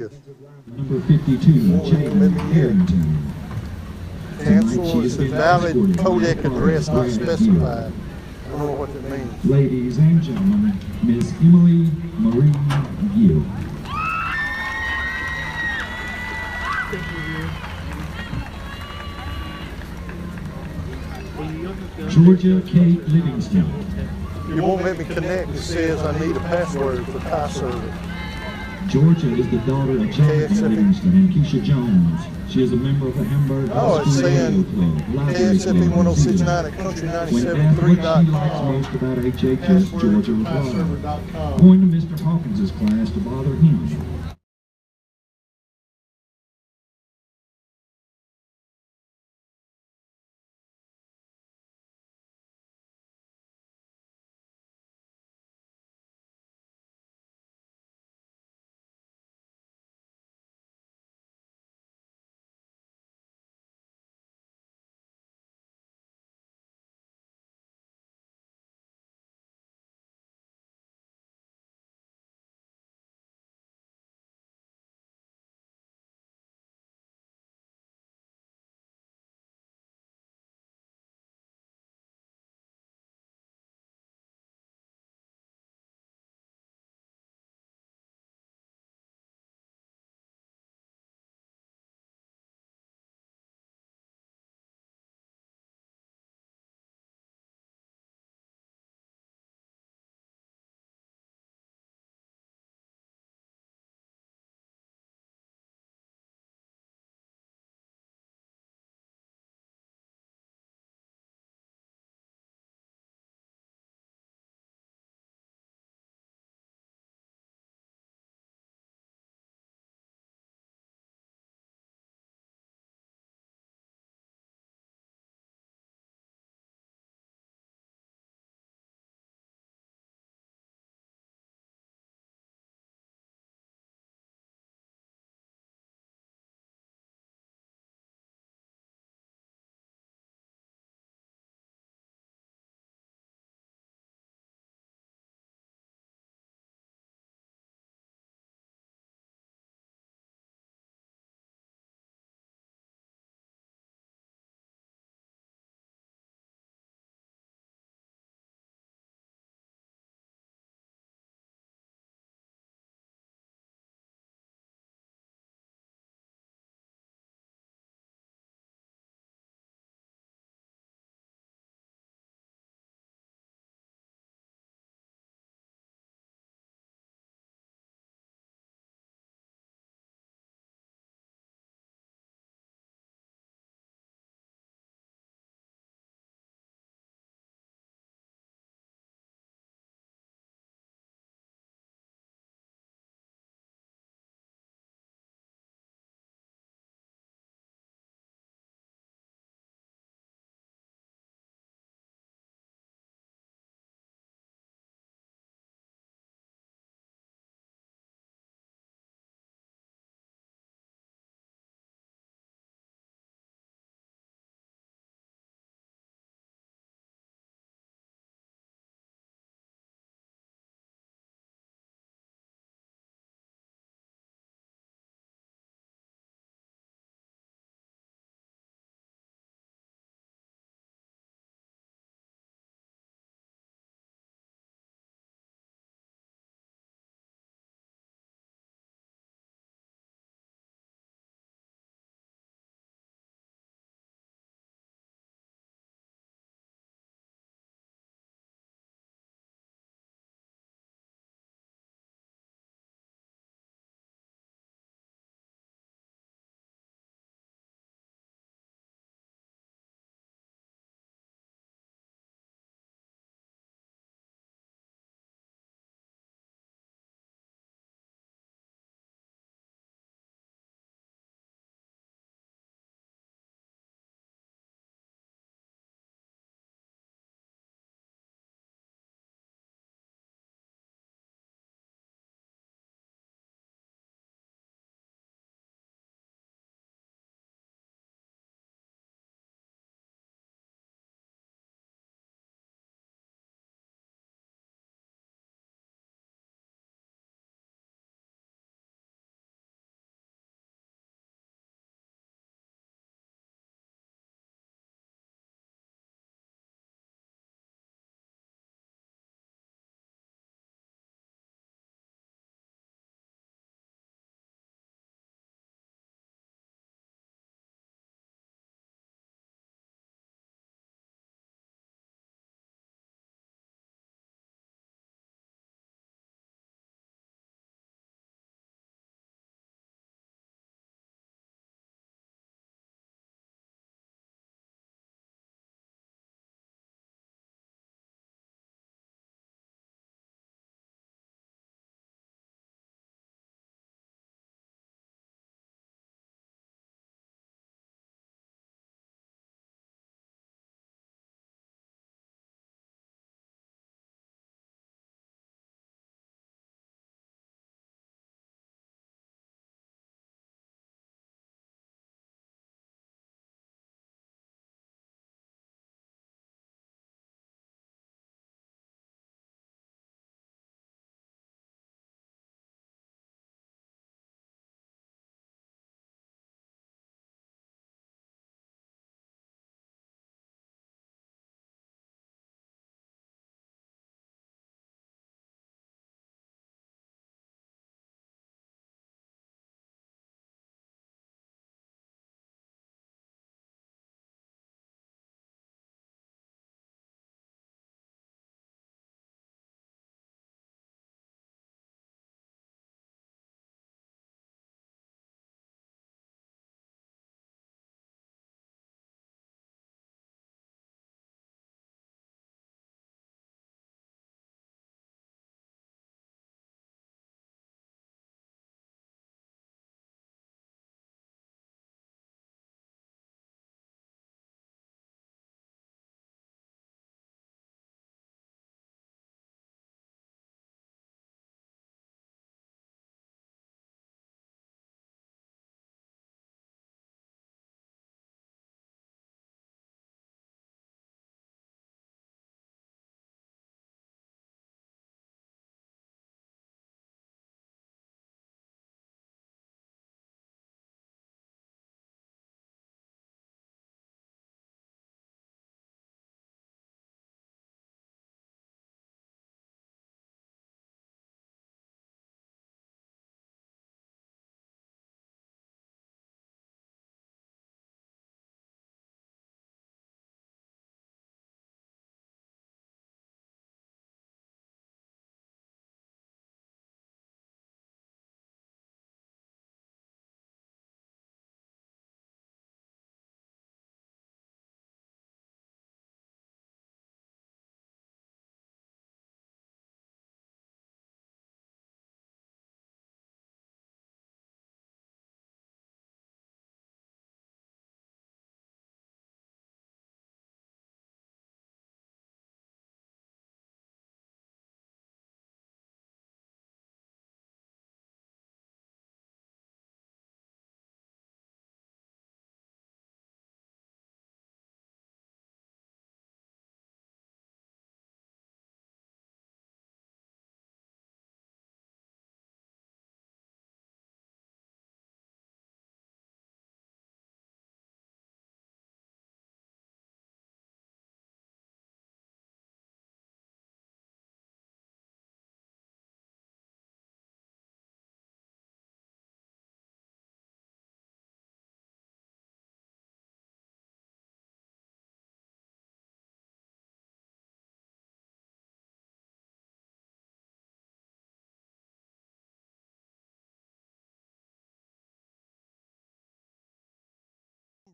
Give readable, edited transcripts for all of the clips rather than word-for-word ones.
Number 52, Jane Harrington. Cancel, it says valid codec address not specified. I don't know what that means. Ladies and gentlemen, Miss Emily Marie Gill. Georgia Kate Livingston. You won't let me connect. It says I need a password for Pi server. Georgia is the daughter of Jonathan Livingston and Keisha Jones. She is a member of the Hamburg It's saying KSFE 1069 at country When asked what she likes most about HHS, Georgia replied, going to Mr. Hawkins' class to bother him.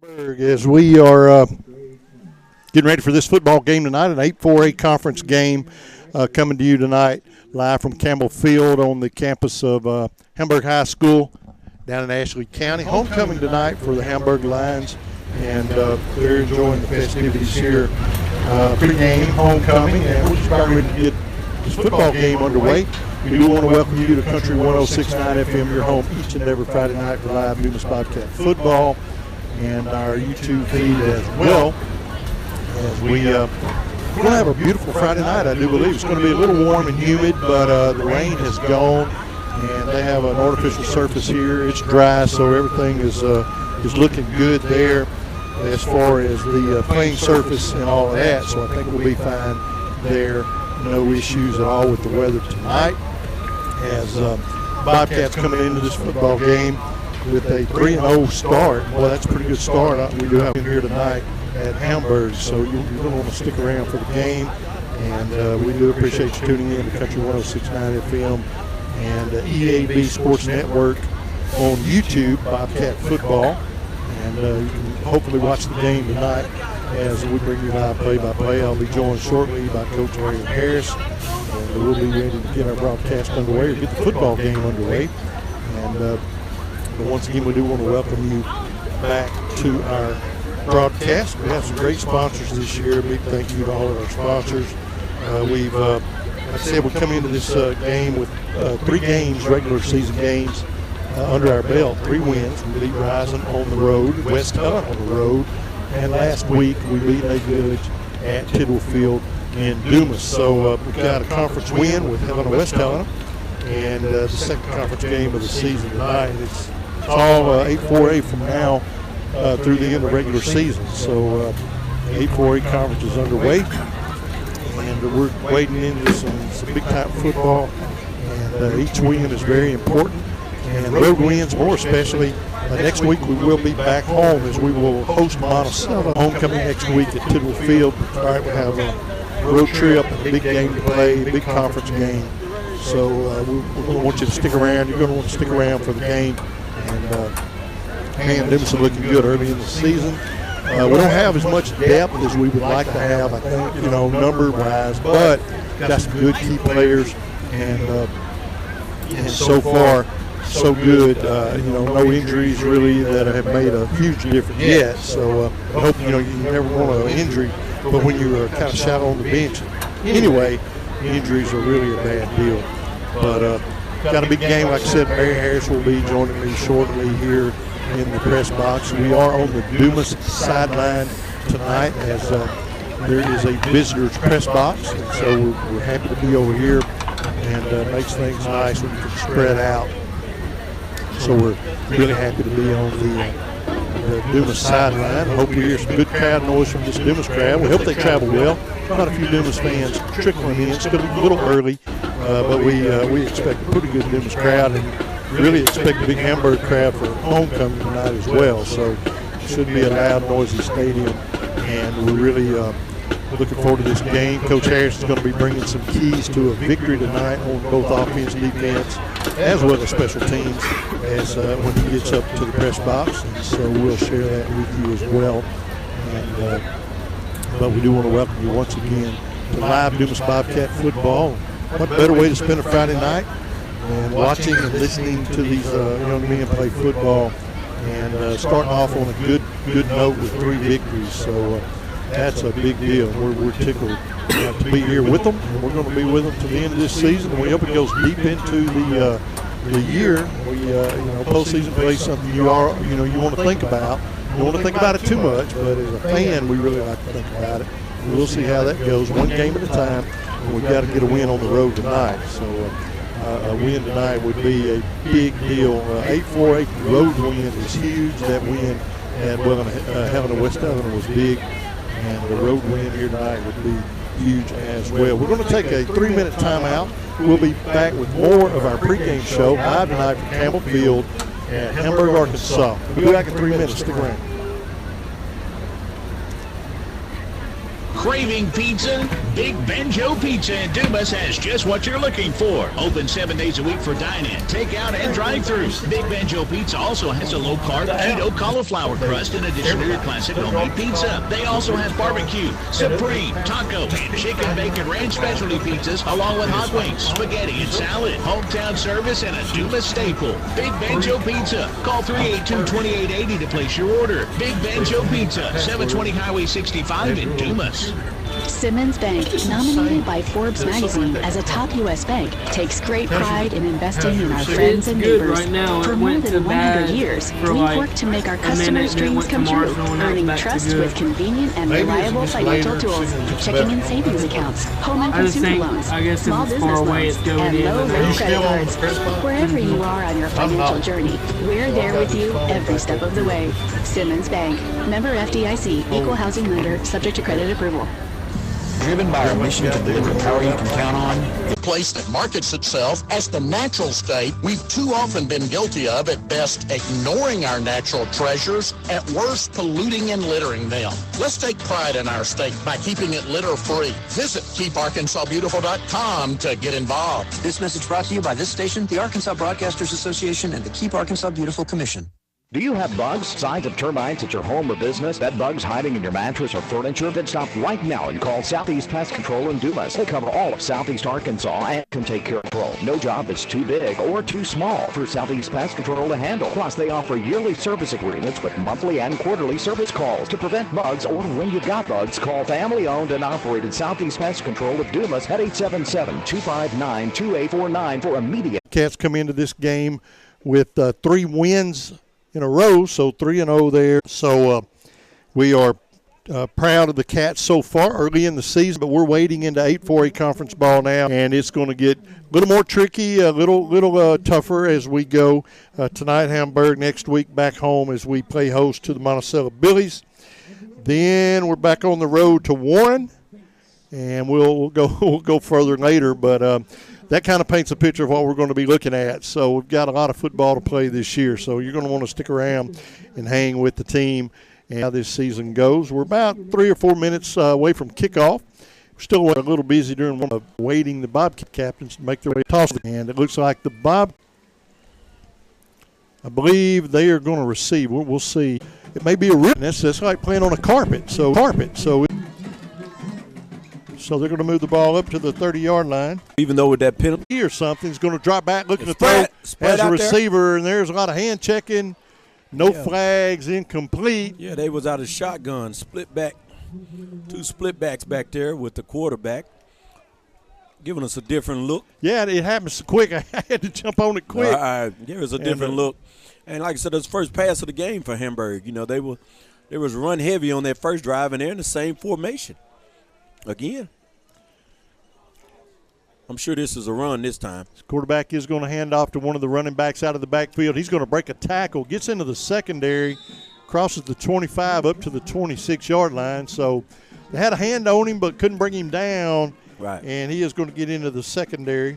Hamburg, as we are getting ready for this football game tonight, an 8-4A conference game coming to you tonight live from Campbell Field on the campus of Hamburg High School down in Ashley County. Homecoming tonight for the Hamburg Lions, and they're enjoying the festivities here. Pre-game homecoming, and we're just about ready to get this football game underway. We do want to welcome you to Country 106.9 FM, your home each and every Friday night for live Dumas Bobcat football, and our YouTube feed as well. As we're going to have a beautiful Friday night, I do believe. It's going to be a little warm and humid, but the rain has gone, and they have an artificial surface here. It's dry, so everything is looking good there as far as the playing surface and all of that. So I think we'll be fine there. No issues at all with the weather tonight. As Bobcats coming into this football game with a 3-0 start. Well, that's a pretty good start we do have in here tonight at Hamburg. So you're going to want to stick around for the game. And we do appreciate you tuning in to Country 106.9 FM and EAB Sports Network on YouTube, Bobcat Football. And you can hopefully watch the game tonight as we bring you live play-by-play. I'll be joined shortly by Coach Aaron Harris. And we'll be ready to get our broadcast underway, or get the football game underway. And but once again, we do want to welcome you back to our broadcast. We have some great sponsors this year. A big thank you to all of our sponsors. We've, like I said, we come into this game with 3 games, regular season games, under our belt. 3 wins. We beat Rising on the road, West Helena on the road, and last week we beat Lake Village at Tidwell Field in Dumas. So we've got a conference win with Helena West Helena, and the second conference game of the season tonight. It's all 8-4A from now through the end of regular season. So 8-4A conference is underway, and we're wading into some big-time football, and each win is very important, and road wins more especially. Next week we will be back home as we will host Monticello homecoming next week at Tidwell Field. Tonight we have a road trip, a big game to play, a big conference game. So we're going to want you to stick around. You're going to want to stick around for the game. And man, Dumas are looking good early in the season. We don't have as much depth as we would like to have, I think, number-wise, but got some good key players, and so far, so good. No injuries really that have made a huge difference yet. So I hope you never want an injury, but when you're kind of shot on the bench, anyway, injuries are really a bad deal. But got a big game, like I said. Mary Harris will be joining me shortly here in the press box. We are on the Dumas sideline tonight as there is a visitors press box, and so we're happy to be over here, and makes things nice when you can spread out. So we're really happy to be on the Dumas sideline. Hope we hear some good crowd noise from this Dumas crowd. We hope they travel well. Quite a few Dumas fans trickling in. It's going to be a little early, but we expect a pretty good Dumas crowd, and really expect a big Hamburg crowd for homecoming tonight as well. So it should be a loud, noisy stadium, and we're really looking forward to this game. Coach Harris is going to be bringing some keys to a victory tonight on both offense and defense, as well as special teams, as when he gets up to the press box. And so we'll share that with you as well. And but we do want to welcome you once again to live Dumas Bobcat football. What better way to spend a Friday night and watching and listening to these young men play football, and starting off on a good note with 3 victories. So that's a big deal. We're tickled to be here with them, and we're going to be with them to the end of this season. And we hope it goes deep into the year. We postseason play is something you want to think about. You don't want to think about it too much, but as a fan, we really like to think about it. And we'll see how that goes, one game at a time. And we've got to get a win on the road tonight. So a win tonight would be a big deal. 8-4-8 road win is huge. That win at Helena West Helena was big, and the road win here tonight would be huge as well. We're going to take a 3-minute timeout. We'll be back with more of our pregame show live tonight from Campbell Field at Hamburg, Arkansas. We'll be back in 3 minutes. Stick around. Craving pizza? Big Benjo Pizza in Dumas has just what you're looking for. Open 7 days a week for dine-in, takeout, and drive-thru. Big Benjo Pizza also has a low-carb keto cauliflower crust in addition to your classic homemade pizza. They also have barbecue, supreme, taco, and chicken bacon ranch specialty pizzas, along with hot wings, spaghetti, and salad. Hometown service and a Dumas staple. Big Benjo Pizza. Call 382-2880 to place your order. Big Benjo Pizza, 720 Highway 65 in Dumas. Simmons Bank, nominated by Forbes magazine as a top U.S. bank, takes great pride in investing in our friends and neighbors. For more than 100 years, we've worked to make our customers' dreams come true, earning trust with convenient and reliable financial tools, checking and savings accounts, home and consumer loans, small business loans, and low-rate credit cards. Wherever you are on your financial journey, we're there with you every step of the way. Simmons Bank, member FDIC, equal housing lender, subject to credit approval. Driven by our mission to deliver power you can count on. The place that markets itself as the natural state we've too often been guilty of, at best ignoring our natural treasures, at worst polluting and littering them. Let's take pride in our state by keeping it litter-free. Visit KeepArkansasBeautiful.com to get involved. This message brought to you by this station, the Arkansas Broadcasters Association, and the Keep Arkansas Beautiful Commission. Do you have bugs, signs of termites at your home or business? That bug's hiding in your mattress or furniture? Then stop right now and call Southeast Pest Control in Dumas. They cover all of Southeast Arkansas and can take care of control. No job is too big or too small for Southeast Pest Control to handle. Plus, they offer yearly service agreements with monthly and quarterly service calls. To prevent bugs or when you've got bugs, call family-owned and operated Southeast Pest Control of Dumas at 877-259-2849 for immediate. Cats come into this game with 3 wins in a row, so 3-0 there. So we are proud of the Cats so far early in the season, but we're wading into 8-4A conference ball now, and it's going to get a little more tricky, a little tougher as we go. Tonight, Hamburg. Next week, back home as we play host to the Monticello Billies. Then we're back on the road to Warren, and we'll go further later, but that kind of paints a picture of what we're going to be looking at. So we've got a lot of football to play this year. So you're going to want to stick around and hang with the team and how this season goes. We're about 3 or 4 minutes away from kickoff. We're still a little busy during one of waiting the Bobcat captains to make their way to toss. And it looks like the I believe they are going to receive. We'll see. It may be a rip. That's like playing on a carpet. So they're going to move the ball up to the 30-yard line. Even though with that penalty or something, he's going to drop back, looking to throw as a receiver, and there's a lot of hand checking. No flags, incomplete. Yeah, they was out of shotgun, split back, 2 split backs back there with the quarterback, giving us a different look. Yeah, it happened so quick. I had to jump on it quick. It was a different look. And like I said, it was the first pass of the game for Hamburg. You know, they was run heavy on that first drive, and they're in the same formation again. I'm sure this is a run this time. This quarterback is going to hand off to one of the running backs out of the backfield. He's going to break a tackle, gets into the secondary, crosses the 25 up to the 26-yard line. So they had a hand on him but couldn't bring him down. Right. And he is going to get into the secondary.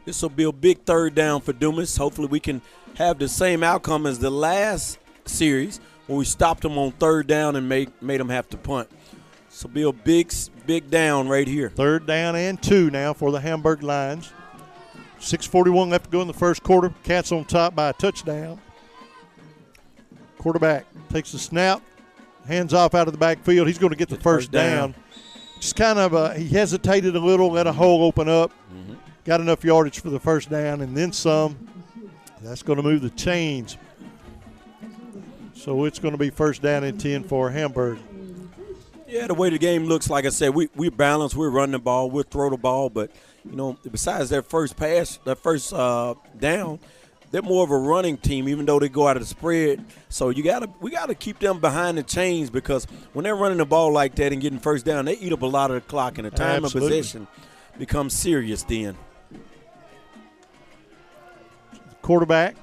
This will be a big third down for Dumas. Hopefully we can have the same outcome as the last series when we stopped them on third down and made them have to punt. So be a big down right here. 3rd down and 2 now for the Hamburg Lions. 6:41 left to go in the first quarter. Cats on top by a touchdown. Quarterback takes the snap, hands off out of the backfield. He's going to get the first down. Just kind of he hesitated a little, let a hole open up. Mm-hmm. Got enough yardage for the first down and then some. That's going to move the chains. So it's going to be 1st down and 10 for Hamburg. Yeah, the way the game looks, like I said, we're balanced. We're running the ball. We'll throw the ball. But, you know, besides that first pass, that first down, they're more of a running team, even though they go out of the spread. So we gotta keep them behind the chains, because when they're running the ball like that and getting first down, they eat up a lot of the clock, and the time of possession becomes serious then. Quarterback.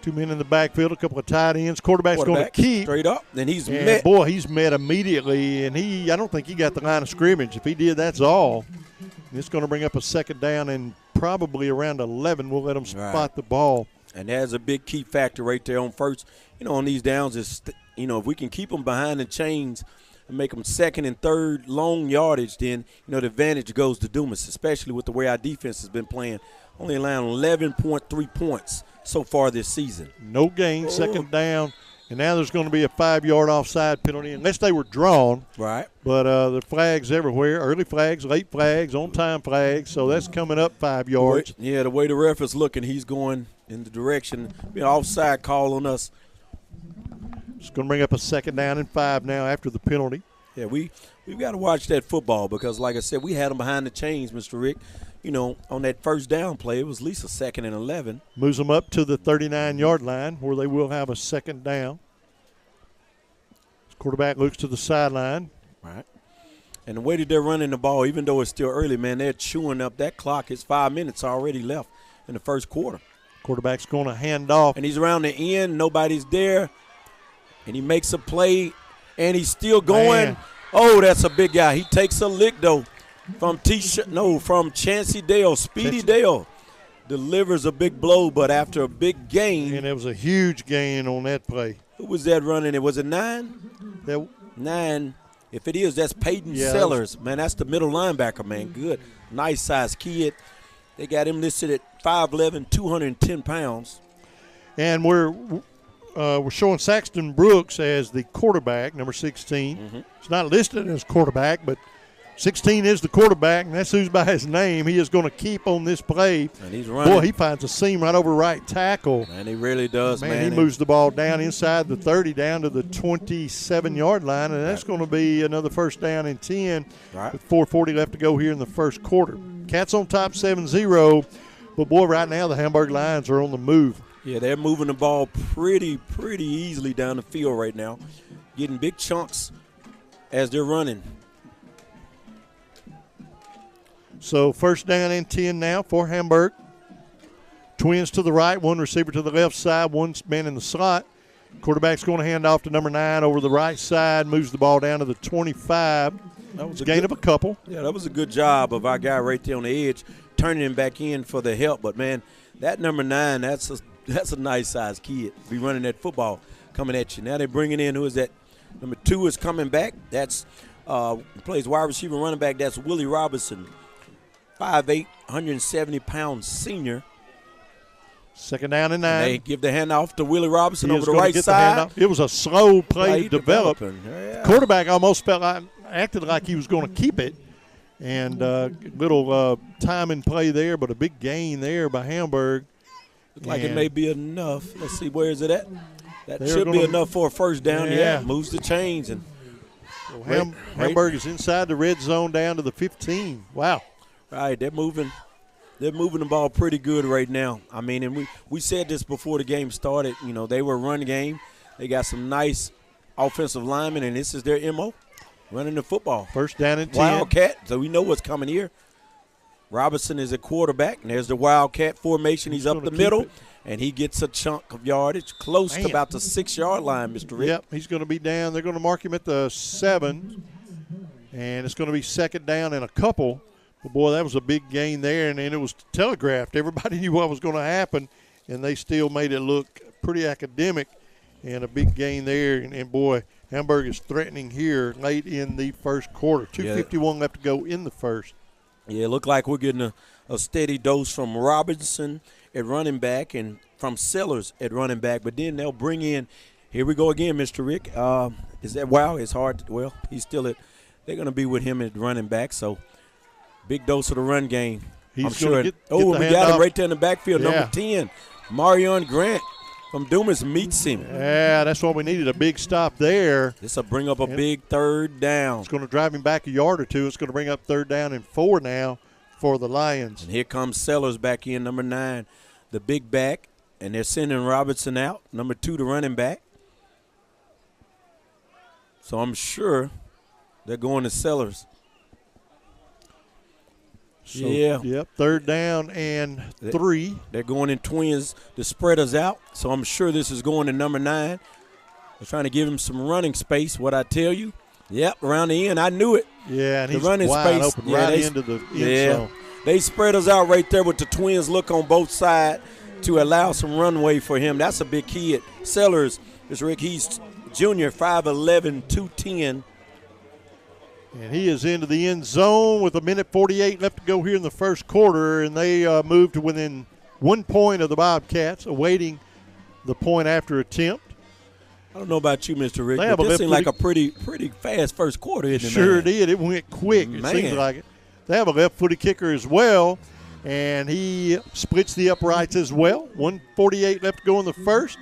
2 men in the backfield, a couple of tight ends. Quarterback's going to keep. Straight up. And he's met. Boy, he's met immediately. And I don't think he got the line of scrimmage. If he did, that's all. And it's going to bring up a 2nd down and probably around 11. We'll let them spot the ball. And that's a big key factor right there on first. You know, on these downs is, if we can keep them behind the chains, and make them second and third long yardage, then, the advantage goes to Dumas, especially with the way our defense has been playing. Only allowing 11.3 points so far this season. No gain, second down. And now there's going to be a 5-yard offside penalty, unless they were drawn. Right. But the flags everywhere, early flags, late flags, on-time flags, so that's coming up 5 yards. The way the ref is looking, he's going in the direction, offside call on us. It's going to bring up a second down and 5 now after the penalty. Yeah, we've got to watch that football because, like I said, we had them behind the chains, Mr. Rick. On that first down play, it was at least a 2nd and 11. Moves them up to the 39-yard line where they will have a second down. Quarterback looks to the sideline. Right. And the way that they're running the ball, even though it's still early, man, they're chewing up that clock. It's 5 minutes already left in the first quarter. Quarterback's going to hand off. And he's around the end. Nobody's there. And he makes a play, and he's still going. Man. Oh, that's a big guy. He takes a lick, though. From Chancey Dale, Speedy Dale delivers a big blow, but after a big gain. And it was a huge gain on that play. Who was that running it? Was it 9? 9. If it is, that's Peyton Sellers. Man, that's the middle linebacker, man. Good. Nice size kid. They got him listed at 5'11", 210 pounds. And we're showing Saxton Brooks as the quarterback, number 16. Mm-hmm. It's not listed as quarterback, but 16 is the quarterback, and that's who's by his name. He is going to keep on this play. And he's running. Boy, he finds a seam right over right tackle. And he really does, man. He moves the ball down inside the 30 down to the 27-yard line, and that's going to be another first down and 10 with 4:40 left to go here in the first quarter. Cats on top 7-0, but, boy, right now the Hamburg Lions are on the move. Yeah, they're moving the ball pretty easily down the field right now, getting big chunks as they're running. So first down and 10 now for Hamburg. Twins to the right, one receiver to the left side, one man in the slot. Quarterback's going to hand off to number 9 over the right side, moves the ball down to the 25. That was a gain of a couple. Yeah, that was a good job of our guy right there on the edge, turning him back in for the help. But, man, that number 9, that's a nice-sized kid. Be running that football coming at you. Now they're bringing in, who is that? Number 2 is coming back. That's plays wide receiver running back. That's Willie Robinson. 5'8", 170-pound senior. Second down and 9. And they give the handoff to Willie Robinson over the right side. It was a slow play to develop. Yeah. Quarterback almost acted like he was going to keep it. And little timing play there, but a big gain there by Hamburg. Looks like it may be enough. Let's see, where is it at? That should be enough for a first down. Yeah, moves the chains. And Hamburg is inside the red zone down to the 15. Wow. Right, they're moving the ball pretty good right now. I mean, and we said this before the game started. They were a run game. They got some nice offensive linemen, and this is their MO, running the football. First down and 10. Wildcat, so we know what's coming here. Robinson is a quarterback, and there's the Wildcat formation. He's up the middle, and he gets a chunk of yardage close to about the 6-yard line, Mr. Rick. Yep, he's going to be down. They're going to mark him at the 7, and it's going to be second down and a couple. But, boy, that was a big gain there, and it was telegraphed. Everybody knew what was going to happen, and they still made it look pretty academic, and a big gain there. And boy, Hamburg is threatening here late in the first quarter. 2:51 left to go in the first. Yeah, it looked like we're getting a steady dose from Robinson at running back and from Sellers at running back. But then they'll bring in, here we go again, Mr. Rick. Is that wow? It's hard. He's still at, they're going to be with him at running back. So big dose of the run game. I'm sure. We got him right there in the backfield, number 10. Marion Grant from Dumas meets him. Yeah, that's what we needed, a big stop there. This will bring up a big third down. It's going to drive him back a yard or two. It's going to bring up third down and 4 now for the Lions. And here comes Sellers back in, number 9, the big back. And they're sending Robinson out, number 2, the running back. So I'm sure they're going to Sellers. So, yep, third down and 3. They're going in twins to spread us out. So I'm sure this is going to number 9. They're trying to give him some running space, what I tell you. Yep, around the end. I knew it. Yeah, and the he's running wide space. Open right into the end zone. They spread us out right there with the twins look on both sides to allow some runway for him. That's a big kid. Sellers, Mr. Rick, he's junior, 5'11", 210. And he is into the end zone with 1:48 left to go here in the first quarter, and they move to within 1 point of the Bobcats, awaiting the point after attempt. I don't know about you, Mr. Rick, but this seemed like a pretty fast first quarter, isn't it? Sure did. It went quick. It seems like it. They have a left-footed kicker as well, and he splits the uprights as well. 1:48 left to go in the first.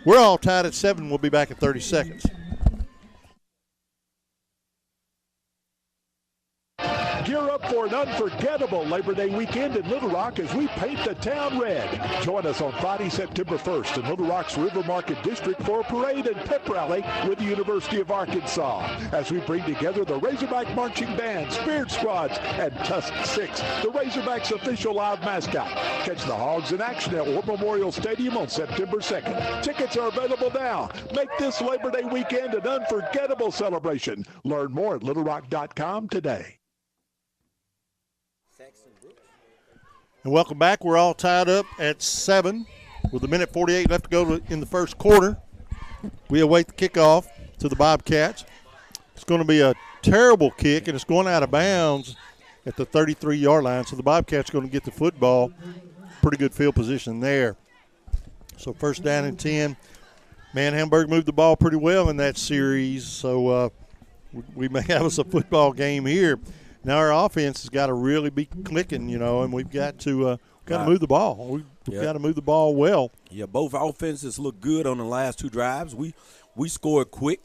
We're all tied at 7. We'll be back in 30 seconds. Gear up for an unforgettable Labor Day weekend in Little Rock as we paint the town red. Join us on Friday, September 1st in Little Rock's River Market District for a parade and pep rally with the University of Arkansas as we bring together the Razorback Marching Band, Spirit Squads, and Tusk 6, the Razorbacks' official live mascot. Catch the Hogs in action at War Memorial Stadium on September 2nd. Tickets are available now. Make this Labor Day weekend an unforgettable celebration. Learn more at littlerock.com today. And welcome back. We're all tied up at 7 with 1:48 left to go in the first quarter. We await the kickoff to the Bobcats. It's going to be a terrible kick, and it's going out of bounds at the 33-yard line. So the Bobcats are going to get the football. Pretty good field position there. So first down and 10. Man, Hamburg moved the ball pretty well in that series. So we may have us a football game here. Now our offense has got to really be clicking, and we've got to move the ball. We've got to move the ball well. Yeah, both offenses look good on the last two drives. We scored quick,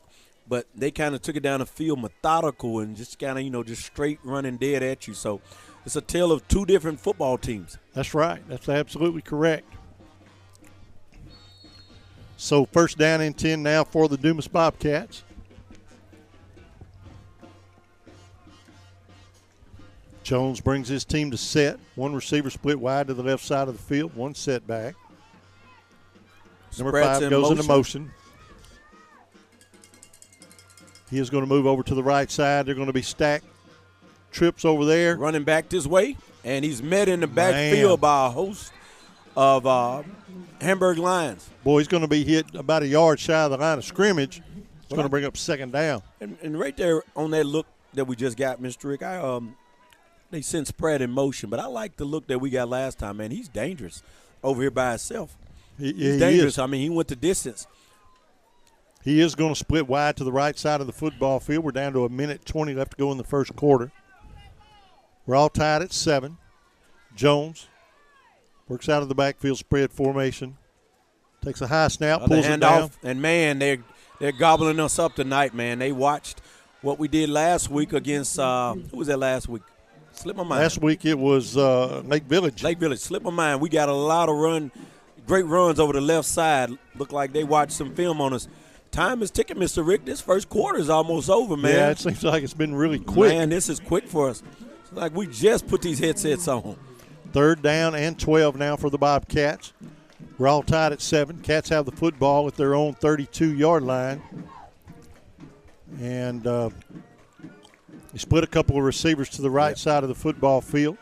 but they kind of took it down the field methodical and just kind of, just straight running dead at you. So it's a tale of two different football teams. That's right. That's absolutely correct. So first down and 10 now for the Dumas Bobcats. Jones brings his team to set. One receiver split wide to the left side of the field. One setback. Number 5 goes into motion. He is going to move over to the right side. They're going to be stacked trips over there. Running back this way, and he's met in the backfield by a host of Hamburg Lions. Boy, he's going to be hit about a yard shy of the line of scrimmage. It's going to bring up second down. And right there on that look that we just got, Mr. Rick, they sent spread in motion, but I like the look that we got last time, man. He's dangerous over here by himself. He's dangerous. I mean, he went the distance. He is going to split wide to the right side of the football field. We're down to 1:20 left to go in the first quarter. We're all tied at 7. Jones works out of the backfield spread formation. Takes a high snap, pulls it down. And, man, they're gobbling us up tonight, man. They watched what we did last week against who was that last week? Slipped my mind. Last week it was Lake Village. Lake Village. Slipped my mind. We got a lot of great runs over the left side. Looked like they watched some film on us. Time is ticking, Mr. Rick. This first quarter is almost over, man. Yeah, it seems like it's been really quick. Man, this is quick for us. It's like we just put these headsets on. Third down and 12 now for the Bobcats. We're all tied at 7. Cats have the football at their own 32-yard line. And they split a couple of receivers to the right side of the football field.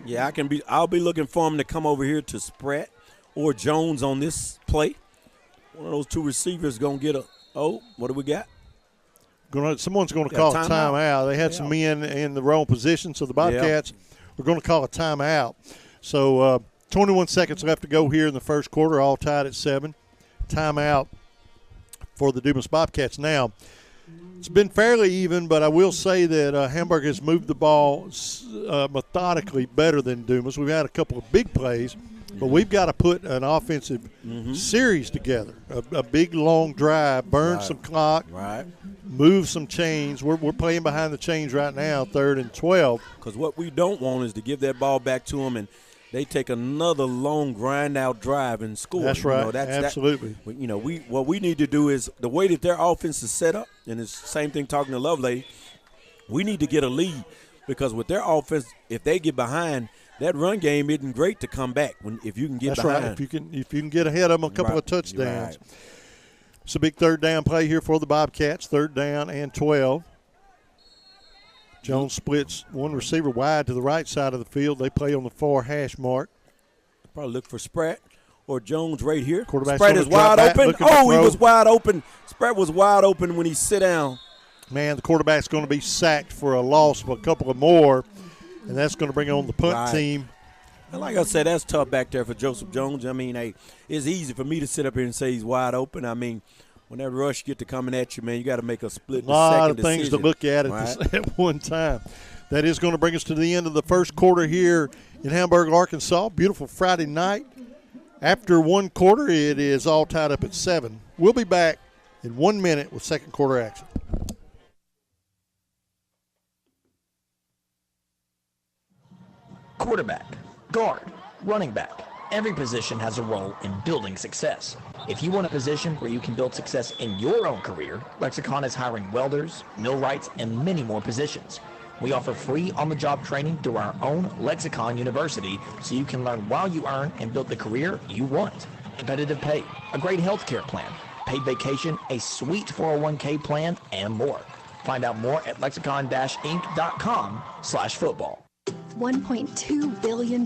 Yeah, I'll be looking for him to come over here to Spratt or Jones on this play. One of those two receivers going to get what do we got? Someone's going to call a timeout. They had some men in the wrong position, so the Bobcats are going to call a timeout. So 21 seconds left to go here in the first quarter, all tied at 7. Timeout for the Dumas Bobcats. Now, it's been fairly even, but I will say that Hamburg has moved the ball methodically better than Dumas. We've had a couple of big plays, but we've got to put an offensive series together, a big, long drive, burn some clock, move some chains. We're playing behind the chains right now, 3rd and 12. Because what we don't want is to give that ball back to them and they take another long grind-out drive and score. That's right, absolutely. What we need to do is the way that their offense is set up, and it's the same thing talking to Lovelady, we need to get a lead because with their offense, if they get behind, that run game isn't great to come back if you can get behind. That's right. If you can get ahead of them a couple of touchdowns. Right. It's a big third down play here for the Bobcats, 3rd down and 12. Jones splits one receiver wide to the right side of the field. They play on the far hash mark. Probably look for Spratt or Jones right here. Quarterback's Spratt is wide open. Oh, he was wide open. Spratt was wide open when he sit down. Man, the quarterback's going to be sacked for a loss of a couple of more, and that's going to bring on the punt team. And like I said, that's tough back there for Joseph Jones. I mean, hey, it's easy for me to sit up here and say he's wide open. I mean, when that rush get to coming at you, man, you got to make a split. A lot of things to look at at one time. That is going to bring us to the end of the first quarter here in Hamburg, Arkansas. Beautiful Friday night. After one quarter, it is all tied up at 7. We'll be back in 1 minute with second quarter action. Quarterback, guard, running back. Every position has a role in building success. If you want a position where you can build success in your own career, Lexicon is hiring welders, millwrights, and many more positions. We offer free on-the-job training through our own Lexicon University so you can learn while you earn and build the career you want. Competitive pay, a great health care plan, paid vacation, a sweet 401k plan, and more. Find out more at lexicon-inc.com/football. $1.2 billion.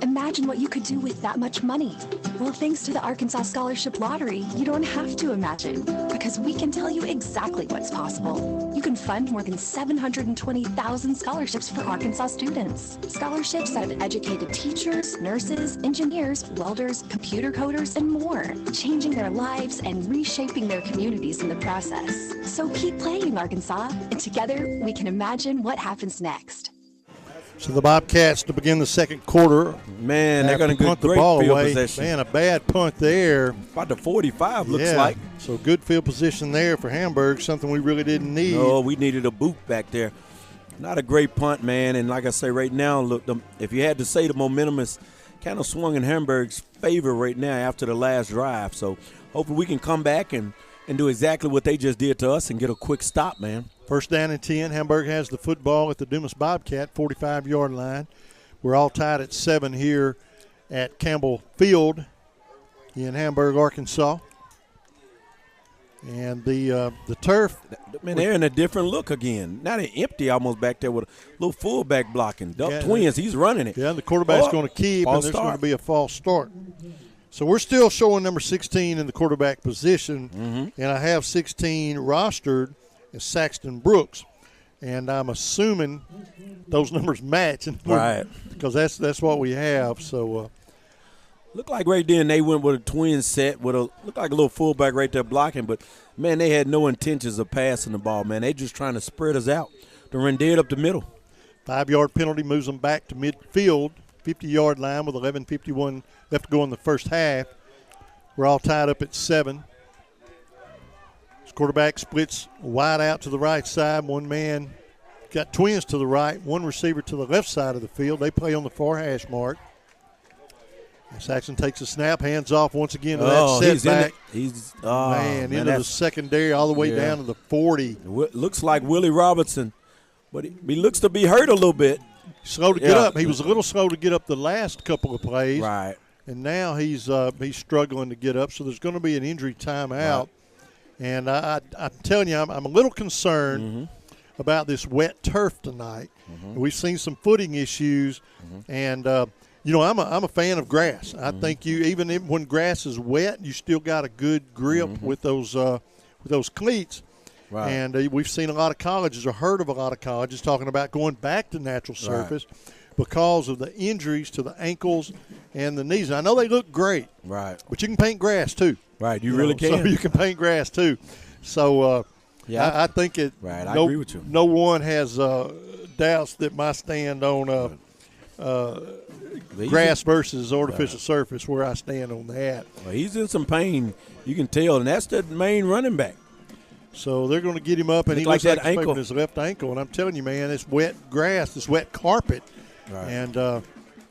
Imagine what you could do with that much money. Well, thanks to the Arkansas Scholarship Lottery, you don't have to imagine, because we can tell you exactly what's possible. You can fund more than 720,000 scholarships for Arkansas students. Scholarships that have educated teachers, nurses, engineers, welders, computer coders, and more, changing their lives and reshaping their communities in the process. So keep playing, Arkansas, and together we can imagine what happens next. So the Bobcats to begin the second quarter. Man, they're going to punt the great ball field away. possession. Man, a bad punt there. About the 45 looks like. So good field position there for Hamburg, something we really didn't need. No, we needed a boot back there. Not a great punt, man. And like I say right now, look, if you had to say the momentum is kind of swung in Hamburg's favor right now after the last drive. So hopefully we can come back and do exactly what they just did to us and get a quick stop, man. First down and 10. Hamburg has the football at the Dumas Bobcat 45-yard line. We're all tied at 7 here at Campbell Field in Hamburg, Arkansas. And the turf. Man, they're in a different look again. Now they're empty almost back there with a little fullback blocking. Twins, he's running it. Yeah, the quarterback's going to keep, and there's going to be a false start. So we're still showing number 16 in the quarterback position, and I have 16 rostered as Saxton Brooks. And I'm assuming those numbers match. Right. Because that's what we have. So looked like right then they went with a twin set with looked like a little fullback right there blocking, but man, they had no intentions of passing the ball, man. They just trying to spread us out to run dead up the middle. 5-yard penalty moves them back to midfield, 50-yard line with 11:51 left to go in the first half. We're all tied up at 7. This quarterback splits wide out to the right side. One man got twins to the right, one receiver to the left side of the field. They play on the far hash mark. Saxon takes a snap, hands off once again to that setback. He's into the secondary all the way down to the 40. Looks like Willie Robertson, but he looks to be hurt a little bit. Slow to get up. He was a little slow to get up the last couple of plays. Right. And now he's struggling to get up, so there's going to be an injury timeout. Right. And I'm telling you, I'm a little concerned about this wet turf tonight. We've seen some footing issues, and I'm a fan of grass. I think even when grass is wet, you still got a good grip with those cleats. Right. And we've seen a lot of colleges, or heard of a lot of colleges, talking about going back to natural surface because of the injuries to the ankles and the knees. And I know they look great, right? But you can paint grass too. Right, you really can. So you can paint grass too. So I think it. Right, I agree with you. No one has doubts that my stand on grass versus artificial surface, where I stand on that. Well, he's in some pain, you can tell, and that's the main running back. So they're going to get him up, and he looks like he's his left ankle. And I'm telling you, man, it's wet grass, this wet carpet, and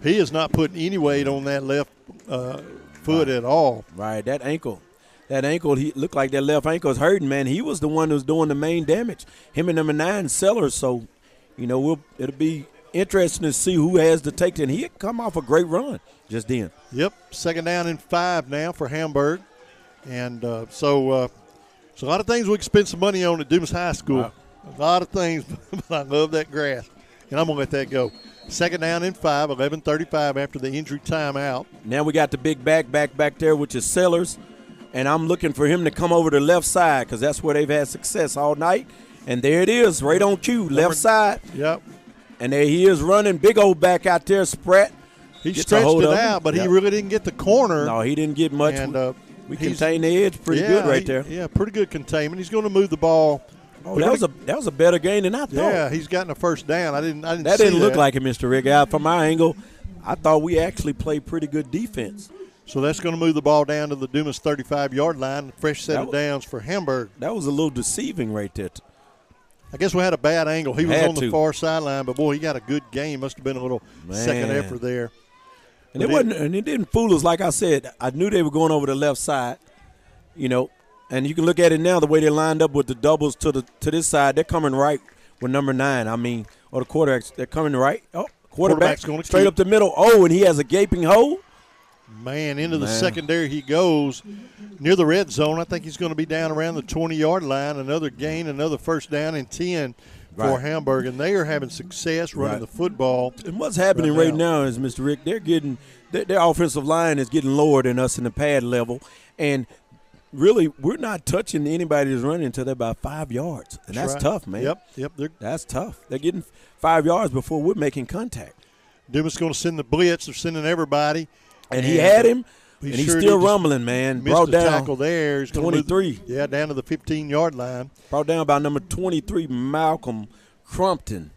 he is not putting any weight on that left foot at all. Right, that ankle, he looked like that left ankle is hurting, man. He was the one who was doing the main damage. Him and number 9, Sellers. So, it'll be interesting to see who has the take. And he had come off a great run just then. Yep, second down and 5 now for Hamburg, and so a lot of things we can spend some money on at Dumas High School. Wow. A lot of things, but I love that grass, and I'm going to let that go. Second down and 5, 11:35 after the injury timeout. Now we got the big back there, which is Sellers, and I'm looking for him to come over to the left side because that's where they've had success all night, And there it is, right on cue, left side. Yep. And there he is running. Big old back out there, Spratt. He stretched it out, but he really didn't get the corner. No, he didn't get much. And we contained the edge pretty good right there. Yeah, pretty good containment. He's going to move the ball. Oh, that was a better game than I thought. Yeah, he's gotten a first down. I didn't that see didn't look like it, Mr. Rick. Out from my angle, I thought we actually played pretty good defense. So that's going to move the ball down to the Dumas 35-yard line. Fresh set of downs for Hamburg. That was a little deceiving right there. I guess we had a bad angle. He was on the far sideline, but, boy, he got a good game. Must have been a little second effort there. And it didn't fool us. Like I said, I knew they were going over the left side, and you can look at it now, the way they lined up with the doubles to this side. They're coming right with number 9. Or the quarterbacks, they're coming right. Oh, quarterback's going straight up the middle. Oh, and he has a gaping hole. Man, into the secondary he goes. Near the red zone, I think he's going to be down around the 20-yard line. Another gain, another first down and 10 for Hamburg, and they are having success running the football. And what's happening right now is, Mr. Rick, their offensive line is getting lower than us in the pad level, and really we're not touching anybody that's running until they're about 5 yards, and that's tough, man. Yep. That's tough. They're getting 5 yards before we're making contact. Dumas going to send the blitz. They're sending everybody. And he had him, and he's still rumbling, man. Brought down tackle there. He's 23. Down to the 15-yard line. Brought down by number 23, Malcolm Crumpton.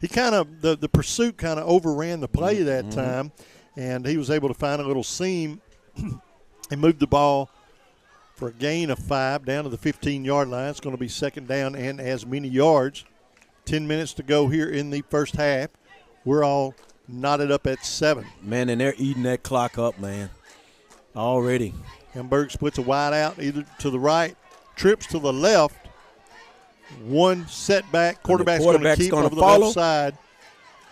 He kind of the pursuit kind of overran the play that time, and he was able to find a little seam and move the ball for a gain of 5 down to the 15-yard line. It's going to be second down and as many yards. 10 minutes to go here in the first half. We're all knotted up at 7. Man, and they're eating that clock up, man, already. Hamburg splits a wide out either to the right, trips to the left. One setback. Quarterback's going to keep over the left side.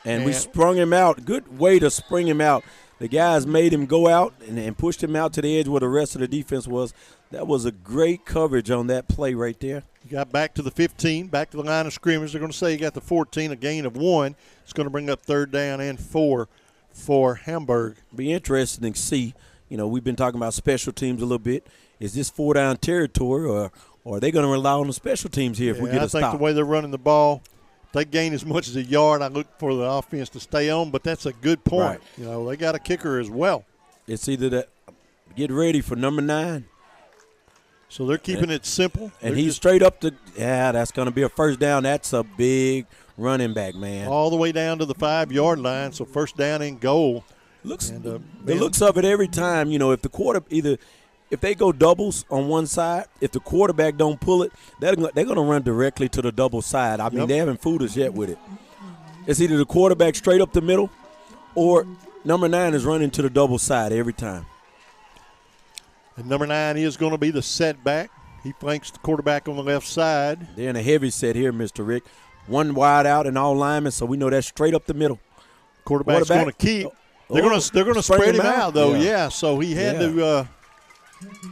And we sprung him out. Good way to spring him out. The guys made him go out and pushed him out to the edge where the rest of the defense was. That was a great coverage on that play right there. You got back to the 15, back to the line of scrimmage. They're going to say you got the 14, a gain of 1. It's going to bring up third down and 4 for Hamburg. Be interesting to see. We've been talking about special teams a little bit. Is this 4-down territory, or are they going to rely on the special teams here if we get a stop? I think the way they're running the ball, if they gain as much as a yard, I look for the offense to stay on, but that's a good point. Right. They got a kicker as well. It's either that. Get ready for number 9. So they're keeping it simple. And he's straight up to that's going to be a first down. That's a big running back, man. All the way down to the 5-yard line, so first down and goal. The looks of it every time, if the if they go doubles on one side, if the quarterback don't pull it, they're going to run directly to the double side. I mean, they haven't fooled us yet with it. It's either the quarterback straight up the middle or number 9 is running to the double side every time. And number 9 is going to be the setback. He flanks the quarterback on the left side. They're in a heavy set here, Mr. Rick. One wide out and all linemen, so we know that's straight up the middle. Quarterback's going to keep. They're going to spread him out, though. Yeah, so he had to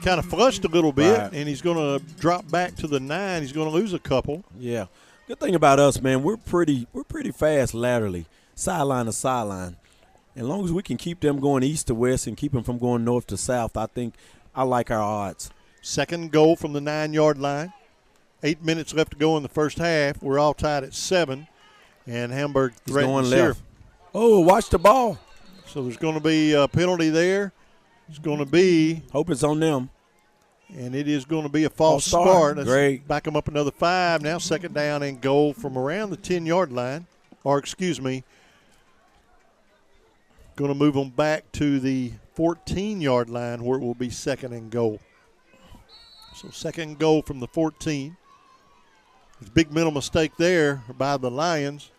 kind of flushed a little bit, and he's going to drop back to the 9. He's going to lose a couple. Yeah. Good thing about us, man, we're pretty fast laterally, sideline to sideline. As long as we can keep them going east to west and keep them from going north to south, I think I like our odds. Second goal from the 9-yard line. 8 minutes left to go in the first half. We're all tied at 7, and Hamburg threatens here. Oh, watch the ball. So there's going to be a penalty there. It's going to be. Hope it's on them. And it is going to be a false start. Great. Back them up another 5. Now second down and goal from around the 10-yard line. Going to move them back to the 14-yard line where it will be second and goal. So second and goal from the 14. There's a big mental mistake there by the Lions.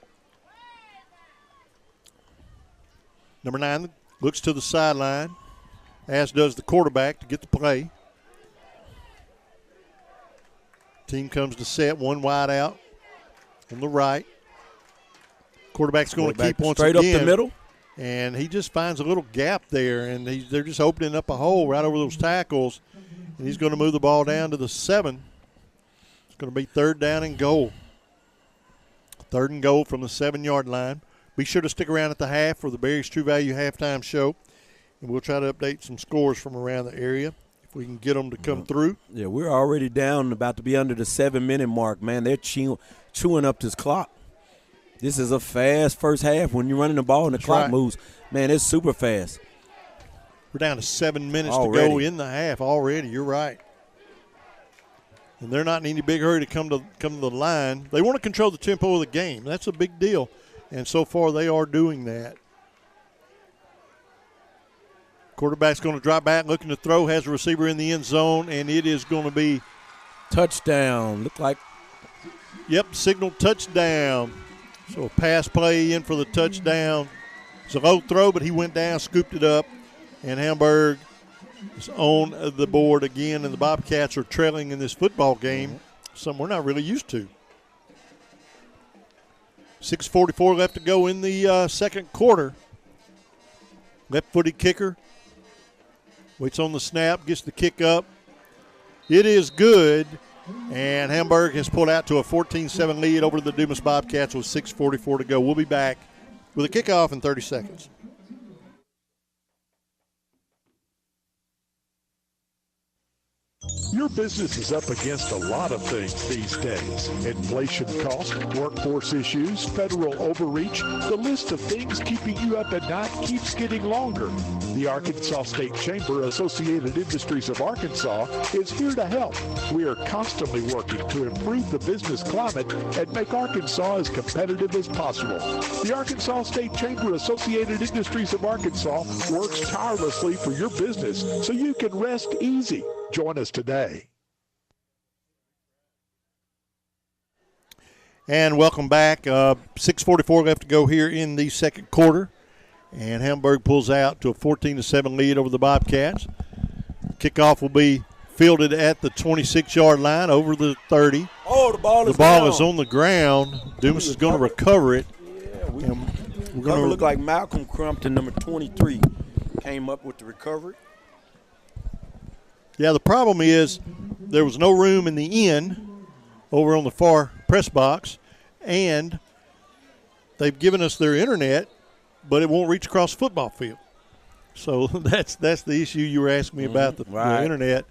Number 9 looks to the sideline, as does the quarterback to get the play. Team comes to set, one wide out on the right. Quarterback's going to keep once straight again. Up the middle. And he just finds a little gap there, and they're just opening up a hole right over those tackles. And he's going to move the ball down to the 7. It's going to be third down and goal. Third and goal from the 7-yard line. Be sure to stick around at the half for the Berry's True Value halftime show, and we'll try to update some scores from around the area. if we can get them to come through. Yeah, we're already down, about to be under the 7-minute mark, man. They're chewing up this clock. This is a fast first half. When you're running the ball and the clock moves, man, it's super fast. We're down to 7 minutes already to go in the half already. You're right. And they're not in any big hurry to come to the line. They want to control the tempo of the game. That's a big deal. And so far they are doing that. Quarterback's going to drop back, looking to throw, has a receiver in the end zone, and it is going to be touchdown. Look like. Yep, signal touchdown. So a pass play in for the touchdown. It's a low throw, but he went down, scooped it up, and Hamburg is on the board again, and the Bobcats are trailing in this football game, something we're not really used to. 6:44 left to go in the second quarter. Left-footed kicker. Waits on the snap, gets the kick up. It is good, and Hamburg has pulled out to a 14-7 lead over the Dumas Bobcats with 6:44 to go. We'll be back with a kickoff in 30 seconds. Your business is up against a lot of things these days. Inflation costs, workforce issues, federal overreach. The list of things keeping you up at night keeps getting longer. The Arkansas State Chamber Associated Industries of Arkansas is here to help. We are constantly working to improve the business climate and make Arkansas as competitive as possible. The Arkansas State Chamber Associated Industries of Arkansas works tirelessly for your business so you can rest easy. Join us today. And welcome back. 6:44 left to go here in the second quarter. And Hamburg pulls out to a 14-7 lead over the Bobcats. Kickoff will be fielded at the 26-yard line over the 30. Oh, the ball is on the ground. Dumas is going to recover it. Yeah, we're going to look like Malcolm Crumpton, number 23, came up with the recovery. Yeah, the problem is there was no room in the end over on the far press box, and they've given us their internet, but it won't reach across the football field. So that's the issue you were asking me about, the internet,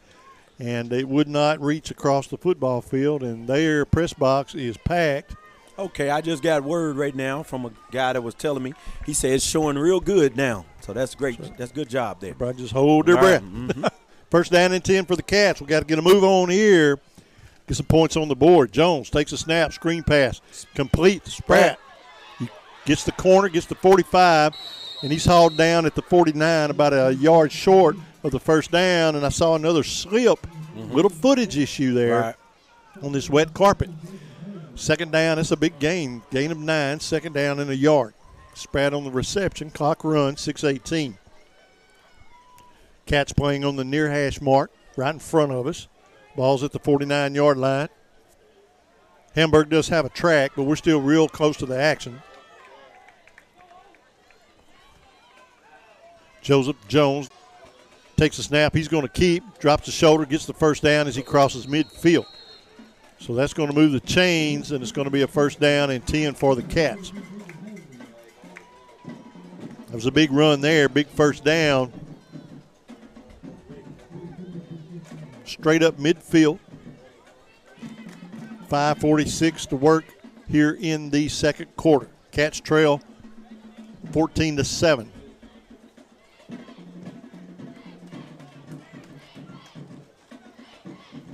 and it would not reach across the football field, and their press box is packed. Okay, I just got word right now from a guy that was telling me. He said it's showing real good now, so that's great. That's a good job there. Everybody just hold their breath. First down and 10 for the Cats. We got to get a move on here. Get some points on the board. Jones takes a snap, screen pass, complete. Spratt. He gets the corner, gets the 45, and he's hauled down at the 49, about a yard short of the first down. And I saw another slip, little footage issue there on this wet carpet. Second down, it's a big gain of 9. Second down and a yard. Spratt on the reception. Clock runs, 6:18. Cats playing on the near hash mark right in front of us. Ball's at the 49-yard line. Hamburg does have a track, but we're still real close to the action. Joseph Jones takes a snap. He's going to keep, drops the shoulder, gets the first down as he crosses midfield. So that's going to move the chains, and it's going to be a first down and 10 for the Cats. That was a big run there, big first down. Straight up midfield. 5:46 to work here in the second quarter. Cats trail 14-7.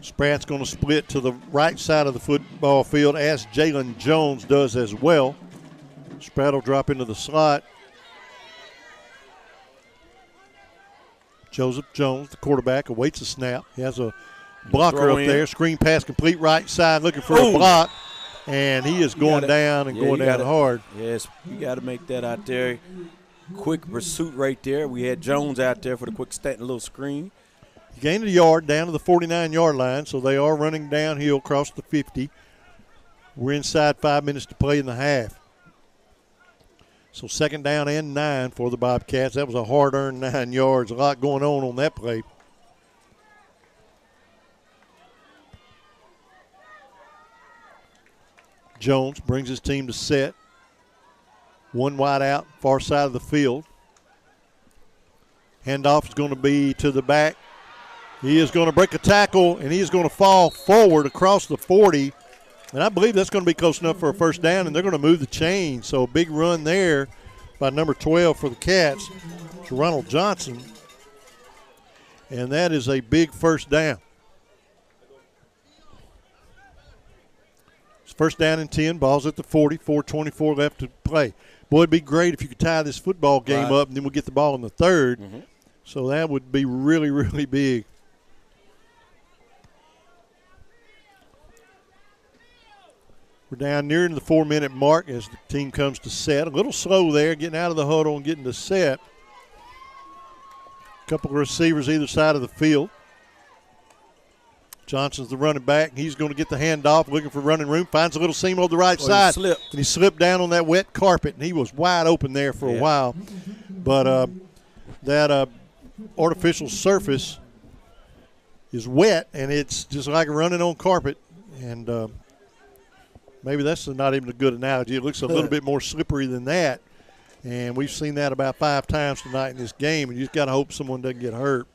Spratt's going to split to the right side of the football field, as Jalen Jones does as well. Spratt will drop into the slot. Joseph Jones, the quarterback, awaits a snap. He has a blocker up there. Screen pass complete right side, looking for a block. And he is going down and going down hard. Yes, you got to make that out there. Quick pursuit right there. We had Jones out there for the quick stat and a little screen. He gained a yard down to the 49-yard line, so they are running downhill across the 50. We're inside 5 minutes to play in the half. So second down and 9 for the Bobcats. That was a hard-earned 9 yards. A lot going on that play. Jones brings his team to set. One wide out, far side of the field. Handoff is going to be to the back. He is going to break a tackle, and he is going to fall forward across the 40. And I believe that's going to be close enough for a first down, and they're going to move the chain. So a big run there by number 12 for the Cats, to Ronald Johnson. And that is a big first down. It's first down and 10, ball's at the 40, 4:24 left to play. Boy, it'd be great if you could tie this football game up, and then we'll get the ball in the third. So that would be really, really big. We're down nearing the 4-minute mark as the team comes to set. A little slow there, getting out of the huddle and getting to set. A couple of receivers either side of the field. Johnson's the running back. He's going to get the handoff, looking for running room. Finds a little seam on the right side. And he slipped down on that wet carpet, and he was wide open there for a while. But that artificial surface is wet, and it's just like running on carpet. And maybe that's not even a good analogy. It looks a little bit more slippery than that. And we've seen that about 5 times tonight in this game, and you just got to hope someone doesn't get hurt.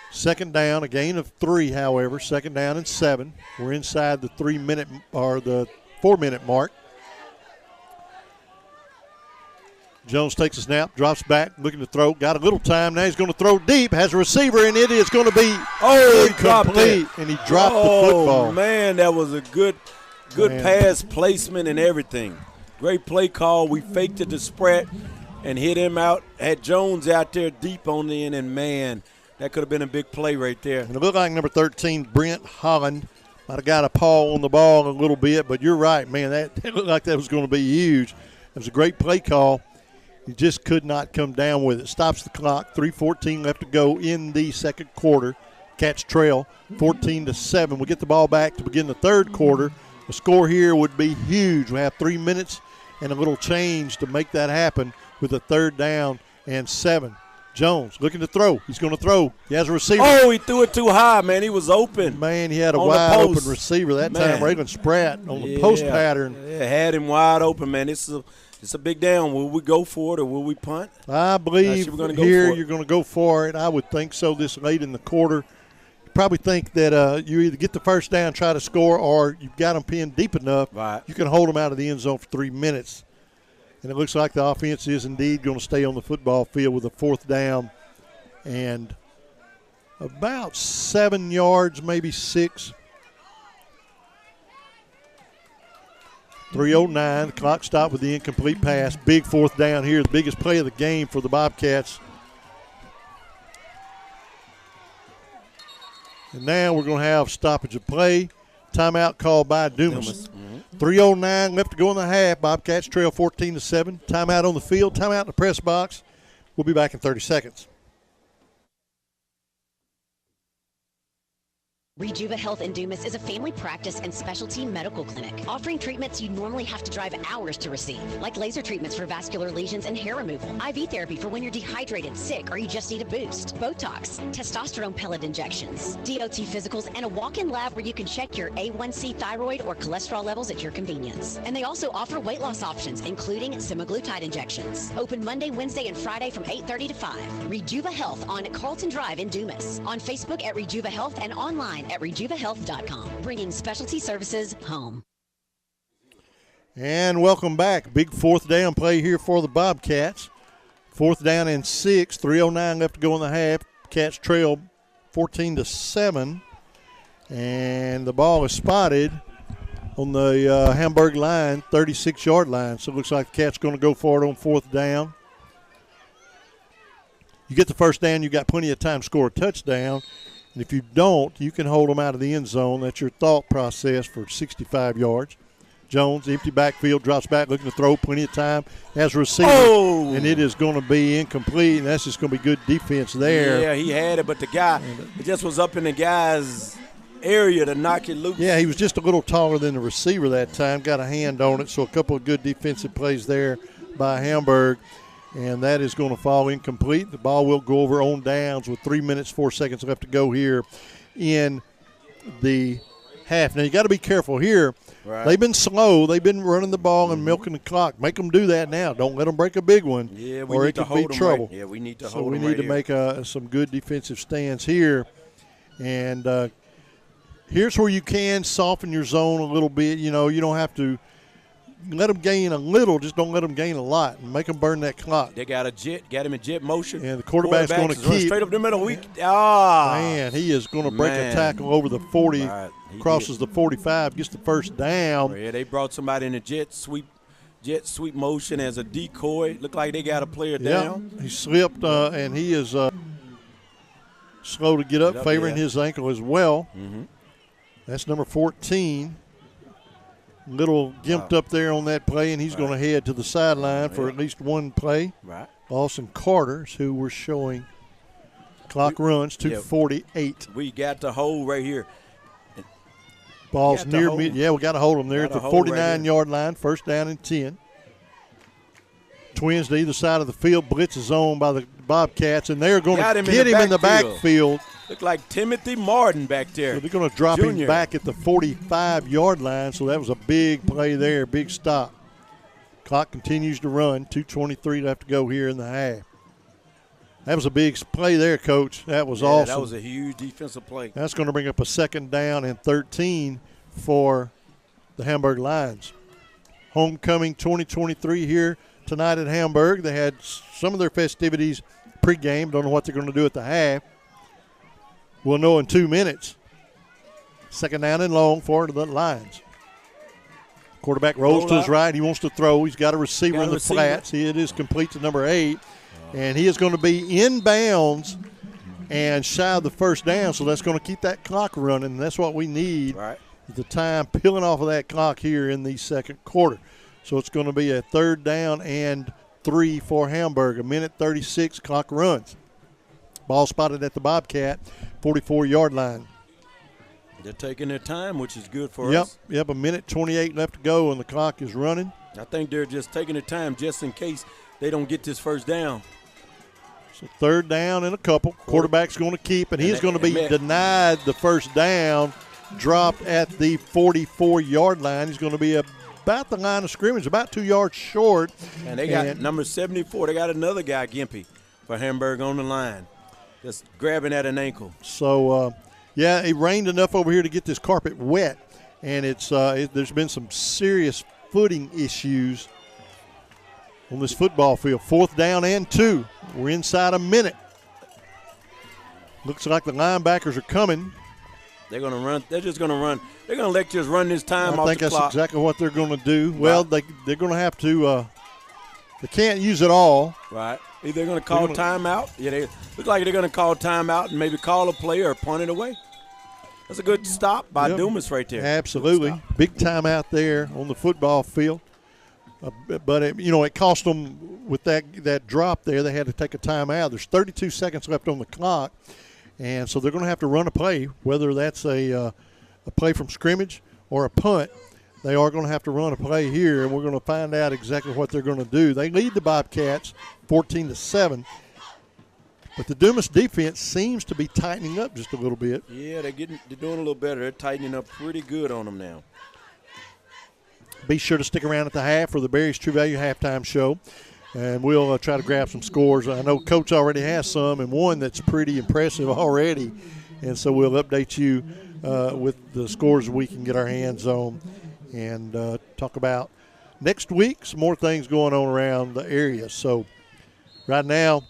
Second down, a gain of 3, however. Second down and 7. We're inside the 3-minute or the 4-minute mark. Jones takes a snap, drops back, looking to throw. Got a little time. Now he's going to throw deep. Has a receiver, and it is going to be incomplete. And he dropped the football. Oh, man, that was a good pass placement and everything. Great play call. We faked it to spread and hit him out. Had Jones out there deep on the end, and, man, that could have been a big play right there. And it looked like number 13, Brent Holland, might have got a paw on the ball a little bit, but you're right, man. That looked like that was going to be huge. It was a great play call. He just could not come down with it. Stops the clock. 3:14 left to go in the second quarter. Cats trail 14-7. We get the ball back to begin the third quarter. The score here would be huge. We have 3 minutes and a little change to make that happen with a third down and 7. Jones looking to throw. He's going to throw. He has a receiver. Oh, he threw it too high, man. He was open. Man, he had a wide open receiver that time. Raylan Spratt on the post pattern. Yeah, had him wide open, man. It's a big down. Will we go for it or will we punt? I believe here you're going to go for it. I would think so this late in the quarter. You probably think that you either get the first down, try to score, or you've got them pinned deep enough. Right. You can hold them out of the end zone for 3 minutes. And it looks like the offense is indeed going to stay on the football field with a fourth down and about 7 yards, maybe 6. 3:09, the clock stopped with the incomplete pass. Big fourth down here, the biggest play of the game for the Bobcats. And now we're going to have stoppage of play. Timeout called by Dumas. 3:09 left to go in the half. Bobcats trail 14-7. Timeout on the field, timeout in the press box. We'll be back in 30 seconds. Rejuva Health in Dumas is a family practice and specialty medical clinic offering treatments you normally have to drive hours to receive, like laser treatments for vascular lesions and hair removal, IV therapy for when you're dehydrated, sick, or you just need a boost, Botox, testosterone pellet injections, DOT physicals, and a walk-in lab where you can check your A1C, thyroid, or cholesterol levels at your convenience. And they also offer weight loss options, including semaglutide injections. Open Monday, Wednesday, and Friday from 8:30 to 5. Rejuva Health on Carlton Drive in Dumas. On Facebook at Rejuva Health and online at rejuvahealth.com, bringing specialty services home. And welcome back. Big fourth down play here for the Bobcats. Fourth down and 6, 3:09 left to go in the half. Cats trail 14-7. And the ball is spotted on the Hamburg line, 36-yard line. So it looks like the Cats going to go for it on fourth down. You get the first down, you got plenty of time to score a touchdown. And if you don't, you can hold them out of the end zone. That's your thought process for 65 yards. Jones, empty backfield, drops back, looking to throw, plenty of time. Has a receiver, and it is going to be incomplete, and that's just going to be good defense there. Yeah, he had it, but the guy, it just was up in the guy's area to knock it loose. Yeah, he was just a little taller than the receiver that time, got a hand on it, so a couple of good defensive plays there by Hamburg. And that is going to fall incomplete. The ball will go over on downs with 3 minutes, 4 seconds left to go here in the half. Now, you got to be careful here. Right. They've been slow. They've been running the ball and milking the clock. Make them do that now. Don't let them break a big one, yeah, we or need it to could hold be them trouble. Right. Yeah, we need to so hold them we need to make some good defensive stands here. And here's where you can soften your zone a little bit. You know, you don't have to let them gain a little, just don't let them gain a lot and make them burn that clock. They got him in jet motion. And the quarterback's going to keep. Straight up the middle. Man, he is going to break a tackle over the 40, crosses the 45, gets the first down. Oh, yeah, they brought somebody in the jet sweep motion as a decoy. Looked like they got a player down. He slipped, and he is slow to get up, favoring his ankle as well. Mm-hmm. That's number 14. Little gimped up there on that play, and he's going to head to the sideline for at least one play. Right. Austin Carter's, who we're showing clock runs to 48. We got the hold right here. Ball's near me. Yeah, we got to hold him there at the 49-yard line, first down and 10. Twins to either side of the field. Blitz is on by the Bobcats, and they're going to get him in the backfield. Looked like Timothy Martin back there. So they're going to drop him back at the 45-yard line, so that was a big play there, big stop. Clock continues to run, 2:23 left to go here in the half. That was a big play there, Coach. That was awesome. That was a huge defensive play. That's going to bring up a second down and 13 for the Hamburg Lions. Homecoming 2023 here tonight at Hamburg. They had some of their festivities pregame. Don't know what they're going to do at the half. We'll know in 2 minutes. Second down and long for the Lions. Quarterback rolls to his right. He wants to throw. He's got a receiver in the flats. It is complete to number 8. And he is going to be inbounds and shy of the first down, so that's going to keep that clock running. And that's what we need. Right. The time peeling off of that clock here in the second quarter. So it's going to be a third down and 3 for Hamburg. 1:36 clock runs. Ball spotted at the Bobcat, 44-yard line. They're taking their time, which is good for us. Yep, 1:28 left to go, and the clock is running. I think they're just taking their time just in case they don't get this first down. So third down and a couple. Quarterback's going to keep, and he's going to be denied the first down, dropped at the 44-yard line. He's going to be about the line of scrimmage, about 2 yards short. And they got number 74. They got another guy, Gimpy, for Hamburg on the line, just grabbing at an ankle. So, it rained enough over here to get this carpet wet, and there's been some serious footing issues on this football field. Fourth down and 2. We're inside a minute. Looks like the linebackers are coming. They're going to run. They're just going to run. They're going to let you just run this time off the clock. I think that's exactly what they're going to do. Right. Well, they're going to have to they can't use it all. Right. Either they're going to call timeout. Yeah, they look like they're going to call timeout and maybe call a play or punt it away. That's a good stop by Dumas right there. Absolutely. Big timeout there on the football field. But it cost them with that drop there. They had to take a timeout. There's 32 seconds left on the clock, and so they're going to have to run a play, whether that's a play from scrimmage or a punt. They are going to have to run a play here, and we're going to find out exactly what they're going to do. They lead the Bobcats 14-7, but the Dumas defense seems to be tightening up just a little bit. Yeah, they're doing a little better. They're tightening up pretty good on them now. Be sure to stick around at the half for the Barry's True Value halftime show, and we'll try to grab some scores. I know Coach already has some, and one that's pretty impressive already, and so we'll update you with the scores we can get our hands on and talk about next week. Some more things going on around the area. So right now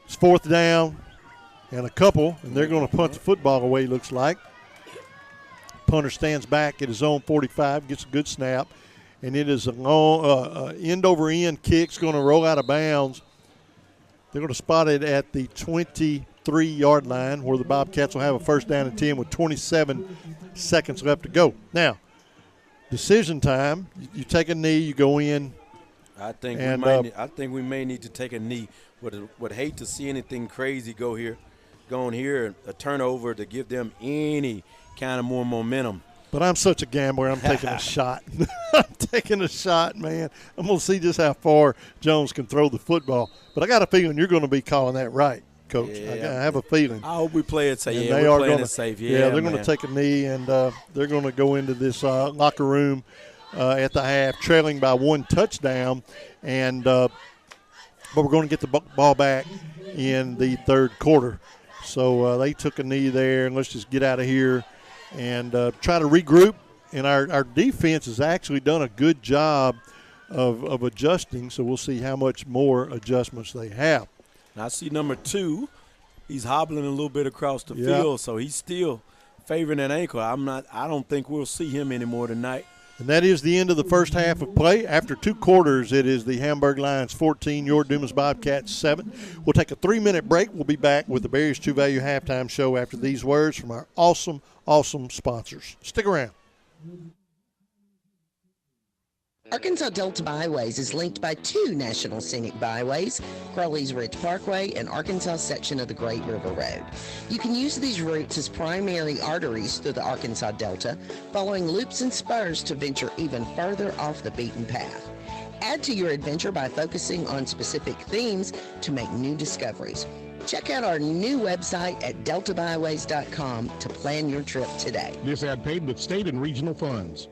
it's fourth down and a couple, and they're going to punt the football away, looks like. Punter stands back at his own 45, gets a good snap, and it is a long end-over-end kick. It's going to roll out of bounds. They're going to spot it at the 23-yard line where the Bobcats will have a first down and 10 with 27 seconds left to go. Now, decision time. You take a knee, you go in. I think we may need to take a knee. Would hate to see anything crazy going here, a turnover to give them any kind of more momentum. But I'm such a gambler. I'm taking a shot. I'm taking a shot, man. I'm going to see just how far Jones can throw the football. But I got a feeling you're going to be calling that right, Coach. Yeah, I have a feeling. I hope we play it safe. Yeah, we're playing it safe. Yeah, they're going to take a knee, and they're going to go into this locker room at the half, trailing by 1 touchdown. And but we're going to get the ball back in the third quarter. So they took a knee there, and let's just get out of here and try to regroup. And our defense has actually done a good job of adjusting, so we'll see how much more adjustments they have. I see number 2. He's hobbling a little bit across the field, so he's still favoring an ankle. I don't think we'll see him anymore tonight. And that is the end of the first half of play. After 2 quarters, it is the Hamburg Lions 14, your Dumas Bobcats 7. We'll take a 3-minute break. We'll be back with the Barriers 2 Value halftime show after these words from our awesome, awesome sponsors. Stick around. Arkansas Delta Byways is linked by 2 national scenic byways, Crowley's Ridge Parkway and Arkansas section of the Great River Road. You can use these routes as primary arteries through the Arkansas Delta, following loops and spurs to venture even further off the beaten path. Add to your adventure by focusing on specific themes to make new discoveries. Check out our new website at deltabyways.com to plan your trip today. This ad paid with state and regional funds.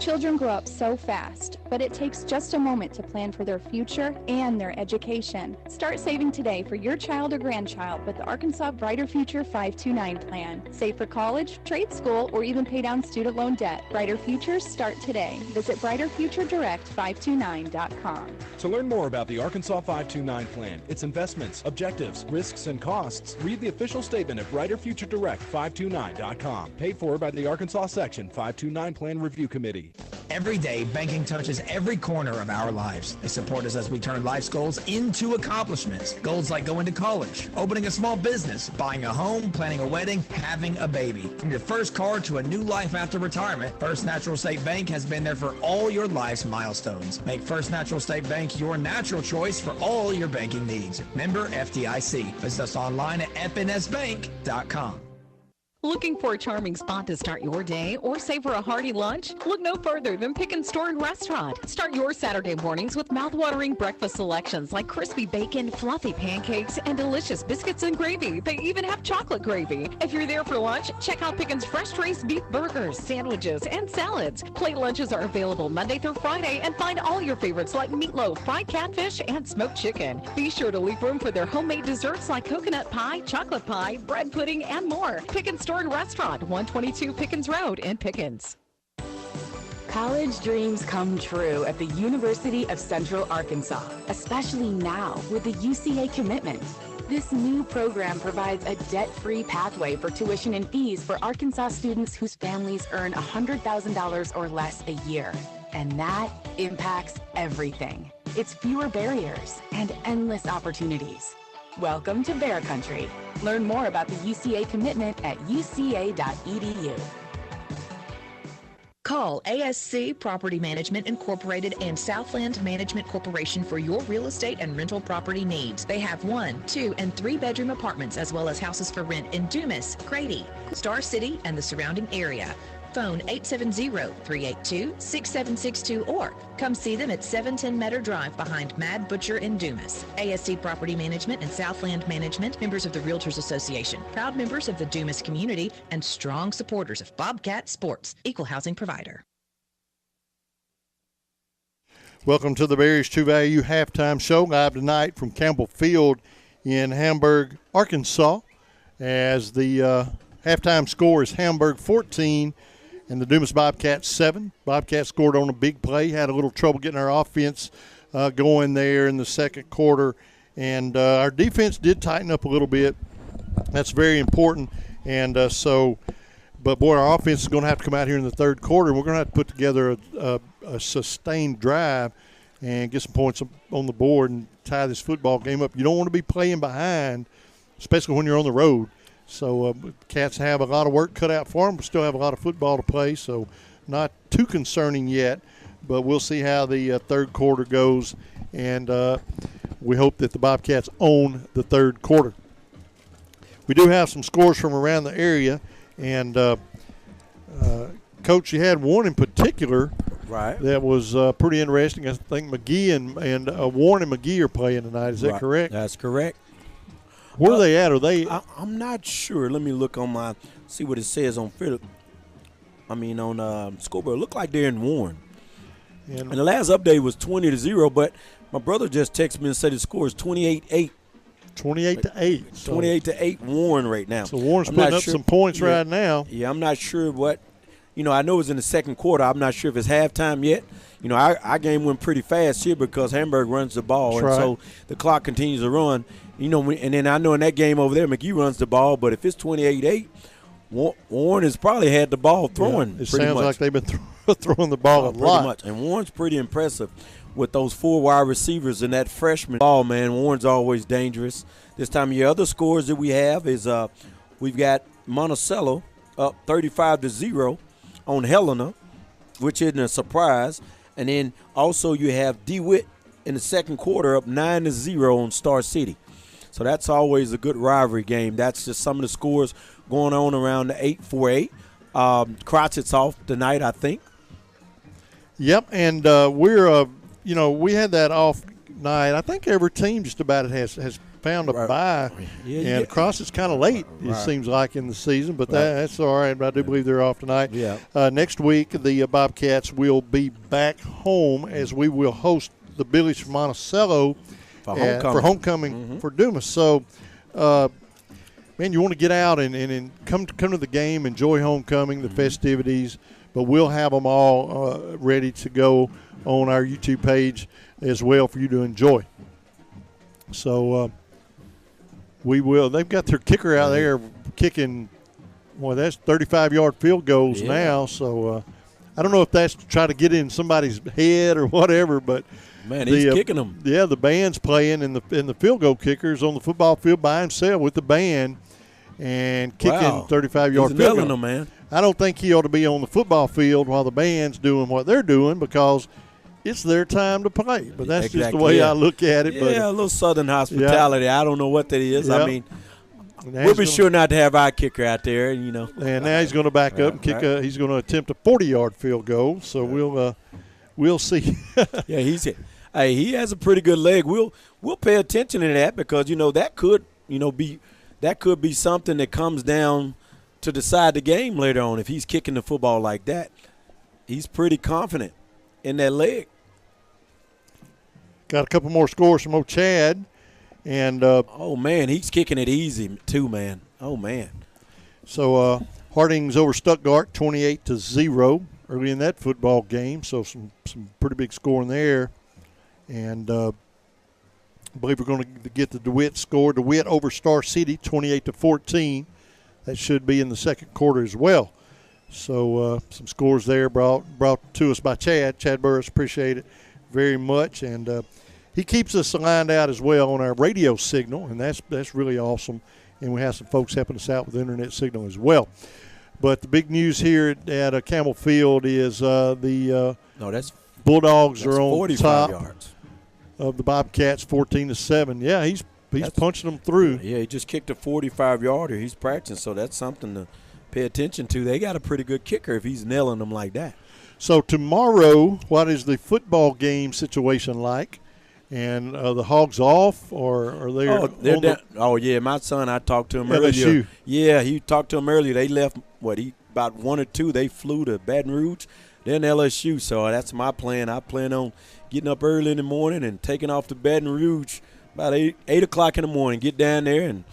Children grow up so fast, but it takes just a moment to plan for their future and their education. Start saving today for your child or grandchild with the Arkansas Brighter Future 529 plan. Save for college, trade school, or even pay down student loan debt. Brighter Futures start today. Visit brighterfuturedirect529.com. To learn more about the Arkansas 529 plan, its investments, objectives, risks, and costs, read the official statement at brighterfuturedirect529.com. Paid for by the Arkansas Section 529 Plan Review Committee. Every day, banking touches every corner of our lives. They support us as we turn life's goals into accomplishments. Goals like going to college, opening a small business, buying a home, planning a wedding, having a baby. From your first car to a new life after retirement, First Natural State Bank has been there for all your life's milestones. Make First Natural State Bank your natural choice for all your banking needs. Member FDIC. Visit us online at fnsbank.com. Looking for a charming spot to start your day or savor a hearty lunch? Look no further than Pickens Store and Restaurant. Start your Saturday mornings with mouth-watering breakfast selections like crispy bacon, fluffy pancakes, and delicious biscuits and gravy. They even have chocolate gravy. If you're there for lunch, check out Pickens fresh-raised beef burgers, sandwiches, and salads. Plate lunches are available Monday through Friday, and find all your favorites like meatloaf, fried catfish, and smoked chicken. Be sure to leave room for their homemade desserts like coconut pie, chocolate pie, bread pudding, and more. Pickens Store and Restaurant, 122 Pickens Road in Pickens. College dreams come true at the University of Central Arkansas, especially now with the UCA commitment. This new program provides a debt-free pathway for tuition and fees for Arkansas students whose families earn $100,000 or less a year. And that impacts everything. It's fewer barriers and endless opportunities. Welcome to Bear Country. Learn more about the UCA commitment at uca.edu. Call ASC Property Management Incorporated and Southland Management Corporation for your real estate and rental property needs. They have 1, 2, and 3 bedroom apartments as well as houses for rent in Dumas, Grady, Star City, and the surrounding area. Phone 870-382-6762 or come see them at 710 Meadow Drive behind Mad Butcher in Dumas. ASC Property Management and Southland Management, members of the Realtors Association, proud members of the Dumas community, and strong supporters of Bobcat Sports, equal housing provider. Welcome to the Barriers 2 Value halftime show, live tonight from Campbell Field in Hamburg, Arkansas, as the halftime score is Hamburg 14 and the Dumas Bobcats 7. Bobcats scored on a big play, had a little trouble getting our offense going there in the second quarter, and our defense did tighten up a little bit. That's very important, and but boy, our offense is going to have to come out here in the third quarter, and we're going to have to put together a sustained drive and get some points on the board and tie this football game up. You don't want to be playing behind, especially when you're on the road. So Cats have a lot of work cut out for them, but still have a lot of football to play, so not too concerning yet. But we'll see how the third quarter goes, and we hope that the Bobcats own the third quarter. We do have some scores from around the area, and Coach, you had one in particular that was pretty interesting. I think McGee and Warren and McGee are playing tonight. Is that correct? That's correct. Where are they at? Are they? I'm not sure. Let me look on see what it says on scoreboard. It looked like they're in Warren. And the last update was 20-0, but my brother just texted me and said the score is 28-8. 28-8. 28-8 Warren right now. So Warren's putting up some points right now. Yeah, I'm not sure what. I know it's in the second quarter. I'm not sure if it's halftime yet. Our game went pretty fast here because Hamburg runs the ball, That's so the clock continues to run. And then I know in that game over there, McGee runs the ball, but if it's 28-8, Warren has probably had the ball throwing. It pretty sounds much. like they've been throwing the ball a lot. Pretty much. And Warren's pretty impressive with those 4 wide receivers and that freshman ball, man. Warren's always dangerous. This time of year, other scores that we have is we've got Monticello up 35-0 on Helena, which isn't a surprise. And then also you have DeWitt in the second quarter up 9-0 on Star City. So that's always a good rivalry game. That's just some of the scores going on around the 8-4-8. Crochett's off tonight, I think. Yep, and we're we had that off night. I think every team just about has found a bye, and Crochett's kind of late. It seems like in the season, but that's all right. I do believe they're off tonight. Yeah. Next week, the Bobcats will be back home as we will host the Billies from Monticello for homecoming for Dumas. So, man, you want to get out and come to the game, enjoy homecoming, the festivities. But we'll have them all ready to go on our YouTube page as well for you to enjoy. So we will. They've got their kicker out there kicking. Well, that's 35-yard field goals now. So I don't know if that's to try to get in somebody's head or whatever, but. Man, he's kicking them. Yeah, the band's playing, and the field goal kicker's on the football field by himself with the band and kicking 35-yard field goal. Them, man. I don't think he ought to be on the football field while the band's doing what they're doing because it's their time to play. But that's just the way I look at it. Yeah, but, a little Southern hospitality. Yeah. I don't know what that is. Yep. I mean, we'll be sure not to have our kicker out there, And now he's going to back up and kick. He's going to attempt a 40-yard field goal. So we'll see. Yeah, he has a pretty good leg. We'll pay attention to that because that could be something that comes down to decide the game later on. If he's kicking the football like that, he's pretty confident in that leg. Got a couple more scores from Chad, and oh man, he's kicking it easy too, man. Oh man. So Harding's over Stuttgart 28-0 early in that football game. So some pretty big scoring there. And I believe we're going to get the DeWitt score. DeWitt over Star City, 28-14. That should be in the second quarter as well. So some scores there brought to us by Chad Burris. Appreciate it very much. And he keeps us lined out as well on our radio signal, and that's really awesome. And we have some folks helping us out with the internet signal as well. But the big news here at Campbell Field is that's Bulldogs are on 45 top yards. Of the Bobcats, 14-7. Yeah, he's punching them through. Yeah, he just kicked a 45-yarder. He's practicing, so that's something to pay attention to. They got a pretty good kicker if he's nailing them like that. So tomorrow, what is the football game situation like? And the Hogs off, or are they? They're down. Oh yeah, my son. I talked to him earlier. Yeah, he talked to him earlier. They left. About 1 or 2. They flew to Baton Rouge. Then LSU. So that's my plan. I plan on getting up early in the morning and taking off to Baton Rouge about 8 o'clock in the morning. Get down there and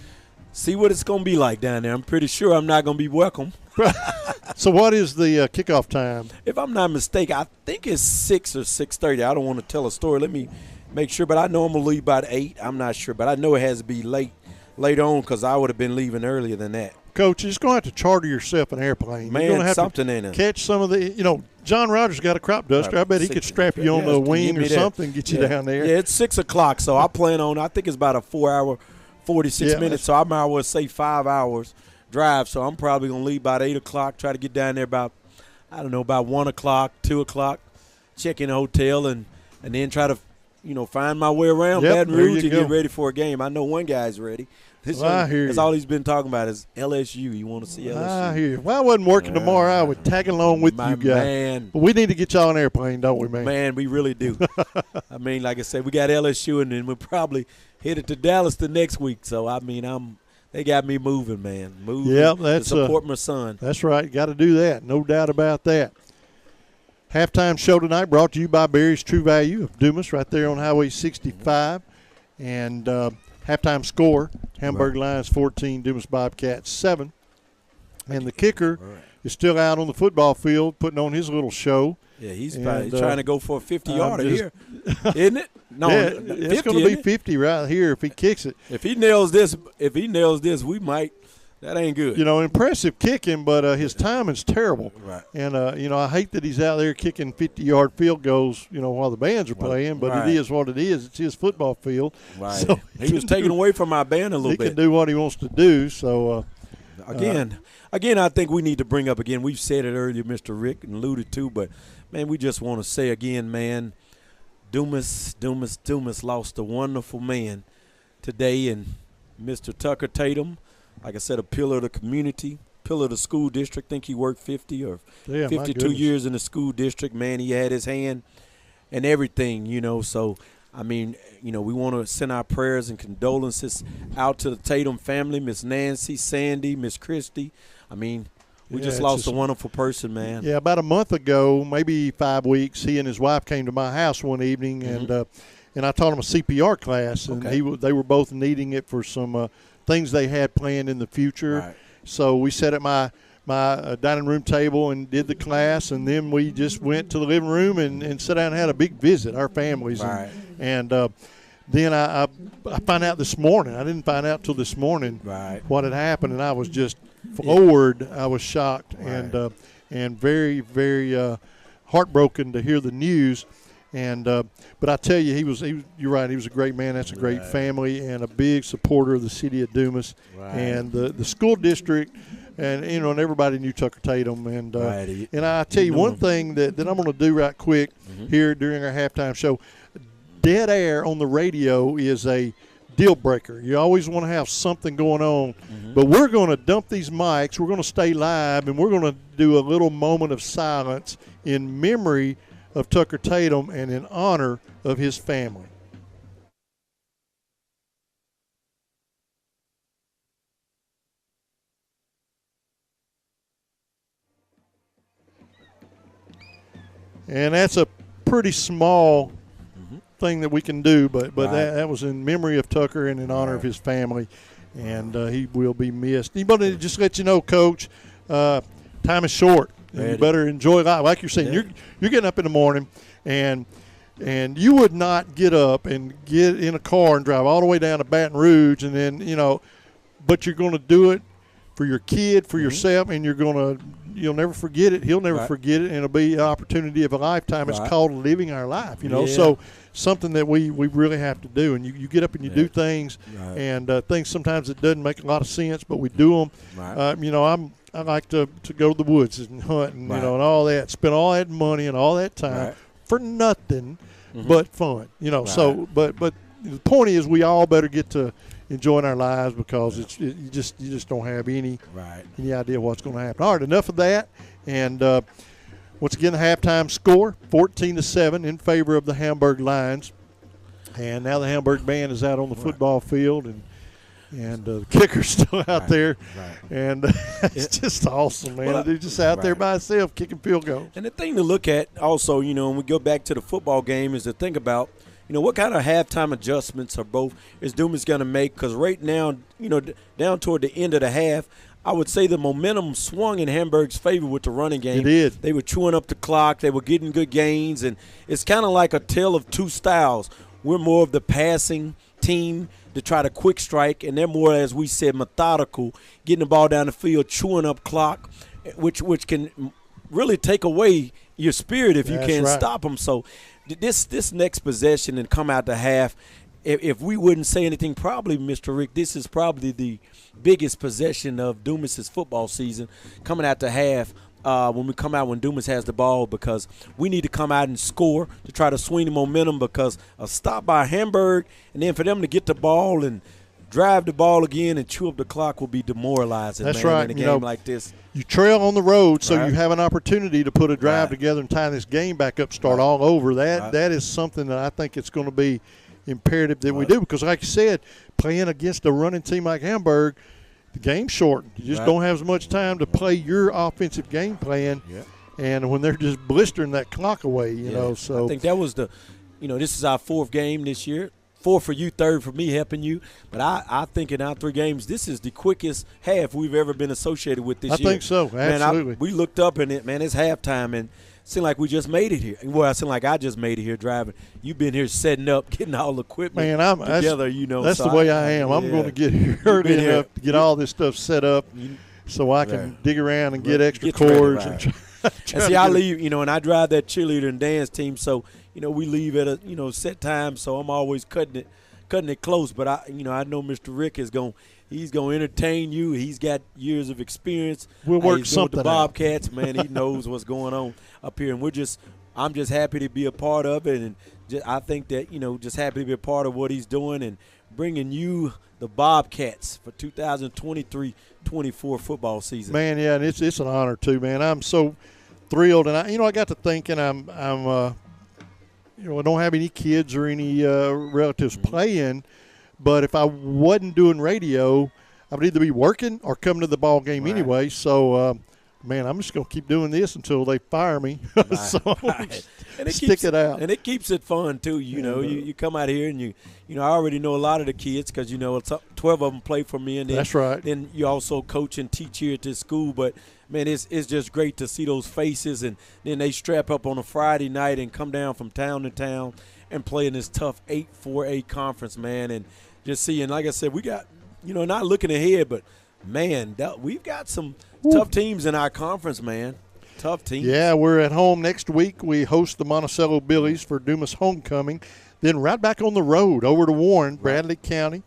see what it's going to be like down there. I'm pretty sure I'm not going to be welcome. So what is the kickoff time? If I'm not mistaken, I think it's 6 or 6:30. I don't want to tell a story. Let me make sure. But I know I'm going to leave about 8. I'm not sure. But I know it has to be later on because I would have been leaving earlier than that. Coach, you're just going to have to charter yourself an airplane. Man, you're going to have something to in it. Catch some of the, John Rogers got a crop duster. I bet he could strap you on the wing or something, get you down there. Yeah, it's 6 o'clock, so I plan on, I think it's about a 4-hour, 46 minutes, so I might as well say 5 hours drive. So I'm probably going to leave about 8 o'clock, try to get down there about 1 o'clock, 2 o'clock, check in a hotel, and then try to, find my way around Baton Rouge and get ready for a game. I know one guy's ready. That's all he's been talking about is LSU. You want to see LSU. I hear you. Well, I wasn't working tomorrow. I would tag along with you guys. Man. But we need to get y'all on an airplane, don't we, man? Man, we really do. I mean, like I said, we got LSU, and then we'll probably headed to Dallas the next week. So, I mean, they got me moving, man. To support my son. That's right. Got to do that. No doubt about that. Halftime show tonight brought to you by Barry's True Value of Dumas right there on Highway 65. And halftime score, Hamburg Lions 14, Dumas Bobcats 7. And the kicker is still out on the football field putting on his little show. Yeah, he's trying to go for a 50-yarder here, isn't it? No, yeah, it's going to be 50 right here if he kicks it. If he nails this, we might. That ain't good. Impressive kicking, but his timing's terrible. Right. And I hate that he's out there kicking 50-yard field goals, while the bands are playing. But it is what it is. It's his football field. Right. So he was taken away from our band a little bit. He can do what he wants to do. So again, I think we need to bring up again. We've said it earlier, Mr. Rick, and alluded to, but man, we just want to say again, man, Dumas lost a wonderful man today, and Mr. Tucker Tatum. Like I said, a pillar of the community, pillar of the school district. I think he worked 50 or 52 years in the school district. Man, he had his hand and everything, So, I mean, we want to send our prayers and condolences out to the Tatum family, Miss Nancy, Sandy, Miss Christy. I mean, we just lost a wonderful person, man. Yeah, about a month ago, maybe 5 weeks, he and his wife came to my house one evening, and I taught them a CPR class, and they were both needing it for some things they had planned in the future. Right. So we sat at my dining room table and did the class, and then we just went to the living room and sat down and had a big visit, our families. Right. And then I found out this morning. I didn't find out till this morning what had happened, and I was just floored. I was shocked and very, very heartbroken to hear the news. And but I tell you, you're right. He was a great man. That's a great family and a big supporter of the city of Dumas and the school district, and and everybody knew Tucker Tatum. And and I tell you one thing that I'm going to do right quick here during our halftime show. Dead air on the radio is a deal breaker. You always want to have something going on, but we're going to dump these mics. We're going to stay live, and we're going to do a little moment of silence in memory of Tucker Tatum and in honor of his family. And that's a pretty small thing that we can do, but that was in memory of Tucker and in honor of his family, and he will be missed. Anybody to just let you know, Coach, time is short. And you better enjoy life. Like you're saying, you're getting up in the morning, and you would not get up and get in a car and drive all the way down to Baton Rouge, and then but you're going to do it for your kid, for yourself, and you'll never forget it. He'll never forget it, and it'll be an opportunity of a lifetime. It's called living our life, So something that we really have to do. And you get up and you do things, and things sometimes it doesn't make a lot of sense, but we do them. I like to go to the woods and hunt and and all that. Spend all that money and all that time for nothing but fun. So but the point is we all better get to enjoying our lives because you just don't have any idea what's going to happen. All right, enough of that. And once again, the halftime score 14-7 in favor of the Hamburg Lions. And now the Hamburg band is out on the football field, and the kicker's still out there, and it's just awesome, man. They're just out there by himself kicking field goals. And the thing to look at also, when we go back to the football game, is to think about, what kind of halftime adjustments is Dumas going to make? Because right now, down toward the end of the half, I would say the momentum swung in Hamburg's favor with the running game. It did. They were chewing up the clock. They were getting good gains, and it's kind of like a tale of two styles. We're more of the passing team to try to quick strike, and they're more, as we said, methodical, getting the ball down the field, chewing up clock, which can really take away your spirit if you can't stop them. So this next possession and come out the half, if we wouldn't say anything, probably, Mr. Rick, this is probably the biggest possession of Dumas's football season, coming out the half. When Dumas has the ball, because we need to come out and score to try to swing the momentum, because a stop by Hamburg and then for them to get the ball and drive the ball again and chew up the clock will be demoralizing. That's man, right. in a game like this. You trail on the road, so you have an opportunity to put a drive together and tie this game back up, start all over. That is something that I think it's going to be imperative that we do, because like you said, playing against a running team like Hamburg, the game's shortened. You just don't have as much time to play your offensive game plan, and when they're just blistering that clock away, So I think that was this is our fourth game this year, 4 for you, 3rd for me, helping you. But I think in our 3 games, this is the quickest half we've ever been associated with this year. I think so, absolutely. Man, we looked up in it, man, it's halftime, and it seemed like we just made it here. Well, it seemed like I just made it here driving. You've been here setting up, getting all the equipment together, That's the way I am. I'm going to get here early enough to get all this stuff set up so I can dig around and get extra cords. And see, I leave, and I drive that cheerleader and dance team, so, we leave at a, set time, so I'm always cutting it close. But, I know Mr. Rick is he's going to entertain you. He's got years of experience. We'll work something with the Bobcats, man. He knows what's going on up here. And I'm just happy to be a part of it. And I think that, just happy to be a part of what he's doing and bringing you the Bobcats for 2023-24 football season. Man, yeah, and it's an honor too, man. I'm so thrilled, and I got to thinking I don't have any kids or any relatives playing, but if I wasn't doing radio, I would either be working or coming to the ball game anyway. So, man, I'm just going to keep doing this until they fire me. And stick it out. And it keeps it fun, too. You come out here and I already know a lot of the kids because, 12 of them play for me. And then, that's right. Then you also coach and teach here at this school. But, man, it's just great to see those faces. And then they strap up on a Friday night and come down from town to town and play in this tough 8-4A conference, man. And just seeing, like I said, we got, not looking ahead, but, man, we've got some tough teams in our conference, man. Tough teams. Yeah, we're at home next week. We host the Monticello Billies for Dumas homecoming. Then right back on the road over to Warren, Bradley County.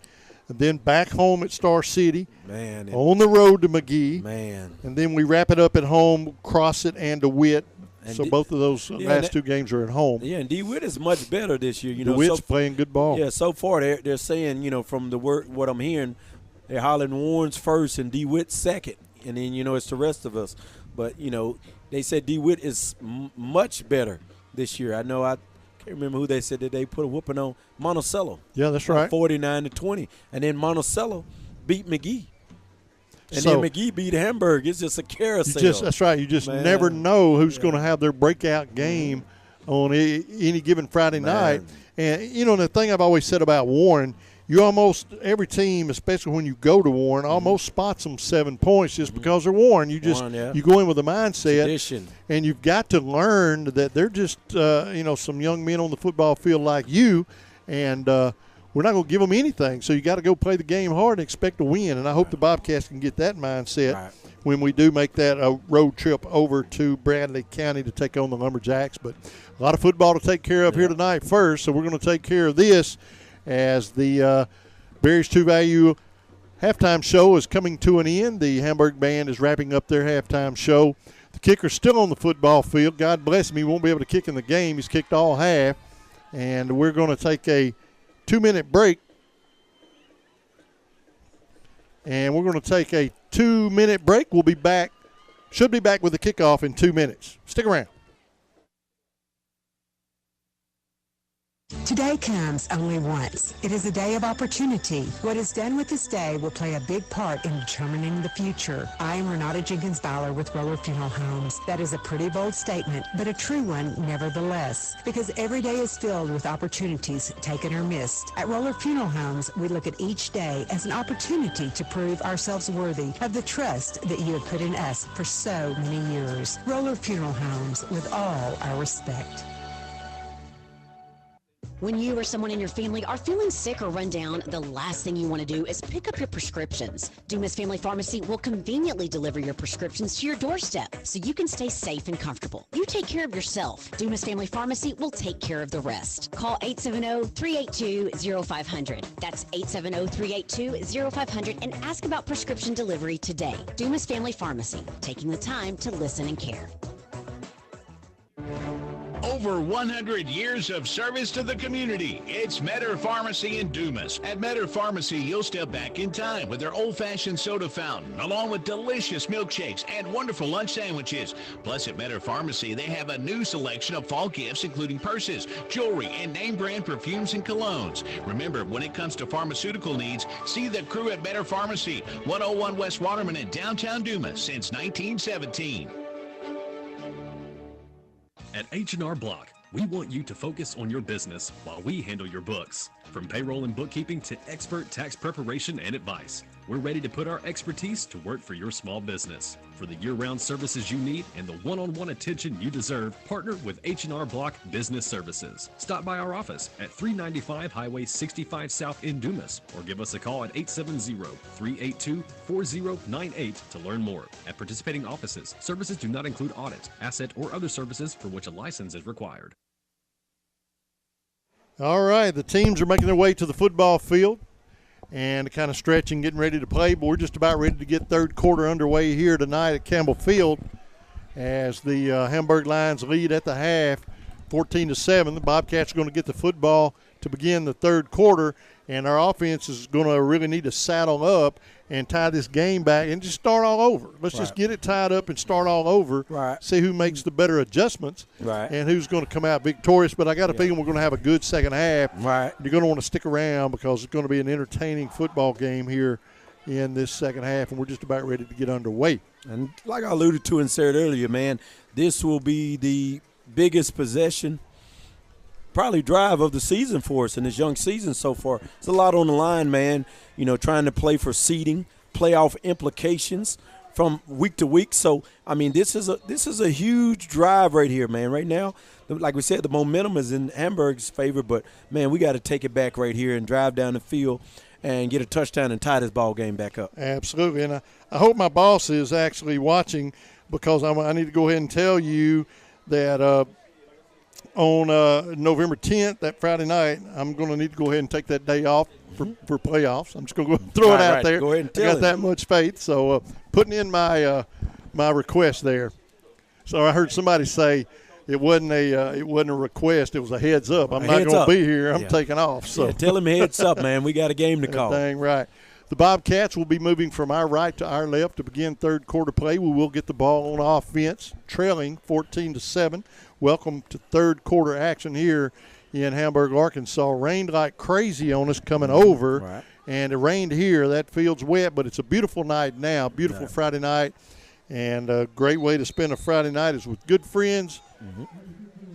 And then back home at Star City. Man. On the road to McGee. Man. And then we wrap it up at home, Crossett and DeWitt. So both of those last 2 games are at home. Yeah, and DeWitt is much better this year. DeWitt's playing good ball. Yeah, so far they're saying, from what I'm hearing, they're hollering Warren's first and DeWitt second. And then, it's the rest of us. But, they said DeWitt is much better this year. I can't remember who they said that they put a whooping on. Monticello. Yeah, that's right. 49-20. And then Monticello beat McGee. And then McGee beat Hamburg. It's just a carousel. That's right. You just never know who's going to have their breakout game on any given Friday night. And, the thing I've always said about Warren, you almost – every team, especially when you go to Warren, almost spots them 7 points just because they're Warren. You just you go in with a mindset. Tradition. And you've got to learn that they're just, some young men on the football field like you, and we're not going to give them anything. So you got to go play the game hard and expect to win. And I hope the Bobcats can get that mindset when we do make that road trip over to Bradley County to take on the Lumberjacks. But a lot of football to take care of here tonight first, so we're going to take care of this as the Barry's True Value halftime show is coming to an end. The Hamburg band is wrapping up their halftime show. The kicker's still on the football field. God bless him, he won't be able to kick in the game. He's kicked all half. And we're going to take a 2-minute break. And we're going to take a 2-minute break. We'll be back. Should be back with the kickoff in 2 minutes. Stick around. Today comes only once. It is a day of opportunity. What is done with this day will play a big part in determining the future. I am Renata Jenkins Bowler with Roller Funeral Homes. That is a pretty bold statement, but a true one nevertheless, because every day is filled with opportunities taken or missed. At Roller Funeral Homes, we look at each day as an opportunity to prove ourselves worthy of the trust that you have put in us for so many years. Roller Funeral Homes, with all our respect. When you or someone in your family are feeling sick or run down, the last thing you want to do is pick up your prescriptions. Dumas Family Pharmacy will conveniently deliver your prescriptions to your doorstep so you can stay safe and comfortable. You take care of yourself. Dumas Family Pharmacy will take care of the rest. Call 870-382-0500. That's 870-382-0500 and ask about prescription delivery today. Dumas Family Pharmacy, taking the time to listen and care. Over 100 years of service to the community. It's Metter Pharmacy in Dumas. At Metter Pharmacy, you'll step back in time with their old-fashioned soda fountain, along with delicious milkshakes and wonderful lunch sandwiches. Plus, at Metter Pharmacy, they have a new selection of fall gifts, including purses, jewelry, and name-brand perfumes and colognes. Remember, when it comes to pharmaceutical needs, see the crew at Metter Pharmacy, 101 West Waterman in downtown Dumas since 1917. At H&R Block, We want you to focus on your business while we handle your books. From payroll and bookkeeping to expert tax preparation and advice, we're ready to put our expertise to work for your small business. For the year-round services you need and the one-on-one attention you deserve, partner with H&R Block Business Services. Stop by our office at 395 Highway 65 South in Dumas or give us a call at 870-382-4098 to learn more. At participating offices, services do not include audit, asset, or other services for which a license is required. All right, the teams are making their way to the football field and kind of stretching, getting ready to play. But we're just about ready to get third quarter underway here tonight at Campbell Field as the Hamburg Lions lead at the half, 14-7. The Bobcats are going to get the football to begin the third quarter, and our offense is going to really need to saddle up and tie this game back and just start all over. Let's just get it tied up and start all over, see who makes the better adjustments and who's going to come out victorious. But I got a feeling we're going to have a good second half. You're going to want to stick around because it's going to be an entertaining football game here in this second half, and we're just about ready to get underway. And like I alluded to and said earlier, man, this will be the biggest possession, probably drive of the season for us in this young season so far. It's a lot on the line, man, you know, trying to play for seeding, playoff implications from week to week. So, I mean, this is a huge drive right here, man. Right now, like we said, the momentum is in Hamburg's favor, but, man, we got to take it back right here and drive down the field and get a touchdown and tie this ball game back up. Absolutely, and I hope my boss is actually watching because I need to go ahead and tell you that on November 10th, that Friday night, I'm going to need to go ahead and take that day off for playoffs. I'm just going to throw it out there. Go ahead and tell I got that much faith, so putting in my my request there. So I heard somebody say it wasn't a request; it was a heads up. I'm not going to be here. I'm taking off. So tell him heads up, man. We got a game to call. Dang right. The Bobcats will be moving from our right to our left to begin third quarter play. We will get the ball on offense, trailing 14-7. Welcome to third quarter action here in Hamburg, Arkansas. Rained like crazy on us coming over, and it rained here. That field's wet, but it's a beautiful night now, beautiful Friday night, and a great way to spend a Friday night is with good friends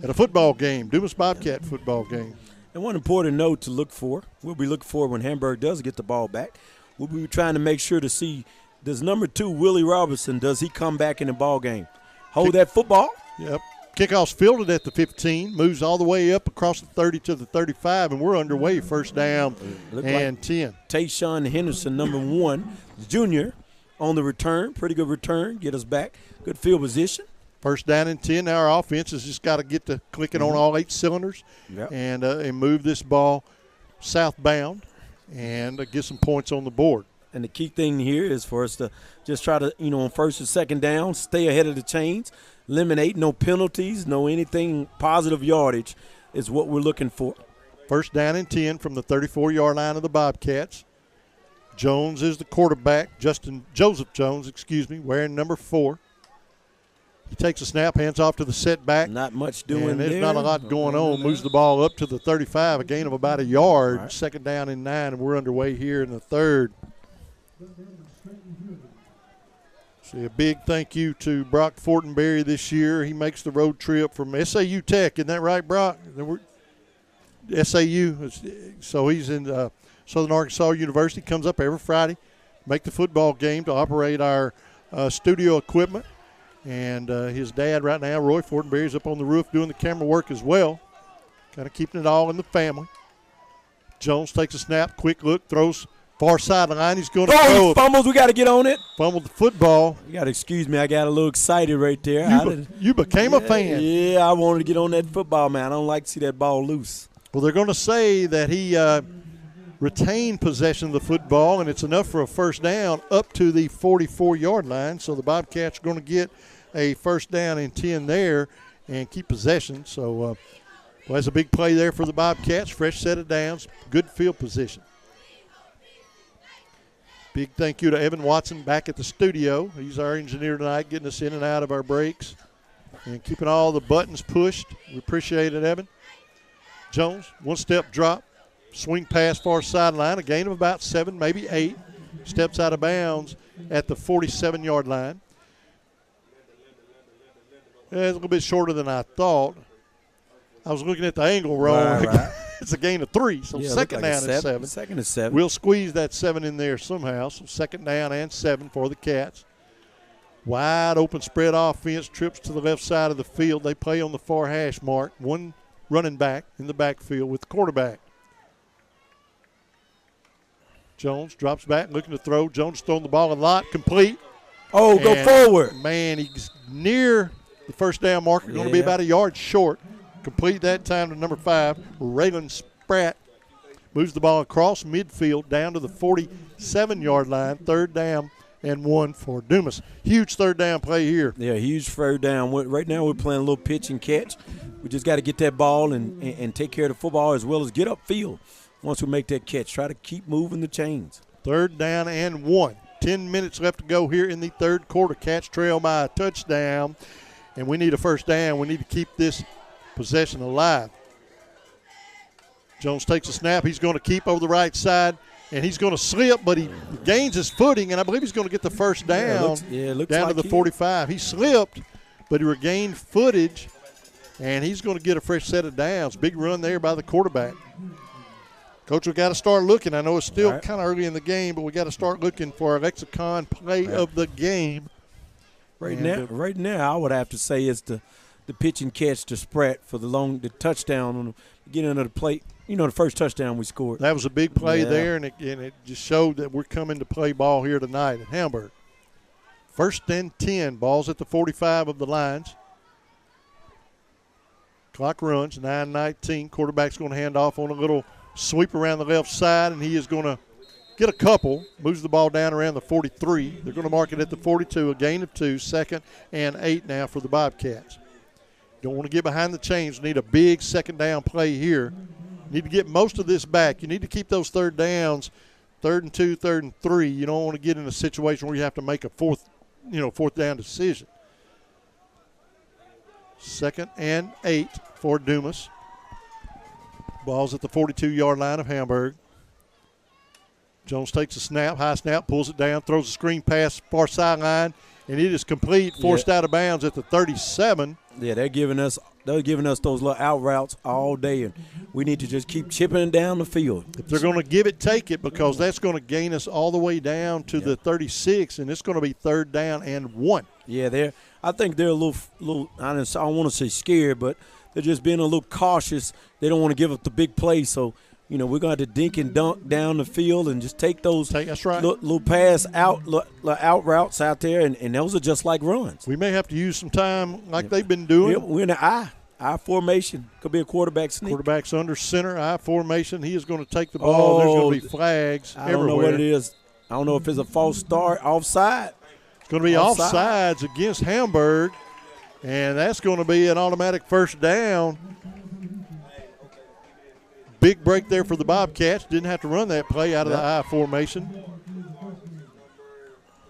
at a football game, Dumas Bobcat football game. And one important note to look for, we'll be looking for when Hamburg does get the ball back. We'll be trying to make sure to see, does number 2, Willie Robinson, does he come back in the ball game? Hold that football. Yep. Kickoff's fielded at the 15, moves all the way up across the 30 to the 35, and we're underway, first down and 10. Tayshawn Henderson, number 1, junior, on the return. Pretty good return, get us back. Good field position. First down and 10. Now our offense has just got to get to clicking on all 8 cylinders and move this ball southbound and get some points on the board. And the key thing here is for us to just try to, on first and second down, stay ahead of the chains, eliminate no penalties, no anything positive yardage is what we're looking for. First down and 10 from the 34-yard line of the Bobcats. Jones is the quarterback, Joseph Jones, wearing number 4. He takes a snap, hands off to the setback. Not much doing and there's there. not a lot going on. Moves the ball up to the 35, a gain of about a yard. Second down and 9, and we're underway here in the third. See, a big thank you to Brock Fortenberry this year. He makes the road trip from SAU Tech. Isn't that right, Brock? SAU. So he's in Southern Arkansas University. Comes up every Friday, make the football game to operate our studio equipment. And his dad right now, Roy Fortenberry, is up on the roof doing the camera work as well, kind of keeping it all in the family. Jones takes a snap, quick look, throws far sideline. He's going to throw. He fumbles. We got to get on it. Fumbled the football. You got to excuse me. I got a little excited right there. You became a fan. Yeah, I wanted to get on that football, man. I don't like to see that ball loose. Well, they're going to say that he retained possession of the football, and it's enough for a first down up to the 44-yard line. So the Bobcats are going to get a first down and 10 there and keep possession. So that's a big play there for the Bobcats. Fresh set of downs, good field position. Big thank you to Evan Watson back at the studio. He's our engineer tonight, getting us in and out of our breaks and keeping all the buttons pushed. We appreciate it, Evan. Jones, one-step drop, swing pass far sideline, a gain of about 7, maybe 8. Steps out of bounds at the 47-yard line. It's a little bit shorter than I thought. I was looking at the angle wrong. Right. It's a gain of 3, so Yeah, second like down and 7. Second and 7. We'll squeeze that 7 in there somehow. So second down and 7 for the Cats. Wide open spread offense, trips to the left side of the field. They play on the far hash mark. One running back in the backfield with the quarterback. Jones drops back, looking to throw. Jones throwing the ball a lot, complete. Oh, go forward. Man, he's near the first down marker. Going to be about a yard short. Complete that time to number 5. Raylan Spratt moves the ball across midfield down to the 47-yard line. Third down and 1 for Dumas. Huge third down play here. Yeah, huge third down. Right now we're playing a little pitch and catch. We just got to get that ball and take care of the football as well as get upfield once we make that catch. Try to keep moving the chains. Third down and 1. 10 minutes left to go here in the third quarter. Cats trail by a touchdown, and we need a first down. We need to keep this possession alive. Jones takes a snap. He's going to keep over the right side, and he's going to slip, but he gains his footing, and I believe he's going to get the first down looks down like to the 45. He slipped, but he regained footage, and he's going to get a fresh set of downs. Big run there by the quarterback. Coach, we got to start looking. I know it's still kind of early in the game, but we got to start looking for our lexicon play of the game. Right now, I would have to say it's the pitch and catch to Spratt for the touchdown on the beginning of the play. You know, the first touchdown we scored. That was a big play there, and it just showed that we're coming to play ball here tonight at Hamburg. First and 10, ball's at the 45 of the lines. Clock runs, 9:19. Quarterback's going to hand off on a little sweep around the left side, and he is going to get a couple. Moves the ball down around the 43. They're going to mark it at the 42, a gain of 2. Second and 8 now for the Bobcats. Don't want to get behind the chains. Need a big second down play here. Need to get most of this back. You need to keep those third downs, 3rd and 2, 3rd and 3. You don't want to get in a situation where you have to make a fourth down decision. Second and 8 for Dumas. Ball's at the 42-yard line of Hamburg. Jones takes a snap, high snap, pulls it down, throws a screen pass far sideline, and it is complete, forced out of bounds at the 37. Yeah, they're giving us those little out routes all day, and we need to just keep chipping down the field. If they're going to give it, take it, because that's going to gain us all the way down to the 36, and it's going to be 3rd down and 1. Yeah, I think they're a little. I don't want to say scared, but they're just being a little cautious. They don't want to give up the big play, so we're going to have to dink and dunk down the field and just take those little pass out routes out there, and those are just like runs. We may have to use some time like they've been doing. Yeah, we're in the I formation. Could be a quarterback sneak. Quarterback's under center, I formation. He is going to take the ball. There's going to be flags everywhere. I don't know what it is. I don't know if it's a false start, offside. It's going to be offsides against Hamburg, and that's going to be an automatic first down. Big break there for the Bobcats. Didn't have to run that play out of the I formation.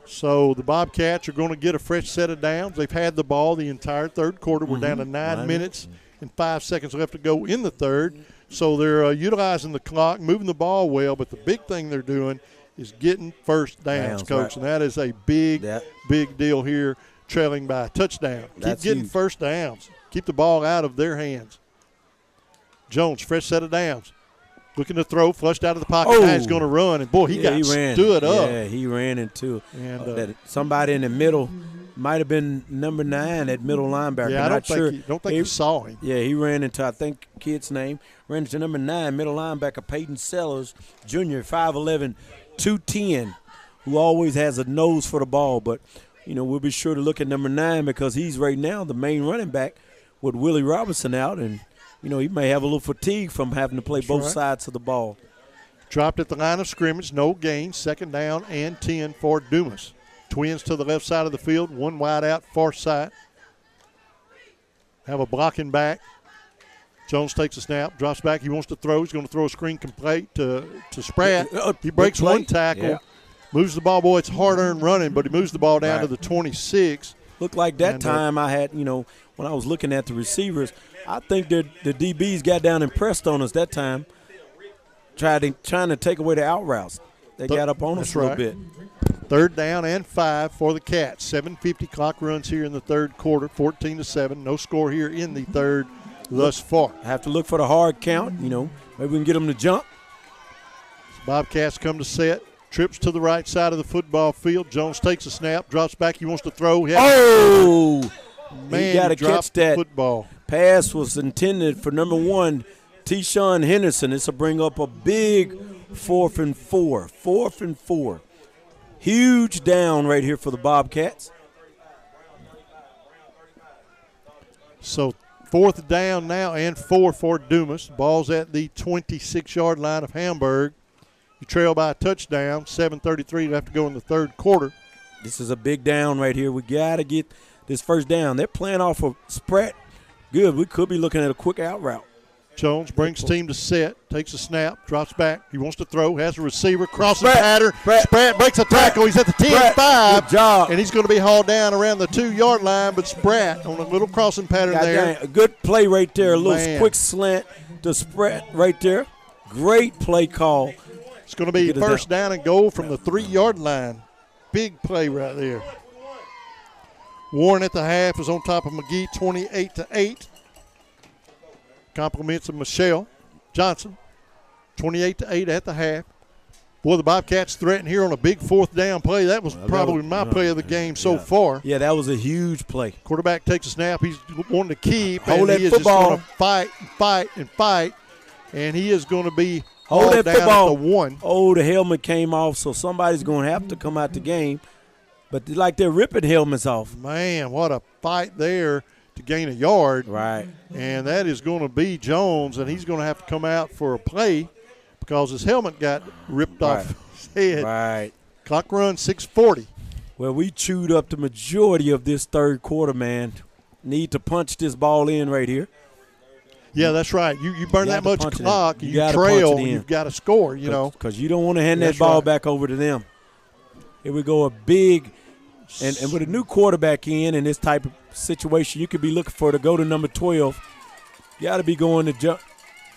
So the Bobcats are going to get a fresh set of downs. They've had the ball the entire third quarter. We're down to 9 minutes and 5 seconds left to go in the third. So they're utilizing the clock, moving the ball well, but the big thing they're doing is getting first downs, Coach. And that is a big deal here, trailing by a touchdown. Keep getting first downs. Keep the ball out of their hands. Jones, fresh set of downs. Looking to throw, flushed out of the pocket. Now he's going to run, and, boy, he stood up. Yeah, he ran into that somebody in the middle. Might have been number 9, that middle linebacker. Yeah, I don't think he saw him. Yeah, he ran into, I think, kid's name. Ran into number 9, middle linebacker, Peyton Sellers, Jr., 5'11", 210, who always has a nose for the ball. But, we'll be sure to look at number 9 because he's right now the main running back with Willie Robinson out, and he may have a little fatigue from having to play both sides of the ball. Dropped at the line of scrimmage, no gain. Second down and 10 for Dumas. Twins to the left side of the field, one wide out, far side. Have a blocking back. Jones takes a snap, drops back. He wants to throw. He's going to throw a screen complete to Spratt. He breaks one tackle, moves the ball. Boy, it's hard-earned running, but he moves the ball down to the 26. Looked like that time I had, when I was looking at the receivers, I think the DBs got down and pressed on us that time, trying to take away the out routes. They got up on us a little bit. 3rd down and 5 for the Cats. 7:50 clock runs here in the third quarter, 14-7. No score here in the third thus far. Have to look for the hard count. You know, maybe we can get them to jump. Bobcats come to set. Trips to the right side of the football field. Jones takes a snap, drops back. He wants to throw. Man, he got to catch that football. Pass was intended for number 1, T-Shawn Henderson. This will bring up a big 4th and 4. 4th and 4. Huge down right here for the Bobcats. So 4th down now and 4 for Dumas. Ball's at the 26-yard line of Hamburg. You trail by a touchdown, 7:33 left to go in the third quarter. This is a big down right here. We got to get this first down. They're playing off a spread. Good. We could be looking at a quick out route. Jones brings team to set, takes a snap, drops back. He wants to throw, has a receiver, crosses pattern. Spratt breaks a tackle. He's at the 10-5. Good job. And he's going to be hauled down around the 2-yard line, but Spratt on a little crossing pattern there. A good play right there. A little quick slant to Spratt right there. Great play call. It's going to be first down and goal from the 3-yard line. Big play right there. Warren at the half is on top of McGee, 28-8. Compliments of Michelle Johnson, 28-8 at the half. Boy, the Bobcats threaten here on a big 4th down play. That was probably my play of the game so far. Yeah, that was a huge play. Quarterback takes a snap. He's wanting to keep. Hold that he is football. just going to fight. And he is going to be Hold that down football. at the 1. Oh, the helmet came off, so somebody's going to have to come out the game. But they're ripping helmets off. Man, what a fight there to gain a yard. Right. And that is going to be Jones, and he's going to have to come out for a play because his helmet got ripped off his head. Right. Clock run 6:40. Well, we chewed up the majority of this third quarter, man. Need to punch this ball in right here. Yeah, that's right. You burn that much clock, you gotta trail, punch it in. you've got to score, you know. Because you don't want to hand that ball back over to them. Here we go, a big – and with a new quarterback in this type of situation, you could be looking for to go to number 12. You got to be going to jump.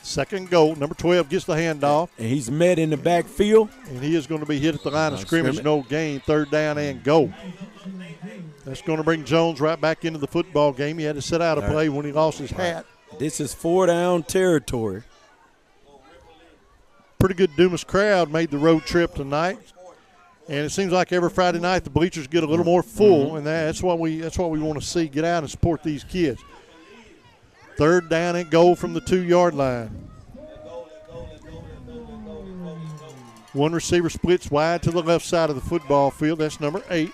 Second goal. Number 12 gets the handoff. And he's met in the backfield. And he is going to be hit at the line of scrimmage. No gain, 3rd down and goal. That's going to bring Jones right back into the football game. He had to sit out a play when he lost his hat. This is 4-down territory. Pretty good Dumas crowd made the road trip tonight. And it seems like every Friday night the bleachers get a little more full, and that's what we want to see. Get out and support these kids. 3rd down and goal from the 2-yard line. One receiver splits wide to the left side of the football field. That's number 8.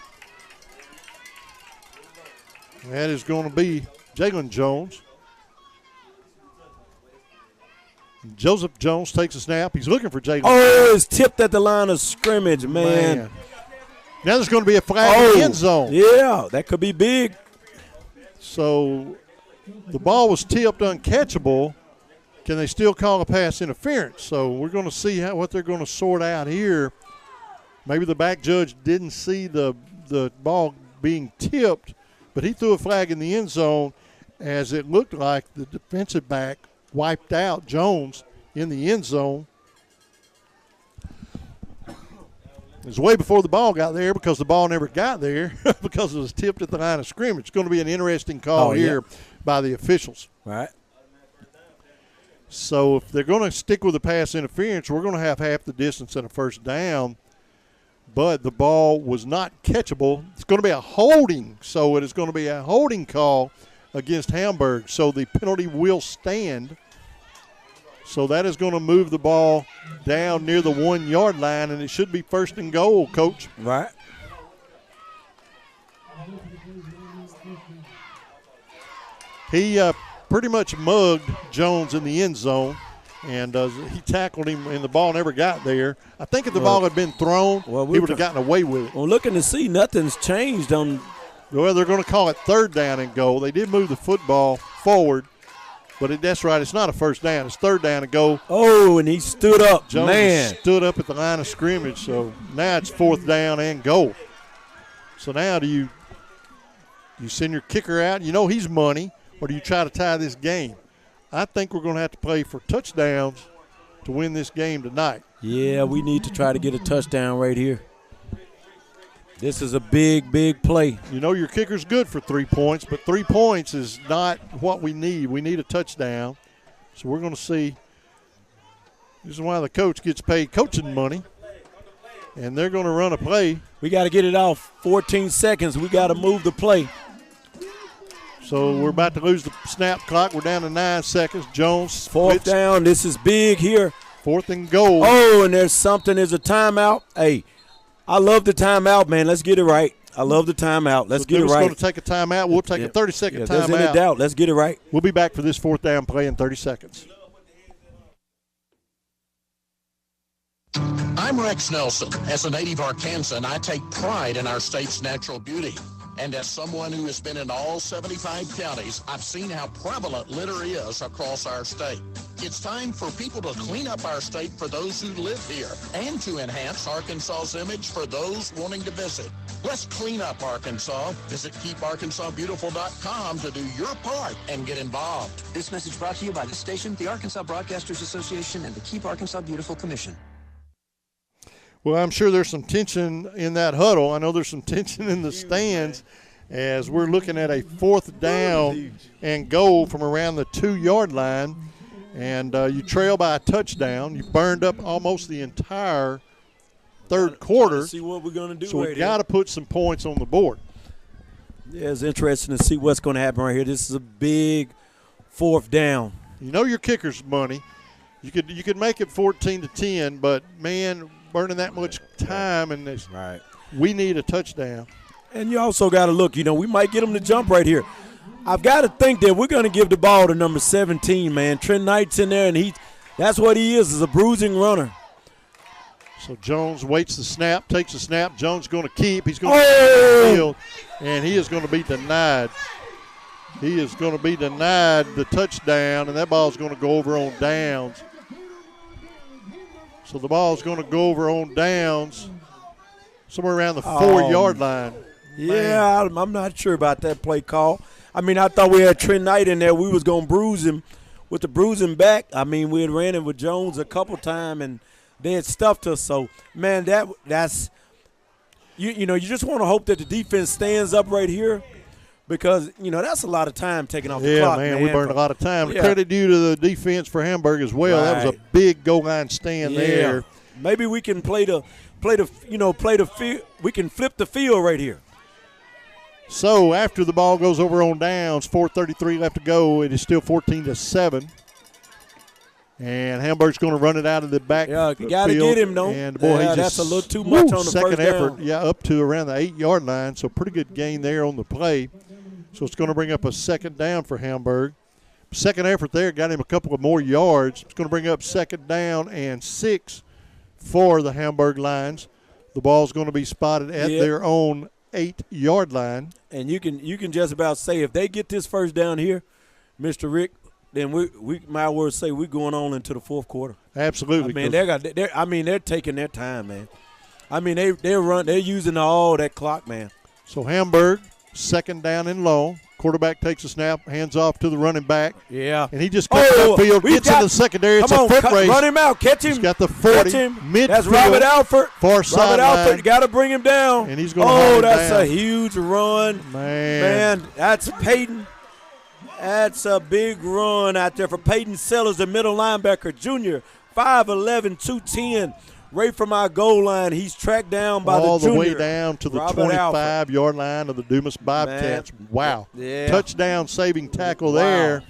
That is going to be Jalen Jones. Joseph Jones takes a snap. He's looking for Jalen. Oh, it's tipped at the line of scrimmage, man. Now there's going to be a flag in the end zone. Yeah, that could be big. So the ball was tipped uncatchable. Can they still call a pass interference? So we're going to see what they're going to sort out here. Maybe the back judge didn't see the ball being tipped, but he threw a flag in the end zone as it looked like the defensive back wiped out Jones in the end zone. It was way before the ball got there because the ball never got there because it was tipped at the line of scrimmage. It's going to be an interesting call here by the officials. Right. So if they're going to stick with the pass interference, we're going to have half the distance and a first down. But the ball was not catchable. It's going to be a holding. So it is going to be a holding call against Hamburg. So the penalty will stand. So that is going to move the ball down near the 1-yard line, and it should be 1st and goal, Coach. Right. He pretty much mugged Jones in the end zone, and he tackled him, and the ball never got there. I think if the ball had been thrown, he would have gotten away with it. Well, looking to see, nothing's changed on. Well, they're going to call it 3rd down and goal. They did move the football forward, but that's right. It's not a first down. It's 3rd down and goal. Oh, and he stood up. Jones stood up at the line of scrimmage, so now it's 4th down and goal. So now do you send your kicker out? You know he's money, or do you try to tie this game? I think we're going to have to play for touchdowns to win this game tonight. Yeah, we need to try to get a touchdown right here. This is a big, big play. You know your kicker's good for 3 points, but 3 points is not what we need. We need a touchdown. So we're going to see. This is why the coach gets paid coaching money. And they're going to run a play. We got to get it off. 14 seconds. We got to move the play. So we're about to lose the snap clock. We're down to 9 seconds. Jones. Fourth down. This is big here. 4th and goal. Oh, and there's something. There's a timeout. Hey, I love the timeout, man. Let's get it right. I love the timeout. Let's get it right. We're going to take a timeout. We'll take a 30-second timeout. There's any doubt. Let's get it right. We'll be back for this 4th down play in 30 seconds. I'm Rex Nelson. As a native Arkansan, I take pride in our state's natural beauty. And as someone who has been in all 75 counties, I've seen how prevalent litter is across our state. It's time for people to clean up our state for those who live here and to enhance Arkansas's image for those wanting to visit. Let's clean up Arkansas. Visit keeparkansasbeautiful.com to do your part and get involved. This message brought to you by this station, the Arkansas Broadcasters Association, and the Keep Arkansas Beautiful Commission. Well, I'm sure there's some tension in that huddle. I know there's some tension in the stands as we're looking at a 4th down and goal from around the 2-yard line. And you trail by a touchdown. You burned up almost the entire third quarter. See what we're going to do. So we got to put some points on the board. Yeah, it's interesting to see what's going to happen right here. This is a big 4th down. You know your kicker's money. You could make it 14-10, but man, burning that much time and this, right. We need a touchdown. And you also got to look, we might get them to jump right here. I've got to think that we're going to give the ball to number 17, man. Trent Knight's in there, and that's what he is a bruising runner. So Jones waits the snap, takes the snap. Jones going to keep. He's going to the field, and he is going to be denied. He is going to be denied the touchdown, and that ball is going to go over on downs. So the ball is going to go over on downs somewhere around the 4-yard line. Yeah, I'm not sure about that play call. I mean, I thought we had Trent Knight in there. We was going to bruise him with the bruising back. I mean, we had ran it with Jones a couple times, and they had stuffed us. So, man, that's you just want to hope that the defense stands up right here because, that's a lot of time taken off the clock. Yeah, man, we burned a lot of time. Yeah. Credit due to the defense for Hamburg as well. Right. That was a big goal line stand there. Maybe we can play the field. We can flip the field right here. So after the ball goes over on downs, 4:33 left to go. It is still 14-7. And Hamburg's going to run it out of the back. Yeah, you got to get him, though. And boy, that's a little too much on the second first effort. down. Yeah, up to around the 8-yard line. So pretty good gain there on the play. So it's going to bring up a second down for Hamburg. Second effort there got him a couple of more yards. It's going to bring up second down and 6 for the Hamburg Lions. The ball's going to be spotted at their own 8-yard line. And you can just about say if they get this first down here, Mr. Rick, then we might well say we're going on into the fourth quarter. Absolutely. I mean, they're taking their time, man. I mean, they're using all that clock, man. So Hamburg, second down and long. Quarterback takes a snap, hands off to the running back. Yeah. And he just cuts upfield, gets in the secondary. It's a foot race. Run him out. Catch him. He's got the 40. Midfield. That's Robert Alford. Far sideline. Robert Alford, got to bring him down. And he's going to hold him that's down. a huge run. Man, that's Peyton. That's a big run out there for Peyton Sellers, the middle linebacker, junior, 5'11", 210. Right from our goal line, he's tracked down by all the junior. All the way down to the 25-yard line of the Dumas Bobcats. Man. Wow. Yeah. Touchdown saving tackle there.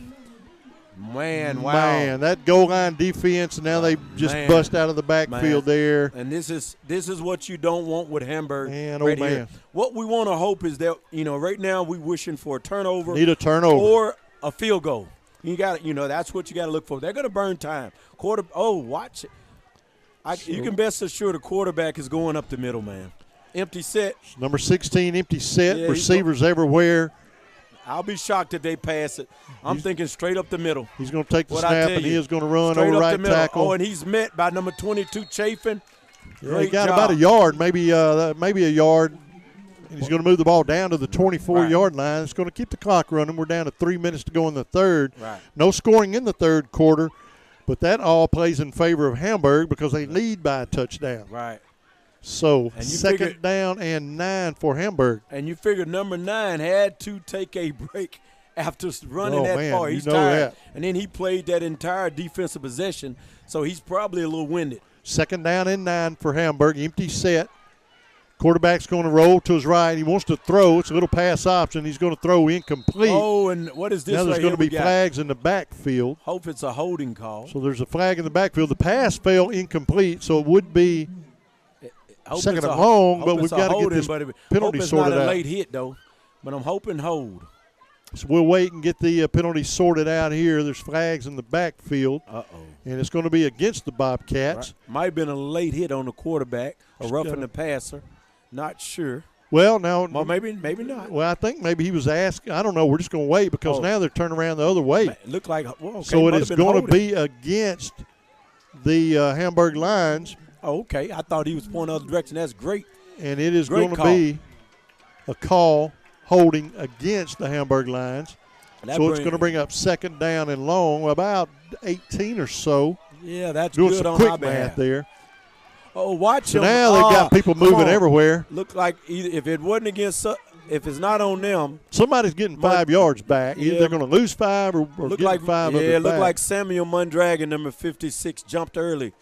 Man, wow. Man, that goal line defense, and now they just bust out of the backfield there. And this is what you don't want with Hamburg. Man, right man. Here. What we want to hope is that, right now we're wishing for a turnover. Need a turnover. Or a field goal. You got that's what you got to look for. They're going to burn time. Watch it. You can best assure the quarterback is going up the middle, man. Empty set. Number 16, empty set. Yeah, receivers everywhere. I'll be shocked if they pass it. I'm thinking straight up the middle. He's going to take the snap, and he is going to run over right tackle. Oh, and he's met by number 22, Chafin. Yeah, he got about a yard, maybe a yard. And he's going to move the ball down to the 24-yard line. It's going to keep the clock running. We're down to 3 minutes to go in the third. Right. No scoring in the third quarter. But that all plays in favor of Hamburg because they lead by a touchdown. Right. So second down and 9 for Hamburg. And you figure number 9 had to take a break after running that man, far. He's tired. That. And then he played that entire defensive possession, so he's probably a little winded. Second down and 9 for Hamburg. Empty set. Quarterback's going to roll to his right. He wants to throw. It's a little pass option. He's going to throw incomplete. Oh, and what is this? Now there's right going to be here flags in the backfield. Hope it's a holding call. So there's a flag in the backfield. The pass fell incomplete, so it would be second and long, but we've got to get this penalty sorted out. It's not a late hit, though, but I'm hoping hold. So we'll wait and get the penalty sorted out here. There's flags in the backfield. And it's going to be against the Bobcats. Right. Might have been a late hit on the quarterback, a roughing the passer. Not sure. Well, now. Well, maybe not. Well, I think maybe he was asking. I don't know. We're just going to wait because now they're turning around the other way. It looked like, well, okay, so it is going to be against the Hamburg Lions. Oh, okay. I thought he was pointing the other direction. That's great. And it is going to be a call holding against the Hamburg Lions. So it's going to bring up second down and long, about 18 or so. Yeah, that's doing good some on quick our math there. Oh, watch so them. Now they've got people moving everywhere. Look like either if it wasn't against, if it's not on them, somebody's getting 5 yards back. Either they're going to lose 5 or look get like 5 of it Yeah, it looked back. like Samuel Mundragon, number 56, jumped early.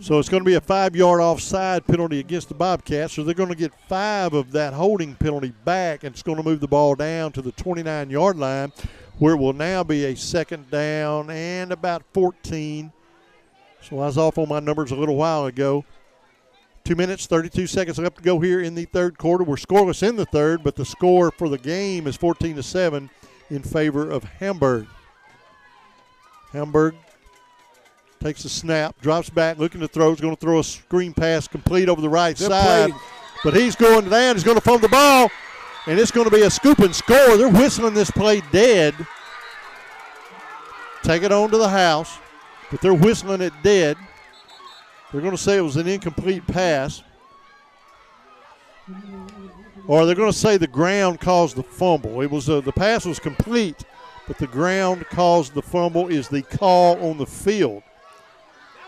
So it's going to be a 5-yard offside penalty against the Bobcats. So they're going to get 5 of that holding penalty back, and it's going to move the ball down to the 29-yard line, where it will now be a second down and about 14. So I was off on my numbers a little while ago. 2 minutes, 32 seconds left to go here in the third quarter. We're scoreless in the third, but the score for the game is 14-7 in favor of Hamburg. Hamburg takes a snap, drops back, looking to throw. He's going to throw a screen pass complete over the right side. But he's going down. He's going to fumble the ball, and it's going to be a scoop and score. They're whistling this play dead. Take it on to the house, but they're whistling it dead. They're going to say it was an incomplete pass. Or they're going to say the ground caused the fumble. It was the pass was complete, but the ground caused the fumble is the call on the field.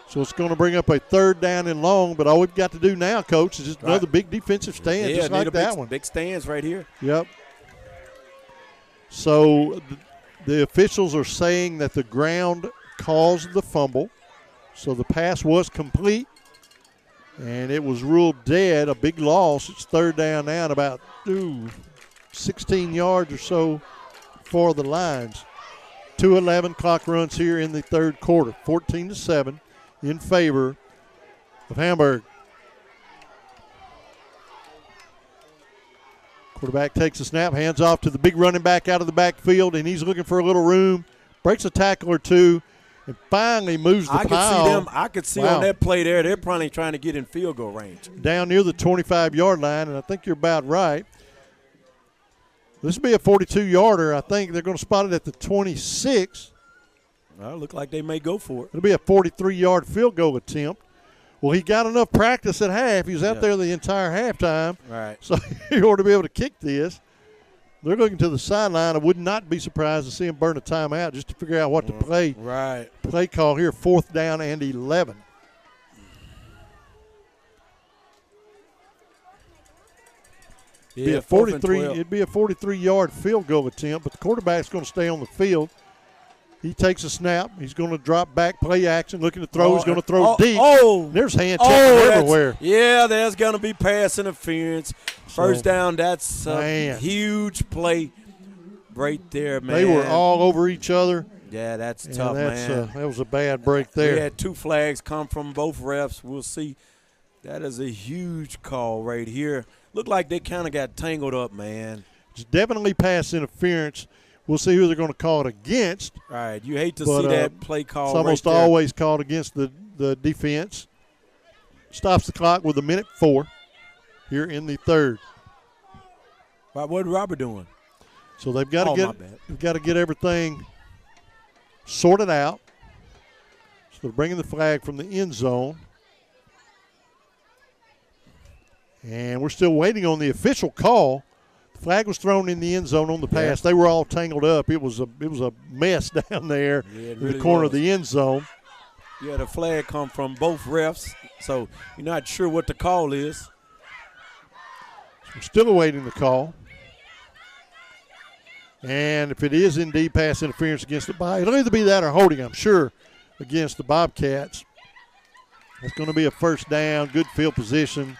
So it's going to bring up a third down and long, but all we've got to do now, Coach, is just another big defensive stand, just like that one. Big stands right here. Yep. So the officials are saying that the ground caused the fumble. So the pass was complete, and it was ruled dead, a big loss. It's third down now and about 16 yards or so for the Lions. 2:11 clock runs here in the third quarter, 14-7 in favor of Hamburg. Quarterback takes a snap, hands off to the big running back out of the backfield, and he's looking for a little room, breaks a tackle or two, and finally moves the pile. I could see on that play there, they're probably trying to get in field goal range. Down near the 25-yard line, and I think you're about right. This will be a 42-yarder. I think they're going to spot it at the 26. Well, look like they may go for it. It'll be a 43-yard field goal attempt. Well, he got enough practice at half. He was out there the entire halftime. Right. So he ought to be able to kick this. They're looking to the sideline. I would not be surprised to see him burn a timeout just to figure out what to play. Right. Play call here, 4th down and 11. Yeah, it'd be a 43-yard field goal attempt, but the quarterback's going to stay on the field. He takes a snap. He's going to drop back, play action, looking to throw. He's going to throw deep. There's hand checking everywhere. Yeah, there's going to be pass interference. First down, that's a huge play right there, man. They were all over each other. Yeah, that's tough, man. That was a bad break there. We had 2 flags come from both refs. We'll see. That is a huge call right here. Looked like they kind of got tangled up, man. It's definitely pass interference. We'll see who they're going to call it against. All right, you hate to see that play call. It's almost always called against the defense. Stops the clock with 1:04 here in the third. What Robert doing? So they've got to get everything sorted out. So they're bringing the flag from the end zone. And we're still waiting on the official call. The flag was thrown in the end zone on the pass. They were all tangled up. It was a mess down there in the corner of the end zone. Yeah, the flag come from both refs, so you're not sure what the call is. I'm still awaiting the call. And if it is indeed pass interference against the Bobcats, it'll either be that or holding, I'm sure, against the Bobcats. It's going to be a first down, good field position,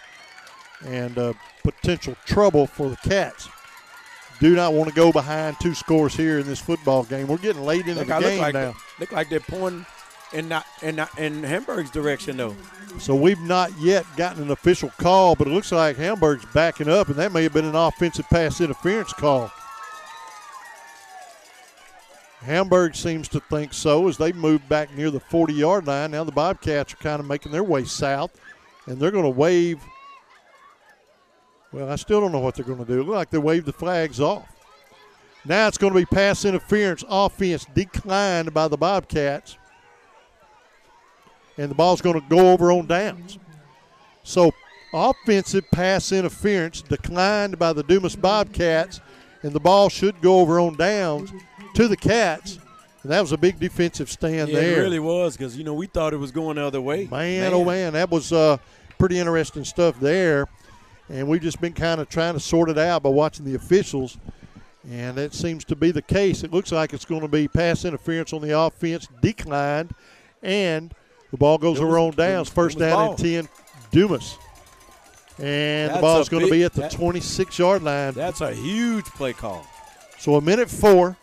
and potential trouble for the Cats. Do not want to go behind 2 scores here in this football game. We're getting late into the game now. Look like they're pointing in Hamburg's direction, though. So we've not yet gotten an official call, but it looks like Hamburg's backing up, and that may have been an offensive pass interference call. Hamburg seems to think so as they move back near the 40-yard line. Now the Bobcats are kind of making their way south, and they're going to wave. Well, I still don't know what they're going to do. It looks like they waved the flags off. Now it's going to be pass interference. Offense declined by the Bobcats, and the ball's going to go over on downs. So offensive pass interference declined by the Dumas Bobcats, and the ball should go over on downs to the Cats. And that was a big defensive stand there. It really was, because, we thought it was going the other way. Man, oh, man, that was pretty interesting stuff there. And we've just been kind of trying to sort it out by watching the officials, and that seems to be the case. It looks like it's going to be pass interference on the offense, declined, and the ball goes over on downs. First down and 10, Dumas. And the ball's going to be at the 26-yard line. That's a huge play call. So 1:04.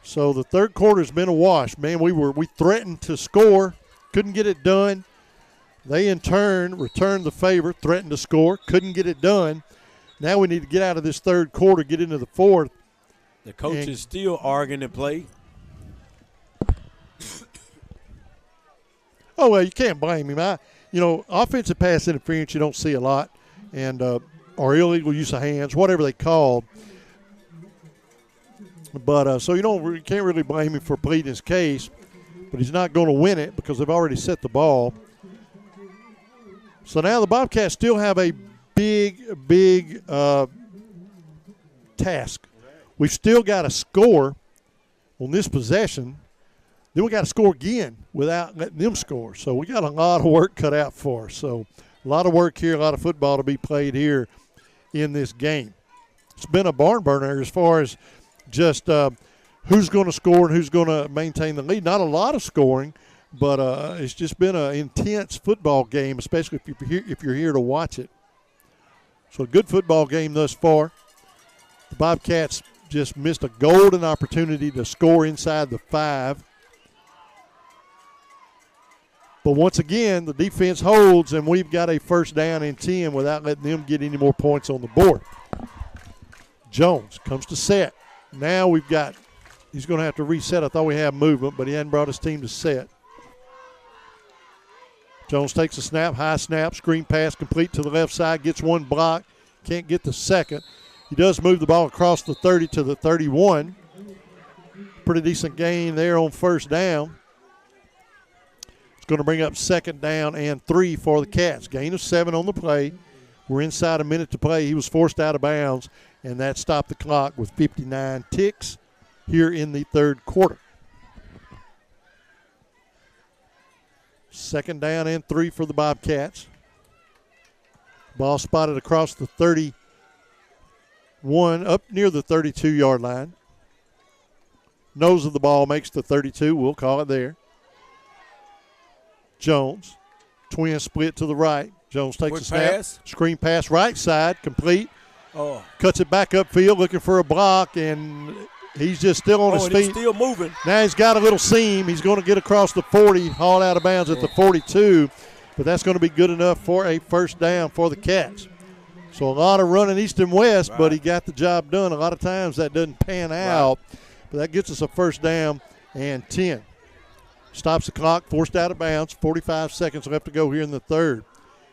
So the third quarter's been a wash. Man, we threatened to score, couldn't get it done. They, in turn, returned the favor, threatened to score, couldn't get it done. Now we need to get out of this third quarter, get into the fourth. The coach is still arguing the play. Oh, well, you can't blame him. Offensive pass interference you don't see a lot, and or illegal use of hands, whatever they called. But so you can't really blame him for pleading his case, but he's not going to win it because they've already set the ball. So now the Bobcats still have a big task. We've still got to score on this possession. Then we got to score again without letting them score. So we got a lot of work cut out for us. So a lot of work here, a lot of football to be played here in this game. It's been a barn burner as far as just who's going to score and who's going to maintain the lead. Not a lot of scoring, but it's just been an intense football game, especially if you're here to watch it. So a good football game thus far. The Bobcats just missed a golden opportunity to score inside the 5. But once again, the defense holds, and we've got a first down and 10 without letting them get any more points on the board. Jones comes to set. Now he's going to have to reset. I thought we had movement, but he hadn't brought his team to set. Jones takes a snap, high snap, screen pass complete to the left side, gets one block, can't get the second. He does move the ball across the 30 to the 31. Pretty decent gain there on first down. It's going to bring up second down and 3 for the Cats. Gain of 7 on the play. We're inside a minute to play. He was forced out of bounds, and that stopped the clock with 59 ticks here in the third quarter. Second down and 3 for the Bobcats. Ball spotted across the 31, up near the 32-yard line. Nose of the ball makes the 32. We'll call it there. Jones, twin split to the right. Jones takes a snap. Pass. Screen pass right side, complete. Oh. Cuts it back upfield, looking for a block, and he's just still on his feet. He's still moving. Now he's got a little seam. He's going to get across the 40, hauled out of bounds at the 42, but that's going to be good enough for a first down for the Cats. So a lot of running east and west, but he got the job done. A lot of times that doesn't pan out, but that gets us a first down and 10. Stops the clock, forced out of bounds, 45 seconds left to go here in the third.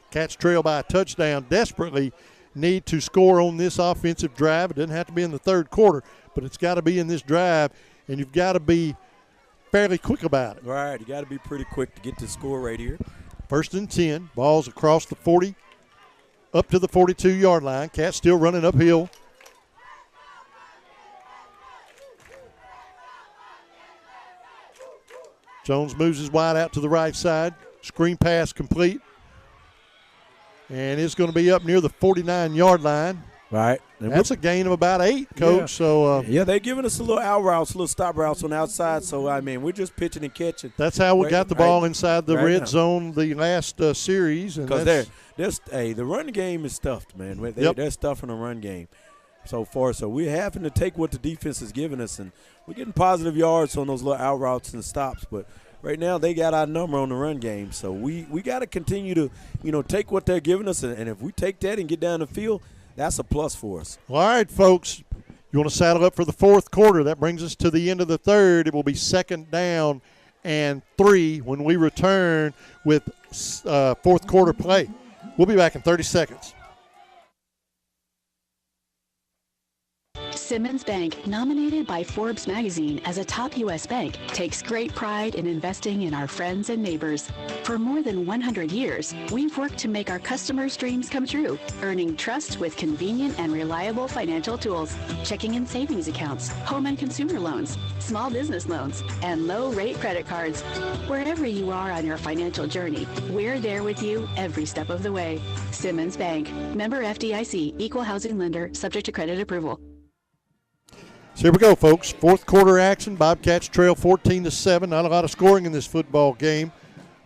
Cats trail by a touchdown, desperately need to score on this offensive drive. It doesn't have to be in the third quarter, but it's got to be in this drive, and you've got to be fairly quick about it. Right, you got to be pretty quick to get the score right here. First and 10, ball's across the 40, up to the 42-yard line. Cats still running uphill. Jones moves his wide out to the right side. Screen pass complete. And it's going to be up near the 49-yard line. Right. That's a gain of about 8, Coach. Yeah. So they're giving us a little out routes, little stop routes on the outside. So, I mean, we're just pitching and catching. That's how we got the ball inside the red now. zone the last series. Because the run game is stuffed, man. They're stuffing the run game so far. So we're having to take what the defense is giving us, and we're getting positive yards on those little out routes and stops. But right now they got our number on the run game. So we got to continue to, take what they're giving us, and if we take that and get down the field, that's a plus for us. Well, all right, folks. You want to saddle up for the fourth quarter. That brings us to the end of the third. It will be 2nd down and 3 when we return with fourth quarter play. We'll be back in 30 seconds. Simmons Bank, nominated by Forbes magazine as a top U.S. bank, takes great pride in investing in our friends and neighbors. For more than 100 years, we've worked to make our customers' dreams come true, earning trust with convenient and reliable financial tools, checking and savings accounts, home and consumer loans, small business loans, and low-rate credit cards. Wherever you are on your financial journey, we're there with you every step of the way. Simmons Bank, member FDIC, equal housing lender, subject to credit approval. So here we go, folks. Fourth quarter action. Bobcats trail 14-7. Not a lot of scoring in this football game.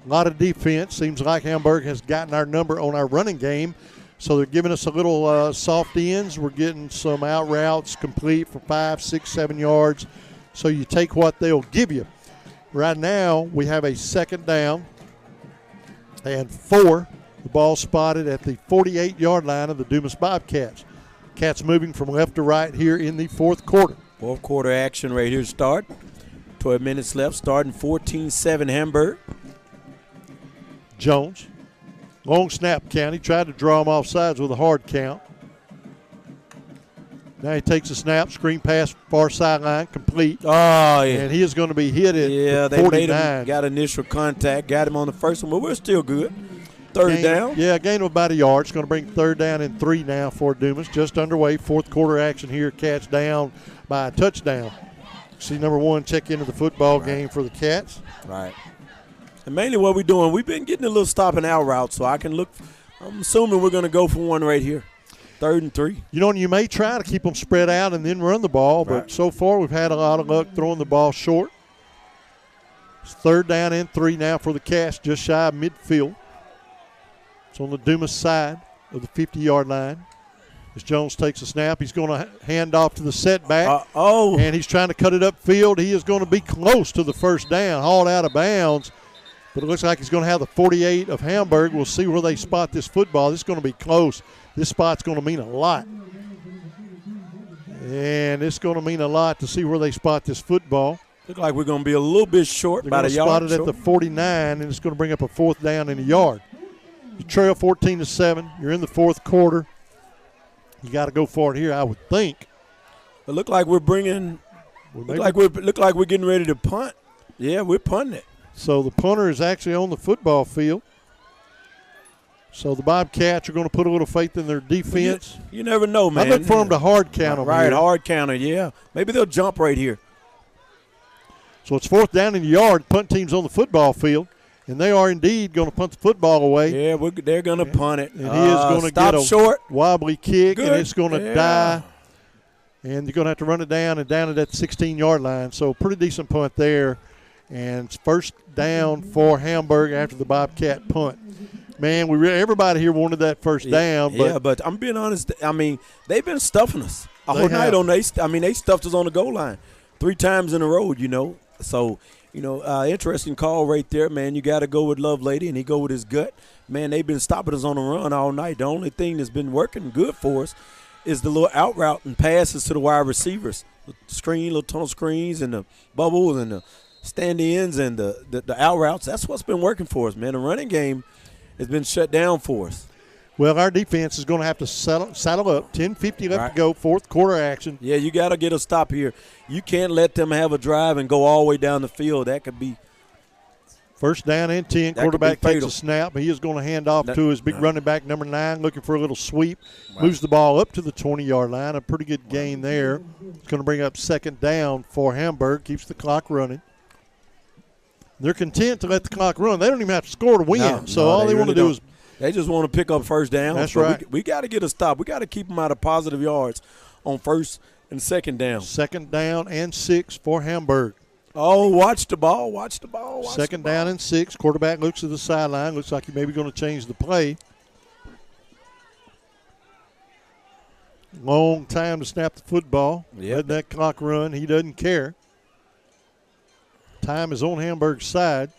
A lot of defense. Seems like Hamburg has gotten our number on our running game. So they're giving us a little soft ends. We're getting some out routes complete for 5, 6, 7 yards. So you take what they'll give you. Right now we have a 2nd down and 4. The ball spotted at the 48-yard line of the Dumas Bobcats. Cats moving from left to right here in the fourth quarter. Fourth quarter action right here to start. 12 minutes left, starting 14-7 Hamburg. Jones. Long snap count. He tried to draw him off sides with a hard count. Now he takes a snap, screen pass, far sideline, complete. Oh, yeah. And he is going to be hit at 49. They made him, got initial contact, got him on the first one, but we're still good. Third down. Yeah, gain of about a yard. It's going to bring 3rd down and 3 now for Dumas. Just underway. Fourth quarter action here. Cats down by a touchdown. See number 1 check into the football game for the Cats. Right. And mainly what we're doing, we've been getting a little stop and out route, so I'm assuming we're going to go for one right here. 3rd and 3. You may try to keep them spread out and then run the ball, but so far we've had a lot of luck throwing the ball short. It's 3rd down and 3 now for the Cats, just shy of midfield. It's on the Dumas side of the 50-yard line. As Jones takes a snap, he's going to hand off to the setback. And he's trying to cut it upfield. He is going to be close to the first down, hauled out of bounds. But it looks like he's going to have the 48 of Hamburg. We'll see where they spot this football. This is going to be close. This spot's going to mean a lot. And it's going to mean a lot to see where they spot this football. Look like we're going to be a little bit short, about a yard. Spot it at the 49, and it's going to bring up a 4th down and a yard. You trail 14-7. You're in the fourth quarter. You got to go for it here, I would think. It look like we're bringing. Look like we're getting ready to punt. Yeah, we're punting it. So the punter is actually on the football field. So the Bobcats are going to put a little faith in their defense. You never know, man. I look for them to hard count them. Right, here. Hard counter. Yeah, maybe they'll jump right here. So it's 4th down in the yard. Punt team's on the football field. And they are indeed going to punt the football away. Yeah, they're going to punt it. And he is going to get a short. wobbly kick, Good. and it's going to die. And you're going to have to run it down and down at that 16-yard line. So pretty decent punt there. And it's 1st down for Hamburg after the Bobcat punt. Man, everybody here wanted that first down. But I'm being honest. I mean, they've been stuffing us all night they stuffed us on the goal line 3 times in a row, So, interesting call right there, man. You got to go with Lovelady, and he go with his gut. Man, they've been stopping us on the run all night. The only thing that's been working good for us is the little out route and passes to the wide receivers. The little tunnel screens and the bubbles and the stand-ins and the out routes. That's what's been working for us, man. The running game has been shut down for us. Well, our defense is going to have to saddle up. 10:50 left to go, fourth quarter action. Yeah, you got to get a stop here. You can't let them have a drive and go all the way down the field. That could be 1st down and 10. Quarterback takes a snap. He is going to hand off to his big running back, number 9, looking for a little sweep. Right. Moves the ball up to the 20-yard line. A pretty good gain there. It's going to bring up 2nd down for Hamburg. Keeps the clock running. They're content to let the clock run. They don't even have to score to win. All they want to do is – they just want to pick up first down. That's right. We got to get a stop. We got to keep them out of positive yards on first and second down. Second down and 6 for Hamburg. Oh, watch the ball. Second down and 6. Quarterback looks to the sideline. Looks like he may be going to change the play. Long time to snap the football. Let that clock run. He doesn't care. Time is on Hamburg's side.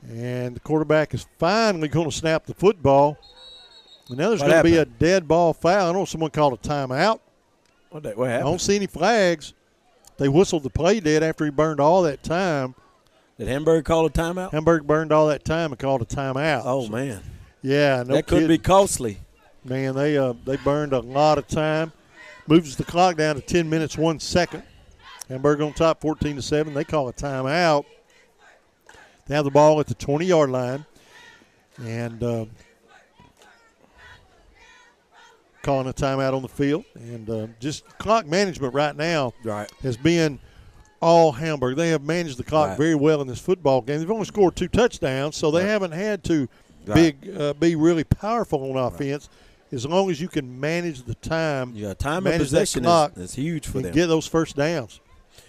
And the quarterback is finally going to snap the football. And now there's going to be a dead ball foul. I know someone called a timeout. What happened? I don't see any flags. They whistled the play dead after he burned all that time. Did Hamburg call a timeout? Hamburg burned all that time and called a timeout. Oh, man. Yeah. That could be costly. Man, they burned a lot of time. Moves the clock down to 10 minutes, 1 second. Hamburg on top 14-7. They call a timeout. They have the ball at the 20-yard line. And calling a timeout on the field. And just clock management right now has been all Hamburg. They have managed the clock very well in this football game. They've only scored 2 touchdowns, so they haven't had to be really powerful on offense. As long as you can manage the time, time manage of possession that clock is huge for them. Get those first downs.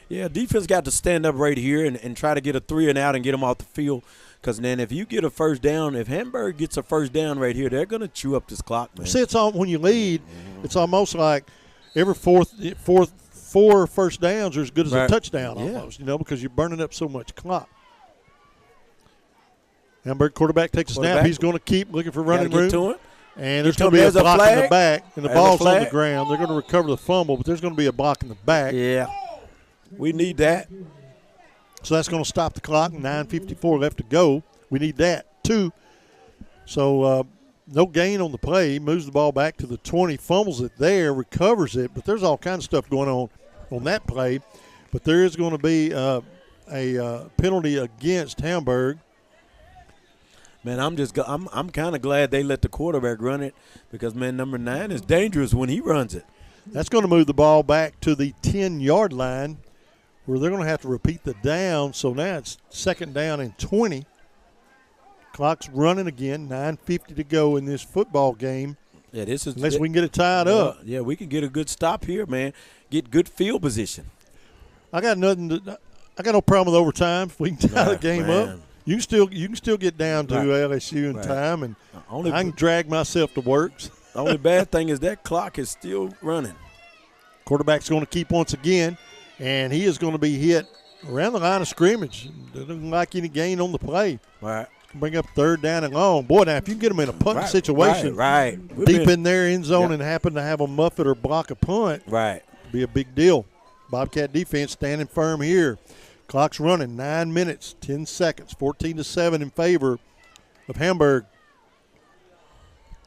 Yeah, defense got to stand up right here and try to get a 3 and out and get them off the field. Because then if you get a first down, if Hamburg gets a first down right here, they're going to chew up this clock, man. See, it's all, when you lead, it's almost like every four first downs are as good as a touchdown almost, because you're burning up so much clock. Hamburg quarterback takes a snap. He's going to keep looking for running room. To it. And there's going to be a block in the back, and the ball's on the ground. They're going to recover the fumble, but there's going to be a block in the back. Yeah, we need that. So that's going to stop the clock. 9:54 left to go. We need that, too. So no gain on the play. Moves the ball back to the 20, fumbles it there, recovers it. But there's all kinds of stuff going on that play. But there is going to be a penalty against Hamburg. Man, I'm kind of glad they let the quarterback run it because, man, number 9 is dangerous when he runs it. That's going to move the ball back to the 10-yard line where they're going to have to repeat the down. So now it's second down and 20. Clock's running again, 9:50 to go in this football game. Yeah, unless we can get it tied up. Yeah, we can get a good stop here, man. Get good field position. I got no problem with overtime if we can tie the game up. You can still get down to LSU in time, and I can drag myself to work. The only bad thing is that clock is still running. Quarterback's going to keep once again, and he is going to be hit around the line of scrimmage. Doesn't like any gain on the play. Right. Bring up third down and long. Boy, now if you can get them in a punt situation, deep in their end zone and happen to have a muff it or block a punt, it'd be a big deal. Bobcat defense standing firm here. Clock's running, 9 minutes, 10 seconds, 14-7 in favor of Hamburg.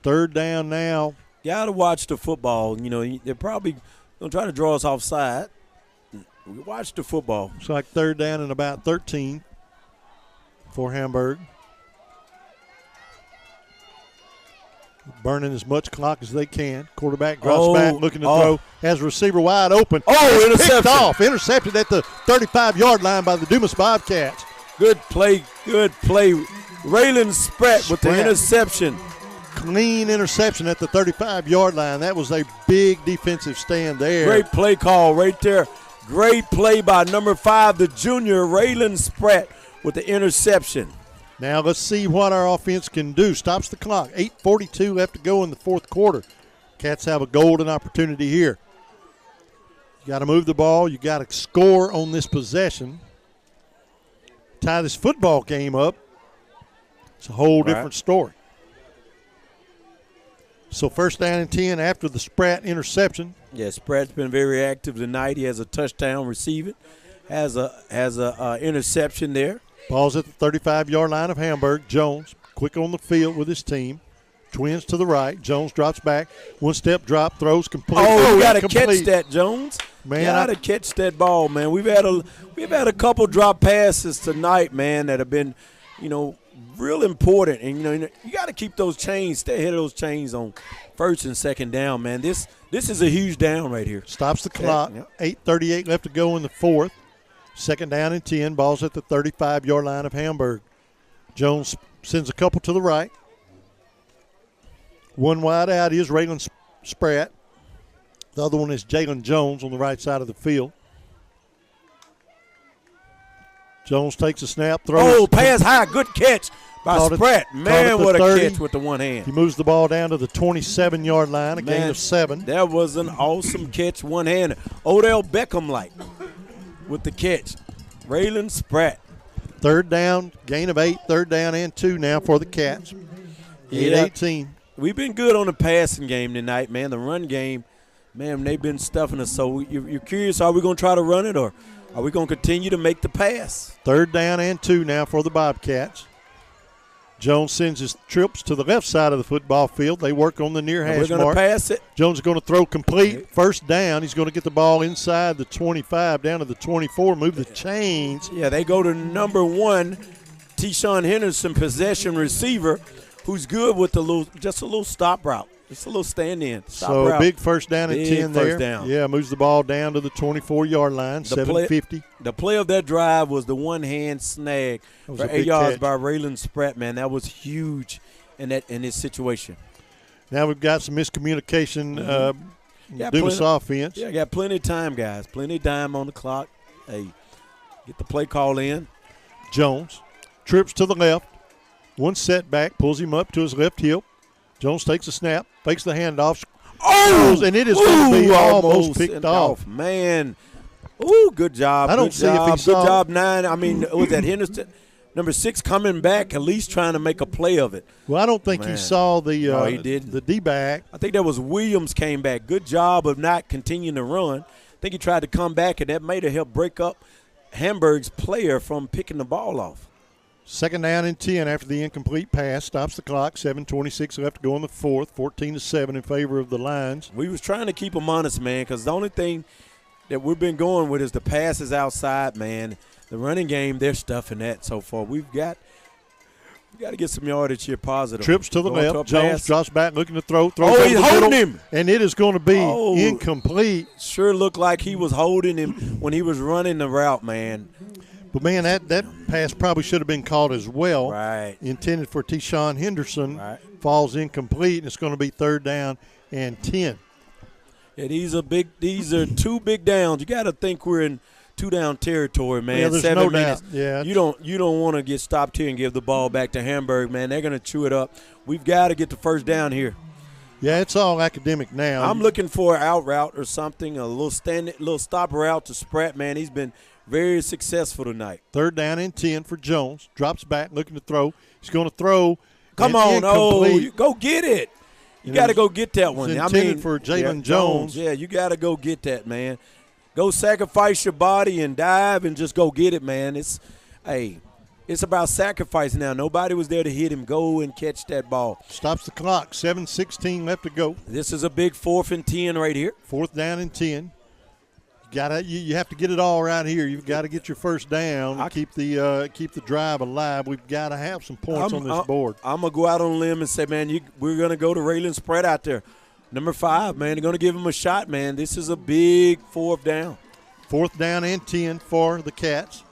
Third down now. Got to watch the football. They're probably going to try to draw us offside. We watch the football. It's like third down and about 13 for Hamburg. Burning as much clock as they can. Quarterback drops back, looking to throw. Has a receiver wide open. Interception. Picked off. Intercepted at the 35-yard line by the Dumas Bobcats. Good play. Raylan Spratt with the interception. Clean interception at the 35-yard line. That was a big defensive stand there. Great play call right there. Great play by number 5, the junior, Raylan Spratt with the interception. Now let's see what our offense can do. Stops the clock. 8:42 left to go in the fourth quarter. Cats have a golden opportunity here. You got to move the ball. You got to score on this possession. Tie this football game up. It's a whole different story. So first down and 10 after the Spratt interception. Yeah, Spratt's been very active tonight. He has a touchdown receiving. Has a interception there. Ball's at the 35-yard line of Hamburg. Jones, quick on the field with his team. Twins to the right. Jones drops back. One-step drop, throws complete. Oh, you got to catch that, Jones. Man, got to catch that ball, man. We've had a couple drop passes tonight, man, that have been, real important. And, you got to keep those chains, stay ahead of those chains on first and second down, man. This is a huge down right here. Stops the clock. 8:38 left to go in the fourth. Second down and 10. Ball's at the 35-yard line of Hamburg. Jones sends a couple to the right. One wide out is Raylan Spratt. The other one is Jalen Jones on the right side of the field. Jones takes a snap, throws. Oh, pass high. Good catch by Spratt. Man, what a catch with the one hand. He moves the ball down to the 27-yard line, a gain of 7. That was an awesome catch, one-handed. Odell Beckham-like with the catch. Raylan Spratt. Third down, gain of 8, third down and 2 now for the Cats. 8-18. We've been good on the passing game tonight, man. The run game, man, they've been stuffing us. So you're curious, are we going to try to run it or are we going to continue to make the pass? Third down and 2 now for the Bobcats. Jones sends his trips to the left side of the football field. They work on the near hash mark. We're going to pass it. Jones is going to throw complete. First down. He's going to get the ball inside the 25 down to the 24, move the chains. Yeah, they go to number 1, T-Shawn Henderson, possession receiver, who's good with just a little stop route. Just a little stand-in. So big first down and 10 there. First down. Yeah, moves the ball down to the 24-yard line, 7:50. The play of that drive was the one-hand snag for 8 yards by Raylan Spratt, man. That was huge in this situation. Now we've got some miscommunication. Dumas offense. Yeah, got plenty of time, guys. Plenty of time on the clock. Hey, get the play call in. Jones trips to the left. One setback, pulls him up to his left hip. Jones takes a snap, fakes the handoff. Oh! And it is going to be almost picked off. Man. Ooh, good job. I don't see if he saw. Good job, 9. I mean, was that Henderson? Number 6 coming back, at least trying to make a play of it. Well, I don't think he saw the he didn't. The D-back. I think that was Williams came back. Good job of not continuing to run. I think he tried to come back, and that may have helped break up Hamburg's player from picking the ball off. Second down and 10 after the incomplete pass. Stops the clock. 7:26 left to go in the fourth. 14-7 in favor of the Lions. We was trying to keep them honest, man, because the only thing that we've been going with is the passes outside, man. The running game, they're stuffing that so far. We got to get some yardage here positive. Trips to the left. Jones drops back looking to throw. Oh, he's holding him. And it is going to be incomplete. Sure looked like he was holding him when he was running the route, man. But, man, that pass probably should have been caught as well. Right. Intended for T-Shawn Henderson. Right. Falls incomplete, and it's going to be third down and 10. Yeah, these are 2 big downs. You got to think we're in 2-down territory, man. Yeah, there's 7 no minutes. doubt. Yeah. You don't want to get stopped here and give the ball back to Hamburg, man. They're going to chew it up. We've got to get the first down here. Yeah, it's all academic now. I'm looking for an out route or something, a little stop route to Spratt, man. He's been very successful tonight. Third down and 10 for Jones. Drops back, looking to throw. He's going to throw. Come on, you go get it. You got to go get that one. I mean, for Jalen Jones. Yeah, you got to go get that, man. Go sacrifice your body and dive and just go get it, man. It's about sacrifice now. Nobody was there to hit him. Go and catch that ball. Stops the clock. 7:16 left to go. This is a big 4th and 10 right here. 4th down and 10. You have to get it all right here. You've got to get your first down. Keep the drive alive. We've got to have some points on this board. I'm gonna go out on a limb and say, man, we're gonna go to Raylan Spratt out there, number 5, man. They're gonna give him a shot, man. This is a big 4th down. 4th down and 10 for the Cats.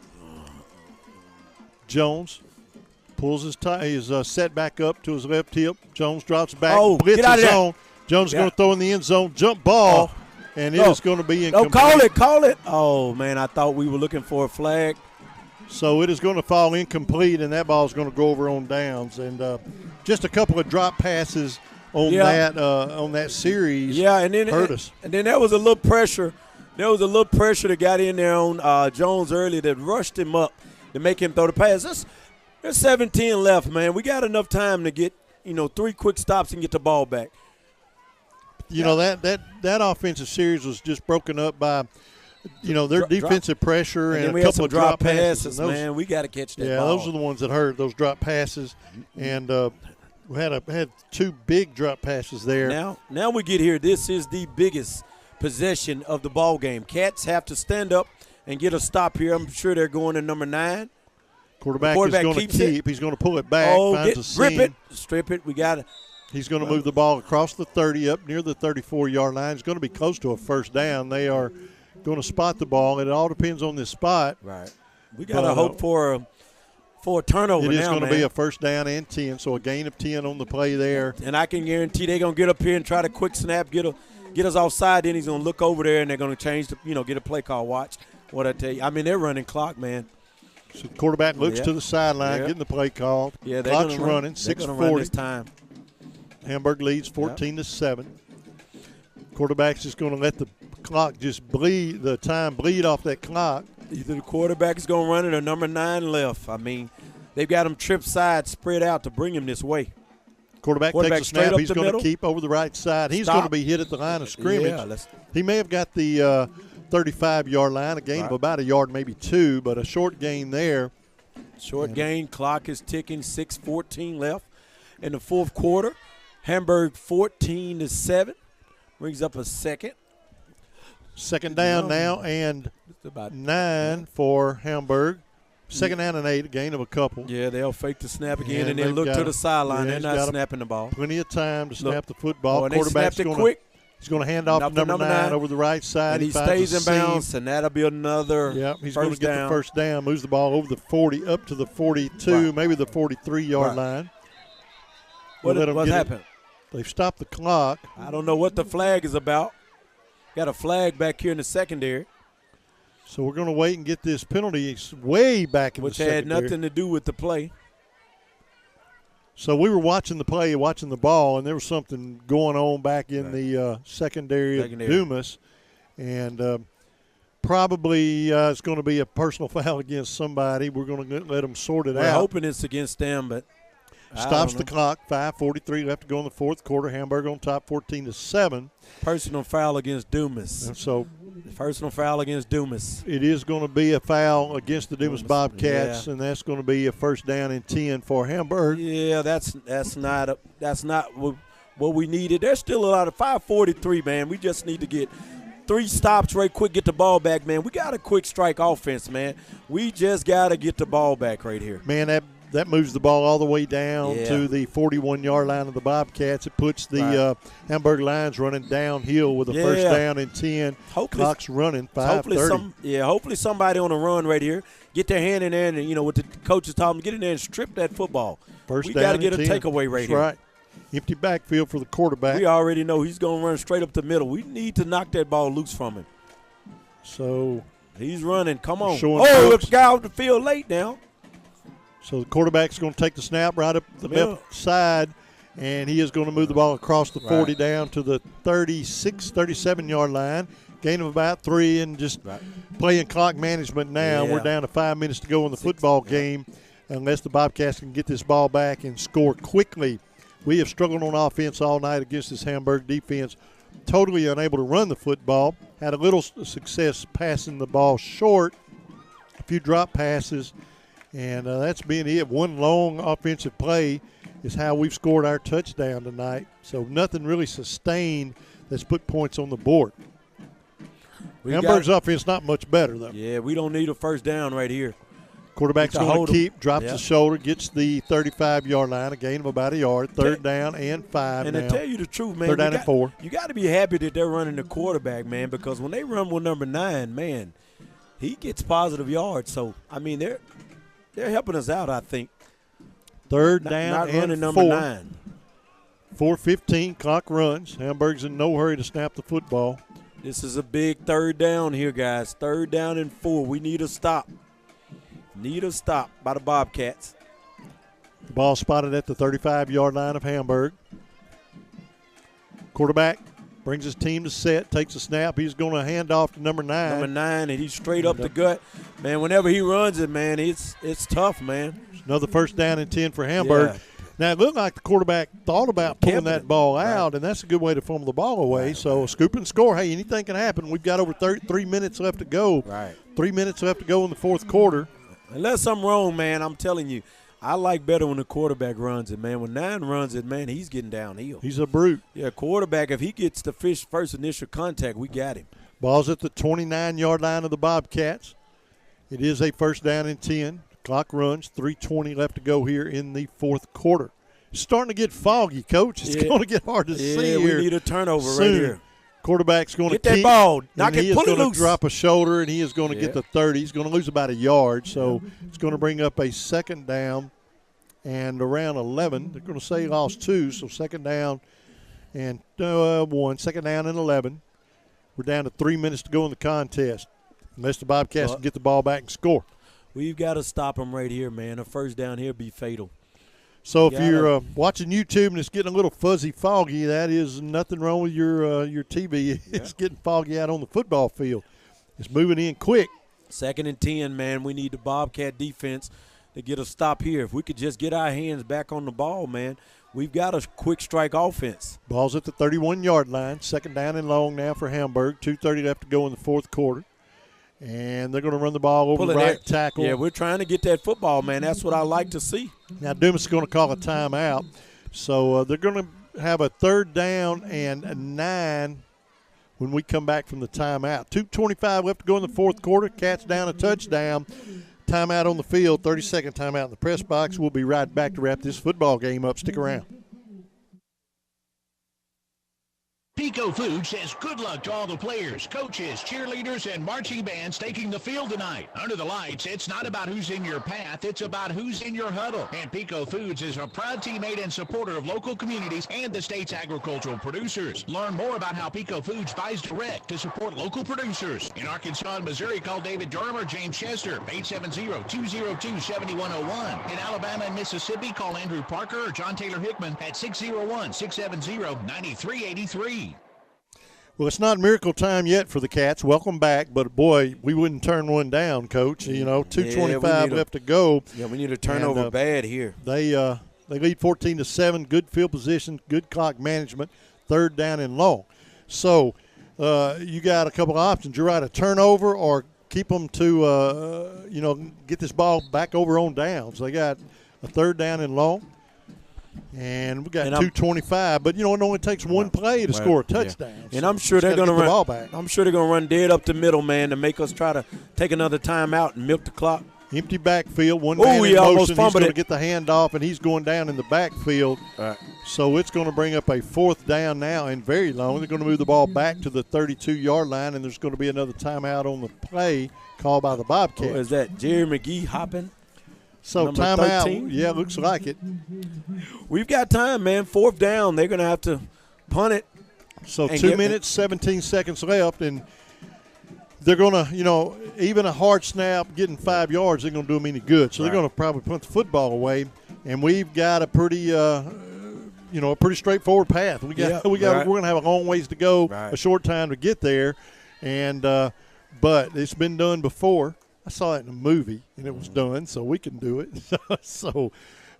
Jones pulls his set back up to his left hip. Jones drops back. Get out of there. Zone. Jones is going to throw in the end zone. Jump ball. And it is going to be incomplete. Call it. Oh, man, I thought we were looking for a flag. So it is going to fall incomplete, and that ball is going to go over on downs. And just a couple of drop passes on that series hurt us. And then there was a little pressure. There was a little pressure that got in there on Jones earlier that rushed him up to make him throw the pass. There's 17 left, man. We got enough time to get, 3 quick stops and get the ball back. That offensive series was just broken up by, their defensive pressure and a couple of drop passes. Man, we got to catch that ball. Yeah, those are the ones that hurt, those drop passes. And we had 2 big drop passes there. Now we get here. This is the biggest possession of the ball game. Cats have to stand up and get a stop here. I'm sure they're going to number 9. Quarterback is going to keep. He's going to pull it back. Strip it. We got it. He's going to move the ball across the 30 up near the 34-yard line. It's going to be close to a first down. They are going to spot the ball. It all depends on this spot. Right. We got to hope for a turnover now, It is going man. to be a first down and 10, so a gain of 10 on the play there. And I can guarantee they're going to get up here and try to quick snap, get us offside. Then he's going to look over there, and they're going to change get a play call. Watch what I tell you. I mean, they're running clock, man. So the quarterback looks to the sideline, getting the play call. Yeah, clock's running. 6:40. Run this time. Hamburg leads 14-7. Quarterback's just going to let the clock just bleed, the time bleed off that clock. Either the quarterback is going to run it or number 9 left. I mean, they've got him trip side spread out to bring him this way. Quarterback takes a snap. He's going to keep over the right side. He's going to be hit at the line of scrimmage. Yeah, he may have got the 35-yard line, a gain of about a yard, maybe 2, but a short gain there. Short gain. Clock is ticking. 6:14 left in the fourth quarter. Hamburg 14-7. Brings up a second. Second down now and 9 for Hamburg. Second down and 8, a gain of a couple. Yeah, they'll fake the snap again and then look to the sideline. They're not snapping the ball. Plenty of time to snap the football. And quarterback's they snapped it quick. He's going to hand off to number 9 over the right side. And he stays in bounds, and that'll be another he's going to get the first down. Moves the ball over the 40, up to the 42, maybe the 43-yard line. What's happened? They've stopped the clock. I don't know what the flag is about. Got a flag back here in the secondary. So we're going to wait and get this penalty way back in the secondary. Which had nothing to do with the play. So we were watching the play, watching the ball, and there was something going on back in the secondary of Dumas. And probably it's going to be a personal foul against somebody. We're going to let them sort it out. We're hoping it's against them, but stops the clock. 5:43 left to go in the fourth quarter. Hamburg on top, 14-7. Personal foul against Dumas. And so personal foul against Dumas. It is going to be a foul against the Dumas Bobcats, and that's going to be a first down and 10 for Hamburg. Yeah, that's not what we needed. There's still a lot of 5:43, man. We just need to get 3 stops right quick, get the ball back, man. We got a quick strike offense, man. We just got to get the ball back right here. Man, that moves the ball all the way down to the 41-yard line of the Bobcats. It puts the Hamburg Lions running downhill with a first down and 10. Clock's running, 5:30. Hopefully somebody on the run right here get their hand in there and, what the coaches taught them, get in there and strip that football. First we down got to get and a 10. takeaway right That's here. Right. Empty backfield for the quarterback. We already know he's going to run straight up the middle. We need to knock that ball loose from him. So he's running. Come on. It's a guy off the field late now. So the quarterback's going to take the snap right up the left side, and he is going to move the ball across the 40 down to the 36, 37-yard line. Gain of about 3, and just playing clock management now. Yeah. We're down to 5 minutes to go in the football game unless the Bobcats can get this ball back and score quickly. We have struggled on offense all night against this Hamburg defense, totally unable to run the football. Had a little success passing the ball short, a few drop passes. And that's been it. One long offensive play is how we've scored our touchdown tonight. So nothing really sustained that's put points on the board. Hamburg's offense not much better, though. Yeah, we don't need a first down right here. Quarterback's going to keep, drops the shoulder, gets the 35-yard line, a gain of about a yard, third down and 5 and now. to tell you the truth, man, third down and 4. You got to be happy that they're running the quarterback, man, because when they run with number 9, man, he gets positive yards. So, I mean, they're helping us out, I think. Third down not and running number 4. 9. 4:15, clock runs. Hamburg's in no hurry to snap the football. This is a big third down here, guys. Third down and 4. We need a stop. Need a stop by the Bobcats. The ball spotted at the 35-yard line of Hamburg. Quarterback brings his team to set, takes a snap. He's going to hand off to number 9. Number 9, and he's straight up the gut. Man, whenever he runs it, man, it's tough, man. Another first down and 10 for Hamburg. Yeah. Now, it looked like the quarterback thought about pulling that ball out, and that's a good way to fumble the ball away. So, scoop and score. Hey, anything can happen. We've got over 3 minutes left to go. 3 minutes left to go in the fourth quarter. Unless I'm wrong, man, I'm telling you, I like better when the quarterback runs it, man. When 9 runs it, man, he's getting downhill. He's a brute. Yeah, quarterback, if he gets the first initial contact, we got him. Ball's at the 29-yard line of the Bobcats. It is a first down and 10. Clock runs, 3:20 left to go here in the fourth quarter. It's starting to get foggy, Coach. It's going to get hard to see here. We need a turnover soon. right here. Quarterback's going to get that ball. Knock he it, is pull it going to loose. drop a shoulder, and he is going to get the 30. He's going to lose about a yard, so it's going to bring up a second down and around 11. They're going to say he lost 2, so second down and 1. Second down and 11. We're down to 3 minutes to go in the contest, unless the Bobcats can get the ball back and score. We've got to stop them right here, man. A first down here be fatal. So if you're watching YouTube and it's getting a little fuzzy, foggy, that is nothing wrong with your TV. It's getting foggy out on the football field. It's moving in quick. 2nd and 10, man. We need the Bobcat defense to get a stop here. If we could just get our hands back on the ball, man, we've got a quick strike offense. Ball's at the 31-yard line. Second down and long now for Hamburg. 2:30 left to go in the fourth quarter. And they're going to run the ball over the right tackle. Yeah, we're trying to get that football, man. That's what I like to see. Now, Dumas is going to call a timeout. So they're going to have a 3rd down and 9 when we come back from the timeout. 2:25 left to go in the fourth quarter. Cats down a touchdown. Timeout on the field, 30-second timeout in the press box. We'll be right back to wrap this football game up. Stick around. Pico Food says good luck to all the players, coaches, cheerleaders, and marching bands taking the field tonight. Under the lights, it's not about who's in your path, it's about who's in your huddle. And Pico Foods is a proud teammate and supporter of local communities and the state's agricultural producers. Learn more about how Pico Foods buys direct to support local producers. In Arkansas and Missouri, call David Durham or James Chester, 870-202-7101. In Alabama and Mississippi, call Andrew Parker or John Taylor Hickman at 601-670-9383. Well, it's not miracle time yet for the Cats. Welcome back, but boy, we wouldn't turn one down, Coach. 2:25 left to go. Yeah, we need a turnover bad here. They lead 14-7. Good field position, good clock management. 3rd down and long. So you got a couple of options. You're right, a turnover or keep them to get this ball back over on downs. They got a 3rd down and long. And we got 2:25, but it only takes one play to score a touchdown. Yeah. And I'm sure they're going to run the ball back. I'm sure they're going to run dead up the middle, man, to make us try to take another timeout and milk the clock. Empty backfield, one man in motion. He's going to get the handoff, and he's going down in the backfield. Right. So it's going to bring up a 4th down now and very long. They're going to move the ball back to the 32-yard line, and there's going to be another timeout on the play called by the Bobcats. Is that Jerry McGee hopping? So timeout, yeah, looks like it. We've got time, man. 4th down. They're going to have to punt it. So 2 minutes, 17 seconds left, and they're going to, even a hard snap getting 5 yards isn't going to do them any good. So they're going to probably punt the football away, and we've got a pretty, a pretty straightforward path. We're going to have a long ways to go, a short time to get there, and but it's been done before. I saw it in a movie, and it was done, so we can do it. So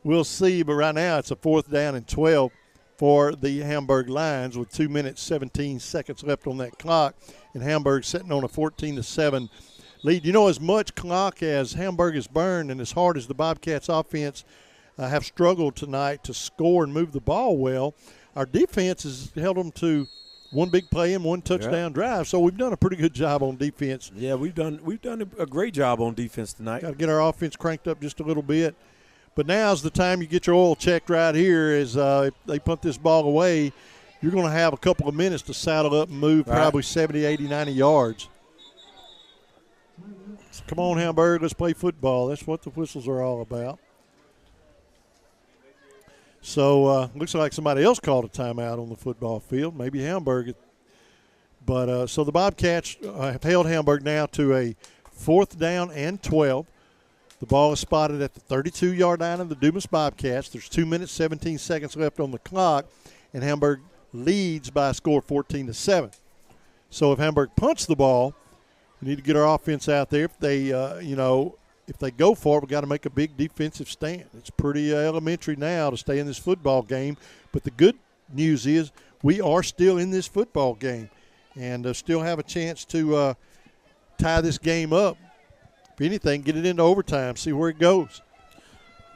we'll see. But right now it's a 4th down and 12 for the Hamburg Lions with 2 minutes, 17 seconds left on that clock, and Hamburg sitting on a 14-7 lead. As much clock as Hamburg has burned and as hard as the Bobcats offense have struggled tonight to score and move the ball well, our defense has held them to one big play and one touchdown drive. So we've done a pretty good job on defense. Yeah, we've done a great job on defense tonight. Got to get our offense cranked up just a little bit. But now's the time you get your oil checked right here. If they punt this ball away, you're going to have a couple of minutes to saddle up and move probably 70, 80, 90 yards. So come on, Hamburg, let's play football. That's what the whistles are all about. So looks like somebody else called a timeout on the football field, maybe Hamburg. But so the Bobcats have held Hamburg now to a 4th down and 12. The ball is spotted at the 32-yard line of the Dumas Bobcats. There's 2 minutes, 17 seconds left on the clock, and Hamburg leads by a score of 14-7. So if Hamburg punts the ball, we need to get our offense out there. If they, if they go for it, we've got to make a big defensive stand. It's pretty elementary now to stay in this football game. But the good news is we are still in this football game and still have a chance to tie this game up. If anything, get it into overtime, see where it goes.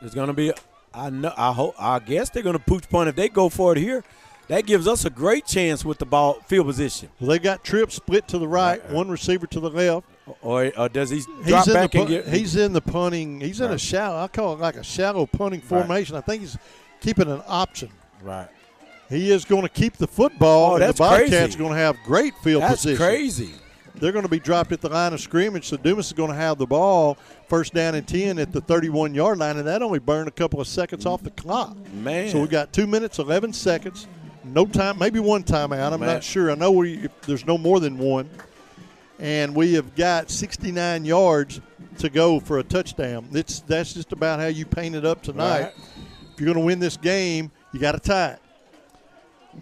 There's going to be I guess they're going to pooch punt if they go for it here. That gives us a great chance with the ball field position. Well, they've got Tripp split to the right, one receiver to the left. Or does he drop back and get – He's in the punting. He's in a shallow – I call it like a shallow punting formation. I think he's keeping an option. Right. He is going to keep the football, and the Bobcats are going to have great field position. That's crazy. They're going to be dropped at the line of scrimmage, so Dumas is going to have the ball first down and 10 at the 31-yard line, and that only burned a couple of seconds off the clock. Man. So we got 2 minutes, 11 seconds, no time, maybe one timeout. I'm not sure. I know there's no more than one. And we have got 69 yards to go for a touchdown. That's just about how you paint it up tonight. Right. If you're going to win this game, you got to tie it.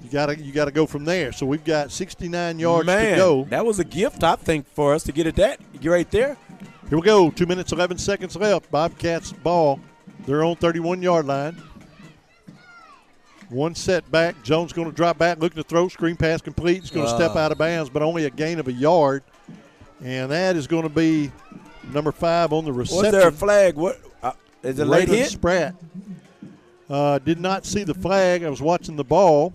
You got to go from there. So we've got 69 yards to go. That was a gift, I think, for us to get it right there. Here we go. 2 minutes, 11 seconds left. Bobcats ball. They're on 31-yard line. One setback. Jones going to drop back, looking to throw. Screen pass complete. He's going to step out of bounds, but only a gain of a yard. And that is going to be number 5 on the reception. Was there a flag? What is it? Late hit? Spratt. Did not see the flag. I was watching the ball.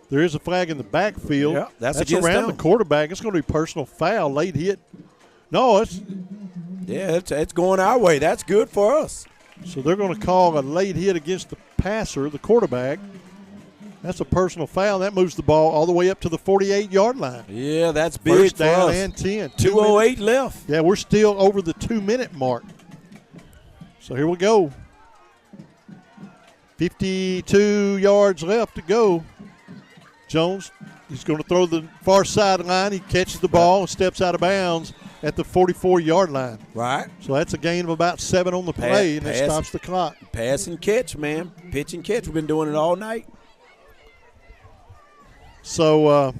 There is a flag in the backfield. Yeah, that's around them. the quarterback. It's going to be personal foul, late hit. No, it's going our way. That's good for us. So they're going to call a late hit against the passer, the quarterback. That's a personal foul. That moves the ball all the way up to the 48-yard line. Yeah, that's big First for down us. and 10. 2:08 left. Yeah, we're still over the 2-minute mark. So here we go. 52 yards left to go. Jones, he's going to throw the far sideline. He catches the ball and steps out of bounds at the 44-yard line. Right. So that's a gain of about 7 on the play, and it stops the clock. Pass and catch, man. Pitch and catch. We've been doing it all night. So,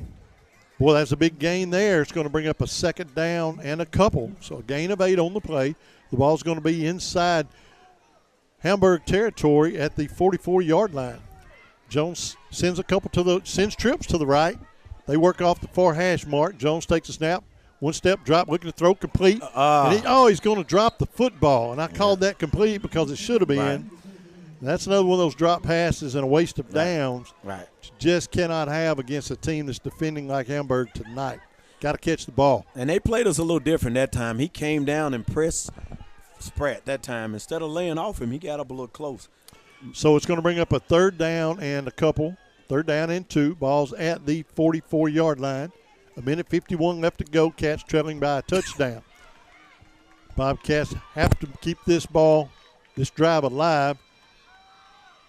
boy, that's a big gain there. It's going to bring up a second down and a couple. So a gain of 8 on the play. The ball's going to be inside Hamburg territory at the 44-yard line. Jones sends sends trips to the right. They work off the far hash mark. Jones takes a snap. One step drop, looking to throw complete. He's going to drop the football. And I called that complete because it should have been. Right. That's another one of those drop passes and a waste of downs. Right. You just cannot have against a team that's defending like Hamburg tonight. Got to catch the ball. And they played us a little different that time. He came down and pressed Spratt that time. Instead of laying off him, he got up a little close. So it's going to bring up a third down and a couple. Third down and 2. Ball's at the 44-yard line. 1:51 left to go. Cats trailing by a touchdown. Bobcats have to keep this drive alive.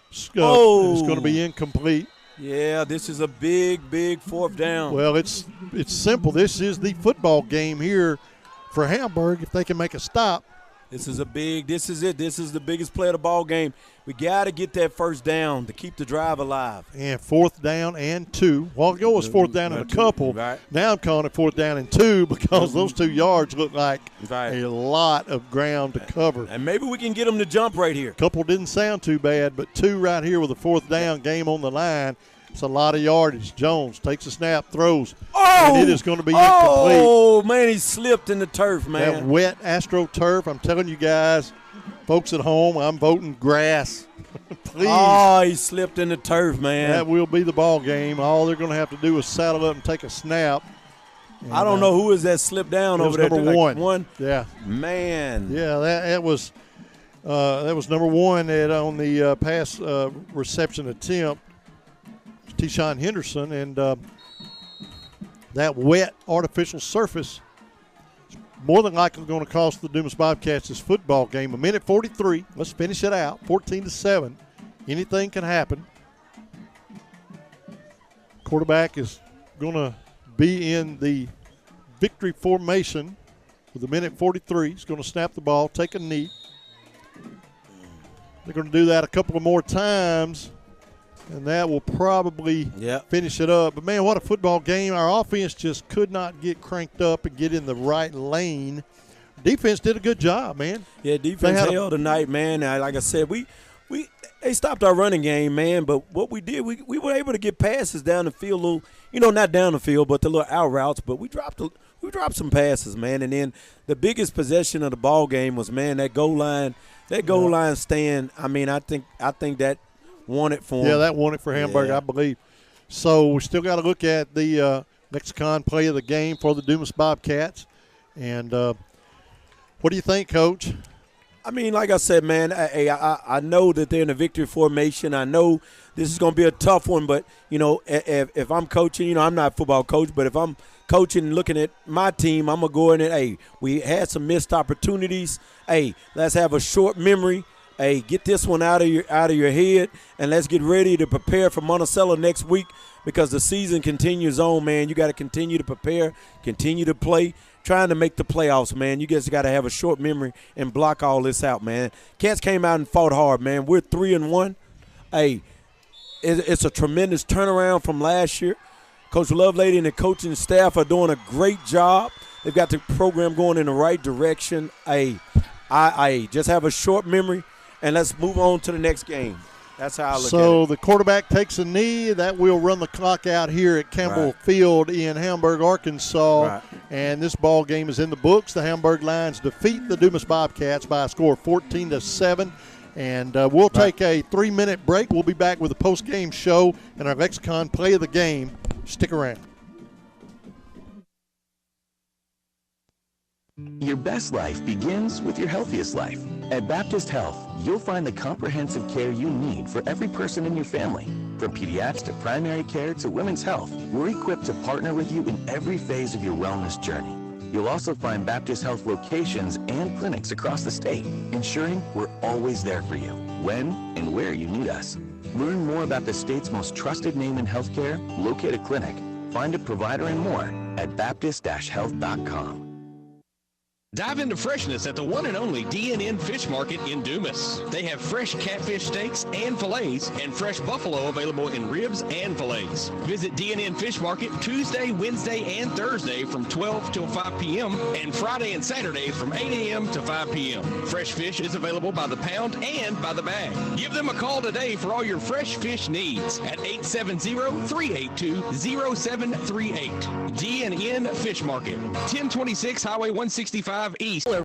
It's going to be incomplete. Yeah, this is a big, big fourth down. Well, it's simple. This is the football game here for Hamburg if they can make a stop. This is it. This is the biggest play of the ball game. We got to get that first down to keep the drive alive. And fourth down and 2. A while ago it was fourth down and a couple. Right. Now I'm calling it fourth down and 2 because those 2 yards look like a lot of ground to cover. And maybe we can get them to jump right here. Couple didn't sound too bad, but 2 right here with a fourth down, game on the line. It's a lot of yardage. Jones takes a snap, throws, and it is going to be incomplete. Oh, man, he slipped in the turf, man. That wet AstroTurf. I'm telling you guys, folks at home, I'm voting grass. Please. Oh, he slipped in the turf, man. That will be the ball game. All they're going to have to do is saddle up and take a snap. And, I don't know who is that slipped down over there. Number 1. One. Yeah. Man. Yeah, that was number 1 on the pass reception attempt. Tyshawn Henderson, and that wet artificial surface is more than likely going to cost the Dumas Bobcats this football game. 1:43. Let's finish it out. 14-7. Anything can happen. Quarterback is going to be in the victory formation with 1:43. He's going to snap the ball, take a knee. They're going to do that a couple of more times. And that will probably finish it up. But, man, what a football game. Our offense just could not get cranked up and get in the right lane. Defense did a good job, man. Yeah, defense held tonight, man. Like I said, they stopped our running game, man. But what we did, we were able to get passes down the field, not down the field, but the little out routes. But we dropped some passes, man. And then the biggest possession of the ball game was, man, that goal line stand. I mean, I think that won it for him. Yeah, that won it for Hamburg, I believe. So we still got to look at the lexicon play of the game for the Dumas Bobcats. And what do you think, Coach? I mean, like I said, man, I know that they're in a victory formation. I know this is going to be a tough one, but, if I'm coaching, I'm not a football coach, but if I'm coaching and looking at my team, I'm going to go in and, we had some missed opportunities. Let's have a short memory. Get this one out of your head, and let's get ready to prepare for Monticello next week because the season continues on, man. You got to continue to prepare, continue to play, trying to make the playoffs, man. You guys got to have a short memory and block all this out, man. Cats came out and fought hard, man. We're 3-1. It's a tremendous turnaround from last year. Coach Lovelady and the coaching staff are doing a great job. They've got the program going in the right direction. I just have a short memory. And let's move on to the next game. That's how I look at it. So the quarterback takes a knee. That will run the clock out here at Campbell Field in Hamburg, Arkansas. Right. And this ball game is in the books. The Hamburg Lions defeat the Dumas Bobcats by a score of 14-7. And we'll take a 3-minute break. We'll be back with a post-game show and our Vexicon play of the game. Stick around. Your best life begins with your healthiest life. At Baptist Health, you'll find the comprehensive care you need for every person in your family. From pediatrics to primary care to women's health, we're equipped to partner with you in every phase of your wellness journey. You'll also find Baptist Health locations and clinics across the state, ensuring we're always there for you, when and where you need us. Learn more about the state's most trusted name in healthcare, locate a clinic, find a provider, and more at baptist-health.com. Dive into freshness at the one and only D&N Fish Market in Dumas. They have fresh catfish steaks and fillets and fresh buffalo available in ribs and fillets. Visit D&N Fish Market Tuesday, Wednesday, and Thursday from 12 till 5 p.m. and Friday and Saturday from 8 a.m. to 5 p.m. Fresh fish is available by the pound and by the bag. Give them a call today for all your fresh fish needs at 870-382-0738. D&N Fish Market, 1026 Highway 165 East.